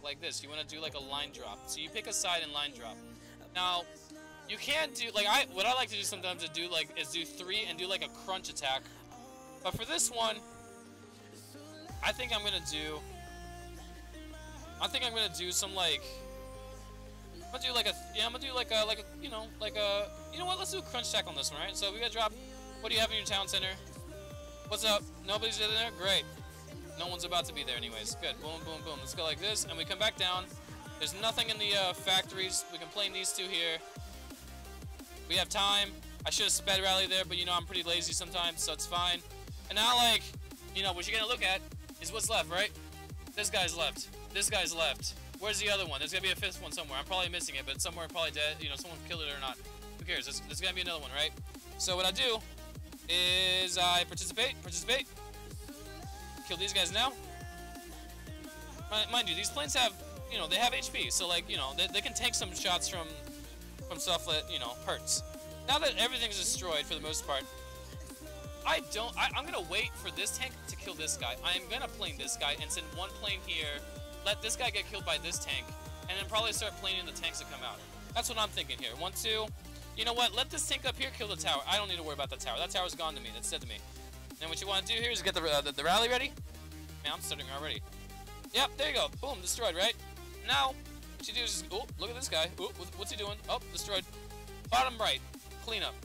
like this. You want to do like a line drop. So you pick a side and line drop. Now, you can't do like what I like to do sometimes is do 3 and do like a crunch attack. But for this one, I think I'm gonna do some like. I'm gonna do like a you know what? Let's do a crunch attack on this one, right? So we gotta drop. What do you have in your town center? What's up? Nobody's in there. Great. No one's about to be there anyways. Good. Boom, boom, boom. Let's go like this, and we come back down. There's nothing in the factories. We can plane these two here. We have time. I should have sped rally there, but you know I'm pretty lazy sometimes, so it's fine. And now, like, you know, what you're gonna look at is what's left, right? This guy's left. This guy's left. Where's the other one? There's gonna be a 5th one somewhere. I'm probably missing it, but somewhere probably dead. You know, someone killed it or not. Who cares? There's gonna be another one, right? So what I do is I participate. Kill these guys now. Mind you, these planes have, you know, they have HP, so like, you know, they can take some shots from stuff that, you know, hurts. Now that everything's destroyed for the most part, I'm gonna wait for this tank to kill this guy. I am gonna plane this guy and send one plane here, let this guy get killed by this tank, and then probably start planing the tanks that come out. That's what I'm thinking here. 1, 2. You know what? Let this tank up here kill the tower. I don't need to worry about that tower. That tower's gone to me. That's dead to me. And what you want to do here is get the rally ready. Man, I'm stuttering already. Yep, there you go. Boom, destroyed, right? Now, what you do is just, oh, look at this guy. Oh, what's he doing? Oh, destroyed. Bottom right, clean up.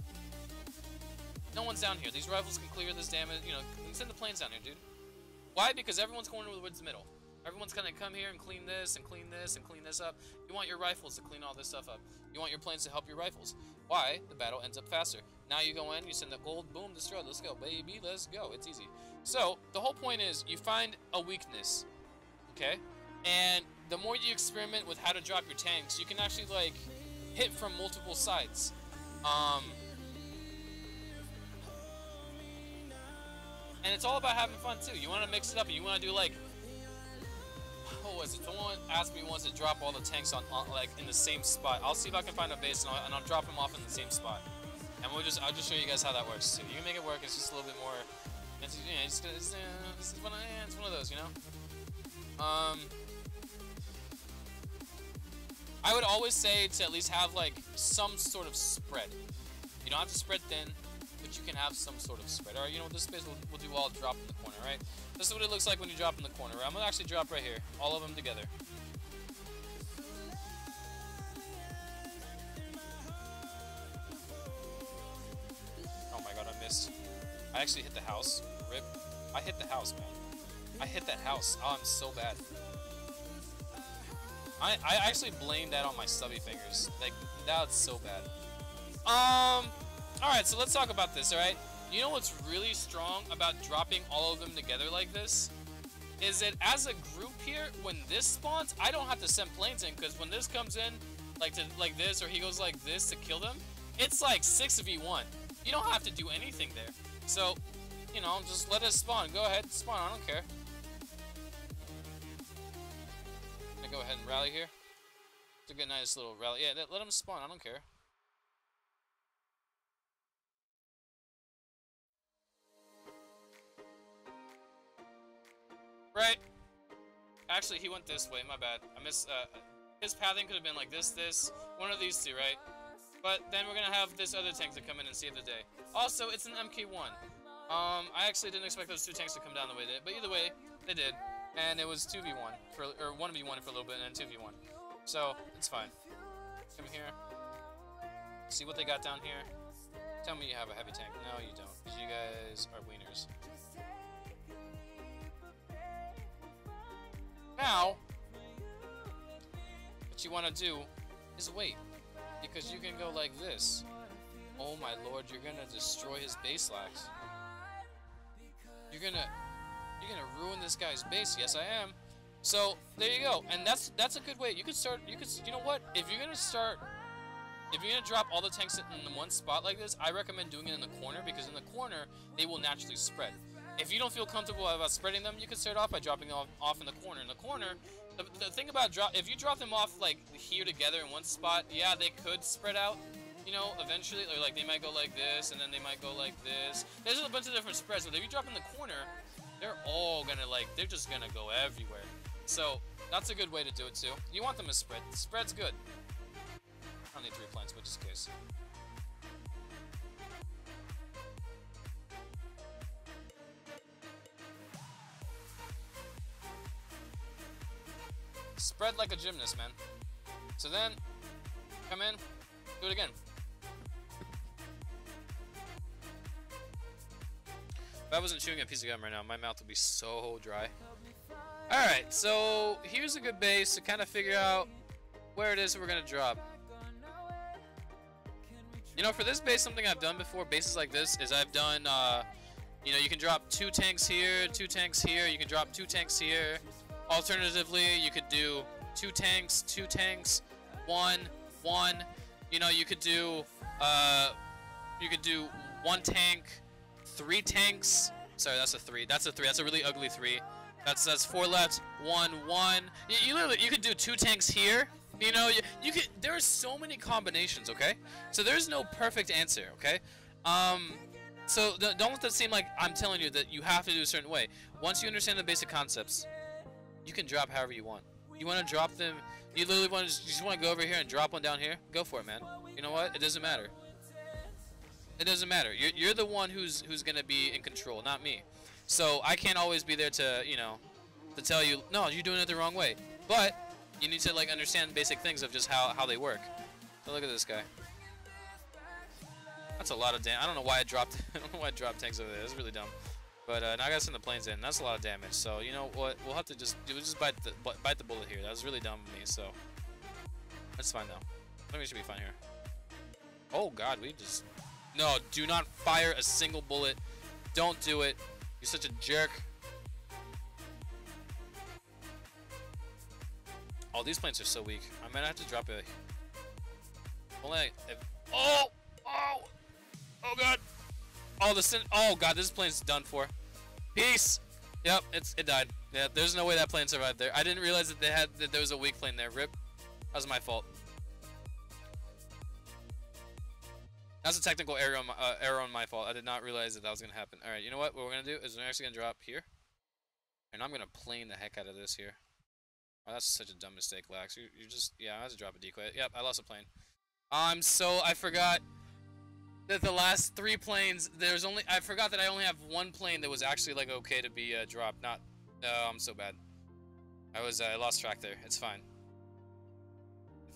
No one's down here. These rifles can clear this damage. You know, send the planes down here, dude. Why? Because everyone's going towards the middle. Everyone's gonna come here and clean this and clean this and clean this up. You want your rifles to clean all this stuff up. You want your planes to help your rifles. Why? The battle ends up faster. Now you go in, you send the gold, boom, destroy. Let's go, baby. Let's go. It's easy. So the whole point is you find a weakness, okay? And the more you experiment with how to drop your tanks, you can actually like hit from multiple sides. And it's all about having fun too. You want to mix it up, and you want to do like, what was it? Someone asked me once to drop all the tanks on like in the same spot. I'll see if I can find a base, and I'll drop them off in the same spot. And I'll just show you guys how that works too. You can make it work. It's just a little bit more. It's one of those, you know. I would always say to at least have like some sort of spread. You don't have to spread thin, but you can have some sort of spread. Alright, you know what, this space we'll do all drop in the corner, right? This is what it looks like when you drop in the corner, right? I'm gonna actually drop right here, all of them together. Oh my god, I missed. I actually hit the house. Rip. I hit the house, man. I hit that house. Oh, I'm so bad. I actually blame that on my stubby fingers. Like, that's so bad. Alright, so let's talk about this, alright? You know what's really strong about dropping all of them together like this? Is that as a group here, when this spawns, I don't have to send planes in, because when this comes in, like this, or he goes like this to kill them, it's like 6v1. You don't have to do anything there. So, you know, just let us spawn. Go ahead, spawn, I don't care. I'm gonna go ahead and rally here. It's a good nice little rally. Yeah, let him spawn, I don't care. Right. Actually, he went this way. My bad. I missed. His pathing could have been like this, one of these two, right? But then we're gonna have this other tank to come in and save the day. Also, it's an MK1. I actually didn't expect those two tanks to come down the way they did, but either way, they did. And it was 2v1 or 1v1 for a little bit, and then 2v1. So it's fine. Come here. See what they got down here. Tell me you have a heavy tank. No, you don't, because you guys are wieners. Now, what you want to do is wait, because you can go like this. Oh my lord, you're gonna destroy his base lax. You're gonna you're gonna ruin this guy's base. Yes, I am. So there you go, and that's a good way. You could start. You know what? If you're gonna drop all the tanks in one spot like this, I recommend doing it in the corner, because in the corner they will naturally spread. If you don't feel comfortable about spreading them, you can start off by dropping them off in the corner. In the corner, the thing about if you drop them off like here together in one spot, yeah, they could spread out. You know, eventually, or like they might go like this, and then they might go like this. There's a bunch of different spreads, but if you drop in the corner, they're all gonna they're just gonna go everywhere. So that's a good way to do it too. You want them to spread. The spread's good. I don't need 3 planes, but just in case. Spread like a gymnast, man. So then, come in, do it again. If I wasn't chewing a piece of gum right now, my mouth would be so dry. Alright, so here's a good base to kind of figure out where it is we're going to drop. You know, for this base, something I've done before, bases like this, is I've done, you know, you can drop 2 tanks here, 2 tanks here, you can drop 2 tanks here. Alternatively, you could do 2 tanks, 1, 1. You know, you could do 1 tank, 3 tanks. Sorry, that's a 3. That's a 3. That's a really ugly 3. That's 4 left. 1, 1. You literally, you could do 2 tanks here. You know, you could. There are so many combinations. Okay, so there's no perfect answer. Okay, so don't let that seem like I'm telling you that you have to do a certain way. Once you understand the basic concepts, you can drop however you want. You want to drop them. You literally want to just want to go over here and drop one down here. Go for it, man. You know what? It doesn't matter. It doesn't matter. You're the one who's gonna be in control, not me. So I can't always be there to, you know, to tell you, no, you're doing it the wrong way. But you need to like understand basic things of just how they work. So look at this guy. That's a lot of damage. I don't know why I dropped. I don't know why I dropped tanks over there. That's really dumb. But now I gotta send the planes in. That's a lot of damage. So you know what? We'll have to just bite the bullet here. That was really dumb of me. So that's fine though. I think we should be fine here. Oh God, we just. No, do not fire a single bullet. Don't do it. You're such a jerk. Oh, these planes are so weak. I might have to drop a. Oh God. Oh God, this plane's done for. Peace. Yep, it died. Yeah, there's no way that plane survived there. I didn't realize that there was a weak plane there. Rip. That was my fault. That's a technical error on my fault. I did not realize that was gonna happen. All right, you know what? What we're gonna do is we're actually gonna drop here, and I'm gonna plane the heck out of this here. Oh, that's such a dumb mistake, Lax. You just I have to drop a decoy. Yep, I lost a plane. I forgot that the last 3 planes. I forgot that I only have 1 plane that was actually like okay to be dropped. Not. I'm so bad. I lost track there. It's fine.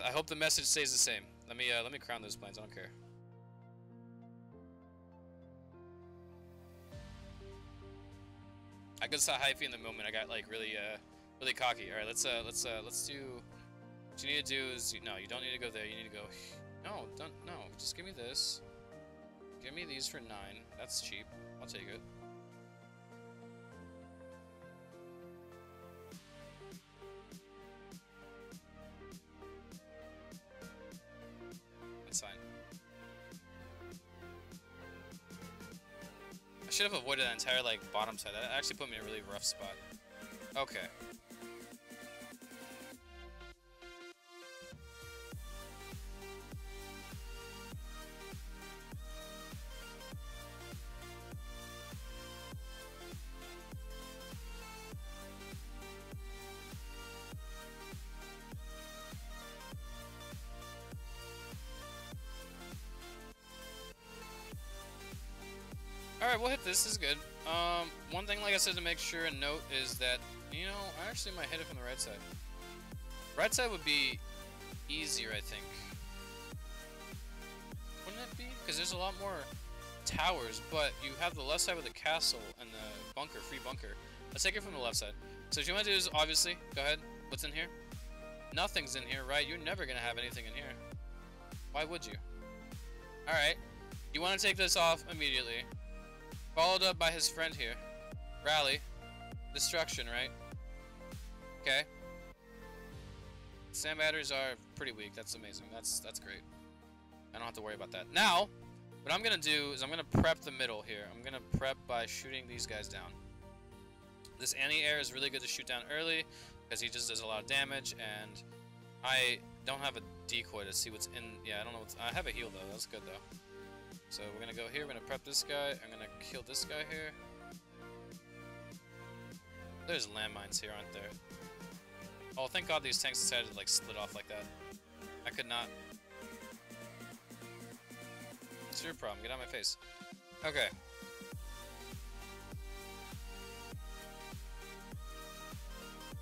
I hope the message stays the same. Let me crown those planes. I don't care. I got so hypey in the moment. I got like really cocky. All right, let's do. What you need to do is no, you don't need to go there. You need to go. No, just give me this. Give me these for 9. That's cheap. I'll take it. That's fine. I should have avoided that entire like bottom side. That actually put me in a really rough spot. Okay. Alright, we'll hit this. This is good. One thing, like I said, to make sure and note is that, you know, I actually might hit it from the right side. Right side would be easier, I think. Wouldn't it be? Because there's a lot more towers, but you have the left side with the castle and the bunker, free bunker. Let's take it from the left side. So what you want to do is, obviously, go ahead. What's in here? Nothing's in here, right? You're never going to have anything in here. Why would you? Alright. You want to take this off immediately. Followed up by his friend here. Rally. Destruction, right? Okay. Sand batteries are pretty weak. That's amazing. That's great. I don't have to worry about that. Now, what I'm gonna do is I'm gonna prep the middle here. I'm gonna prep by shooting these guys down. This anti-air is really good to shoot down early because he just does a lot of damage, and I don't have a decoy to see what's in. Yeah, I don't know what's. I have a heal though. That's good though. So we're gonna go here. We're gonna prep this guy. I'm gonna kill this guy here. There's landmines here, aren't there? Oh, thank God these tanks decided to like split off like that. I could not. What's your problem? Get out of my face. Okay.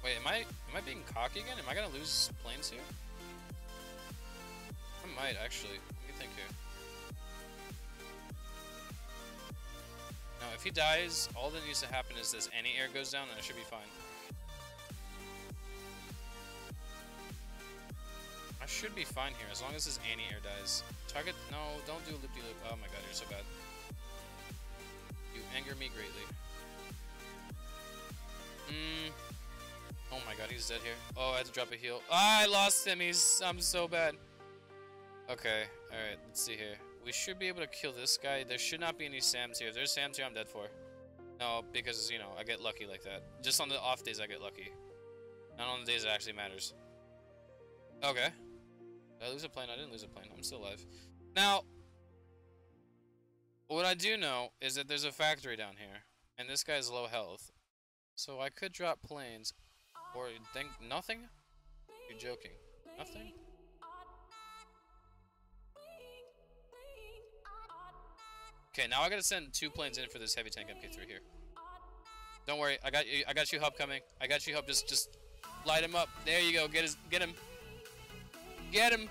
Wait, am I being cocky again? Am I gonna lose planes here? I might actually. Let me think here. No, if he dies, all that needs to happen is this anti-air goes down and it should be fine. I should be fine here as long as his anti-air dies. Target, no, don't do loop-de-loop. Oh my god, you're so bad. You anger me greatly. Oh my god, he's dead here. Oh, I had to drop a heal. Ah, I lost him. I'm so bad. Okay, alright, let's see here. We should be able to kill this guy. There should not be any Sams here. If there's Sams here, I'm dead for. No, because, you know, I get lucky like that. Just on the off days, I get lucky. Not on the days it actually matters. Okay. Did I lose a plane? I didn't lose a plane. I'm still alive. Now, what I do know is that there's a factory down here. And this guy's low health. So I could drop planes. Or think nothing? You're joking. Nothing? Okay, now I gotta send 2 planes in for this heavy tank MK3 here. Don't worry, I got you hub coming. I got you hub, just light him up. There you go, get him. Get him!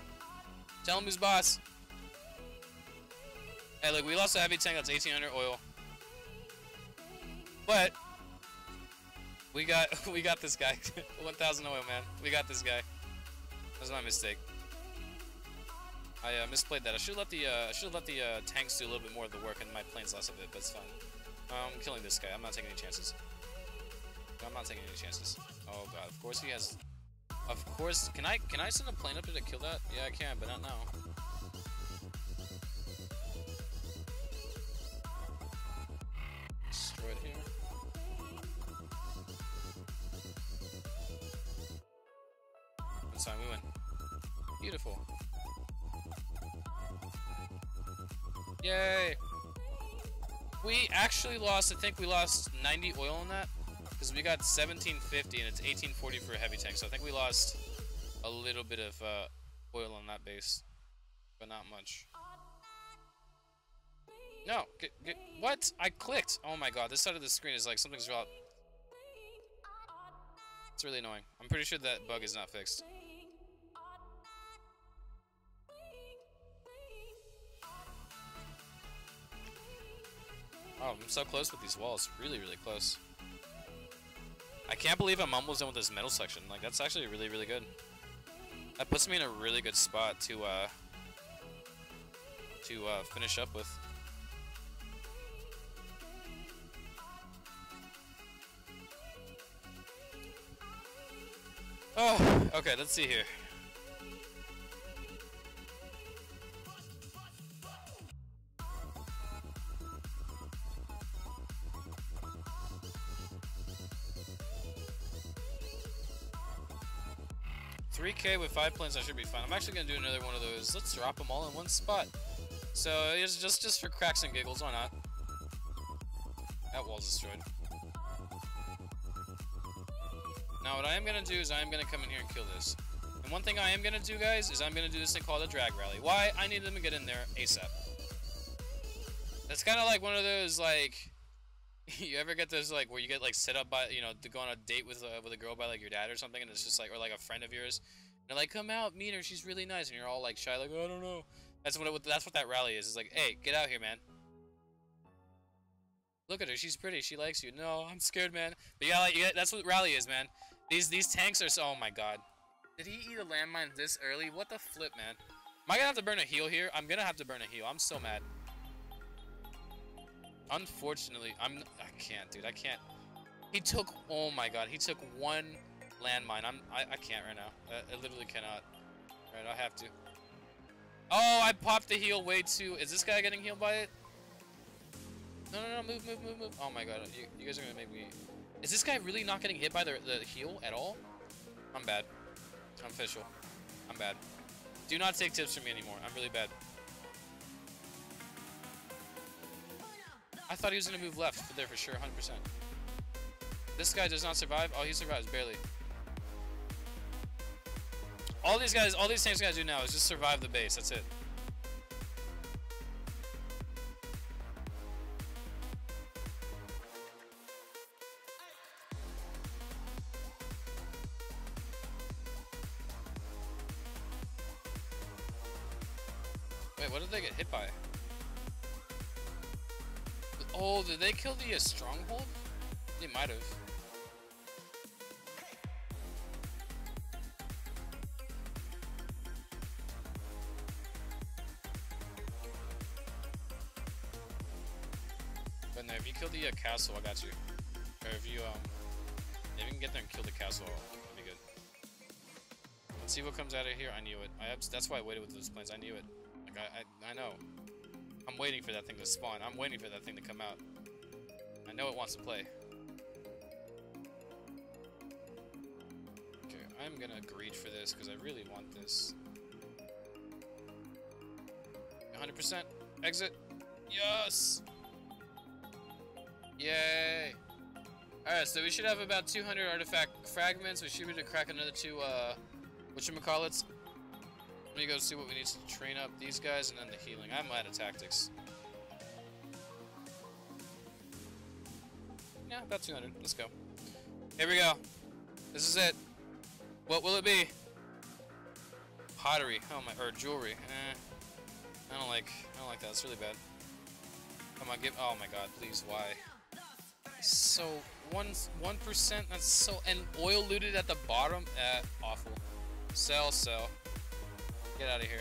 Tell him who's boss. Hey, look, we lost a heavy tank that's 1800 oil. But we got this guy. 1000 oil, man. We got this guy. That was my mistake. I misplayed that. I should let the tanks do a little bit more of the work and my planes less of it, but it's fine. I'm killing this guy. I'm not taking any chances. I'm not taking any chances. Oh god, of course he has. Of course, can I send a plane up there to kill that? Yeah, I can, but not now. Destroy it here. That's fine, we win. Beautiful. Yay! We actually lost, I think we lost 90 oil on that. Because we got 1750 and it's 1840 for a heavy tank. So I think we lost a little bit of oil on that base. But not much. No! What? I clicked! Oh my god, this side of the screen is like something's wrong. It's really annoying. I'm pretty sure that bug is not fixed. Oh, I'm so close with these walls. Really, really close. I can't believe I'm almost done with this metal section. Like, that's actually really, really good. That puts me in a really good spot to finish up with. Oh, okay, let's see here. $3K with 5 planes, I should be fine. I'm actually gonna do another one of those. Let's drop them all in one spot. So it's just for cracks and giggles. Why not? That wall's destroyed. Now what I am gonna do is I am gonna come in here and kill this. And one thing I am gonna do, guys, is I'm gonna do this thing called a drag rally. Why? I need them to get in there ASAP. That's kind of like one of those like. You ever get those like where you get like set up by, you know, to go on a date with a girl by like your dad or something, and it's just like, or like a friend of yours, and they're like, come out, meet her, she's really nice, and you're all like shy, like, oh, I don't know. That's what that rally is. It's like, hey, get out here, man. Look at her, she's pretty, she likes you. No, I'm scared, man. But yeah, like, that's what rally is, man. These tanks are so. Oh my god. Did he eat a landmine this early? What the flip, man? Am I gonna have to burn a heal here? I'm gonna have to burn a heal. I'm so mad. Unfortunately, I can't, dude. I can't. He took, oh my god, he took one landmine. I can't right now. I literally cannot. Right, I have to. Oh, I popped the heal way too. Is this guy getting healed by it? No, move. Oh my god, you guys are gonna make me... Is this guy really not getting hit by the heal at all? I'm bad. I'm official. I'm bad. Do not take tips from me anymore. I'm really bad. I thought he was gonna move left there for sure, 100%. This guy does not survive. Oh, he survives barely. All these tanks guys do now is just survive the base. That's it. Wait, what did they get hit by? Oh, did they kill the stronghold? They might have. But no, if you kill the castle, I got you. Or if you can get there and kill the castle, that'd be good. Let's see what comes out of here. I knew it. That's why I waited with those planes. I knew it. Like I know. I'm waiting for that thing to spawn. I'm waiting for that thing to come out. I know it wants to play. Okay, I'm gonna greed for this because I really want this. 100% exit. Yes. Yay. Alright, so we should have about 200 artifact fragments. We should be able to crack another 2, whatchamacallits. Let me go see what we need to train up these guys and then the healing. I'm out of tactics. Yeah, about 200. Let's go. Here we go. This is it. What will it be? Pottery. Oh my, or jewelry. I don't like that. It's really bad. Come on, oh my god, please, why? So 1%. That's so, and oil looted at the bottom. Awful. Sell. Get out of here.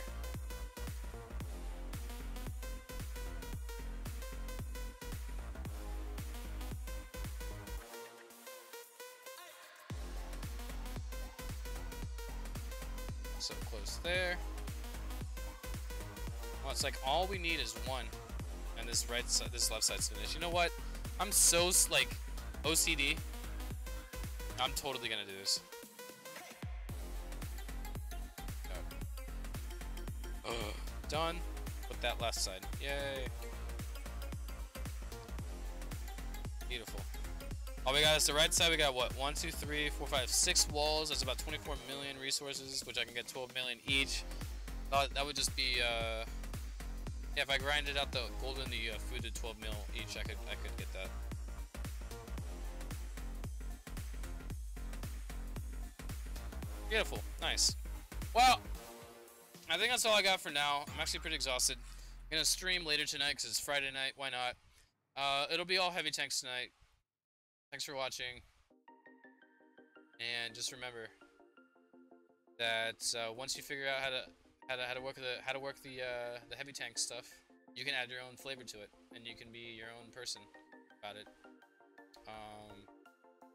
So close there. Oh, it's like all we need is one, and this right side, this left side's finished. You know what? I'm so like OCD. I'm totally gonna do this. Done with that last side. Yay. Beautiful. All we got is the right side. We got what? 1, 2, 3, 4, 5, 6 walls. That's about 24 million resources, which I can get 12 million each. That would just be yeah, if I grinded out the gold and the food to 12 mil each, I could get that. Beautiful. Nice. Well, I think that's all I got for now. I'm actually pretty exhausted. I'm gonna stream later tonight because it's Friday night. Why not? It'll be all heavy tanks tonight. Thanks for watching. And just remember that once you figure out how to work the heavy tank stuff, you can add your own flavor to it, and you can be your own person about it.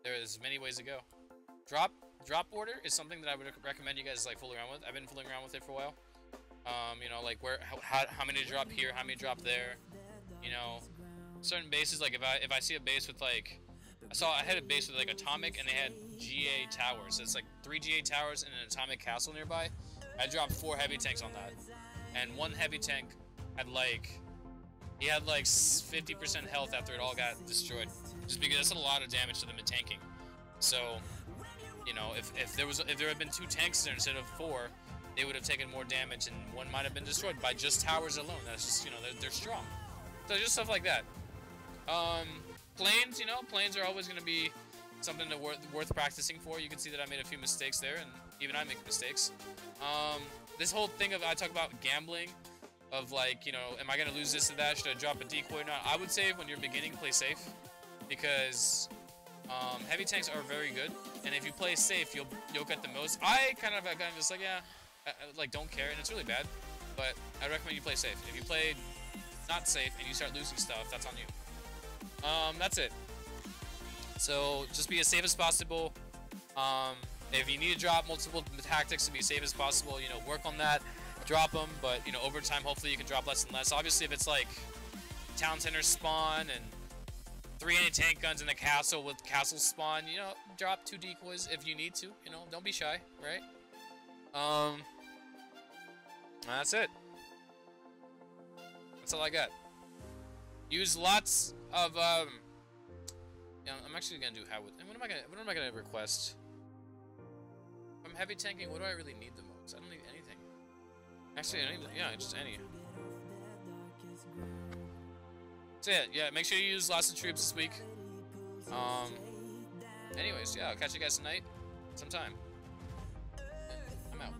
There's many ways to go. Drop order is something that I would recommend you guys like fool around with. I've been fooling around with it for a while. You know, like how many to drop here, how many to drop there. You know, certain bases, like if I see a base with like, I had a base with like atomic and they had GA towers. So it's like 3 GA towers and an atomic castle nearby. I dropped 4 heavy tanks on that, and one heavy tank had like, he had like 50% health after it all got destroyed. Just because that's a lot of damage to them in tanking. So, you know, if there had been 2 tanks there instead of 4, they would have taken more damage, and one might have been destroyed by just towers alone. That's just, you know, they're strong. So just stuff like that. Planes, you know, planes are always going to be something that worth practicing for. You can see that I made a few mistakes there, and even I make mistakes. This whole thing of, I talk about gambling, of like, you know, am I going to lose this or that? Should I drop a decoy or not? I would say when you're beginning, play safe, because heavy tanks are very good, and if you play safe, you'll get the most. I kind of just like, yeah, like don't care, and it's really bad, but I recommend you play safe. If you play not safe and you start losing stuff, that's on you. That's it. So just be as safe as possible. If you need to drop multiple tactics to be safe as possible, you know, work on that. Drop them, but you know, over time, hopefully you can drop less and less. Obviously, if it's like town center spawn and 3 anti-tank guns in the castle with castle spawn, you know, drop 2 decoys if you need to. You know, don't be shy, right? That's it. That's all I got. Use lots of yeah, I'm actually gonna do how with. What am I gonna request? If I'm heavy tanking, what do I really need the most? I don't need anything. Actually, I need, yeah, just any. That's it. Yeah, make sure you use lots of troops this week. Anyways, yeah, I'll catch you guys tonight, sometime. I'm out.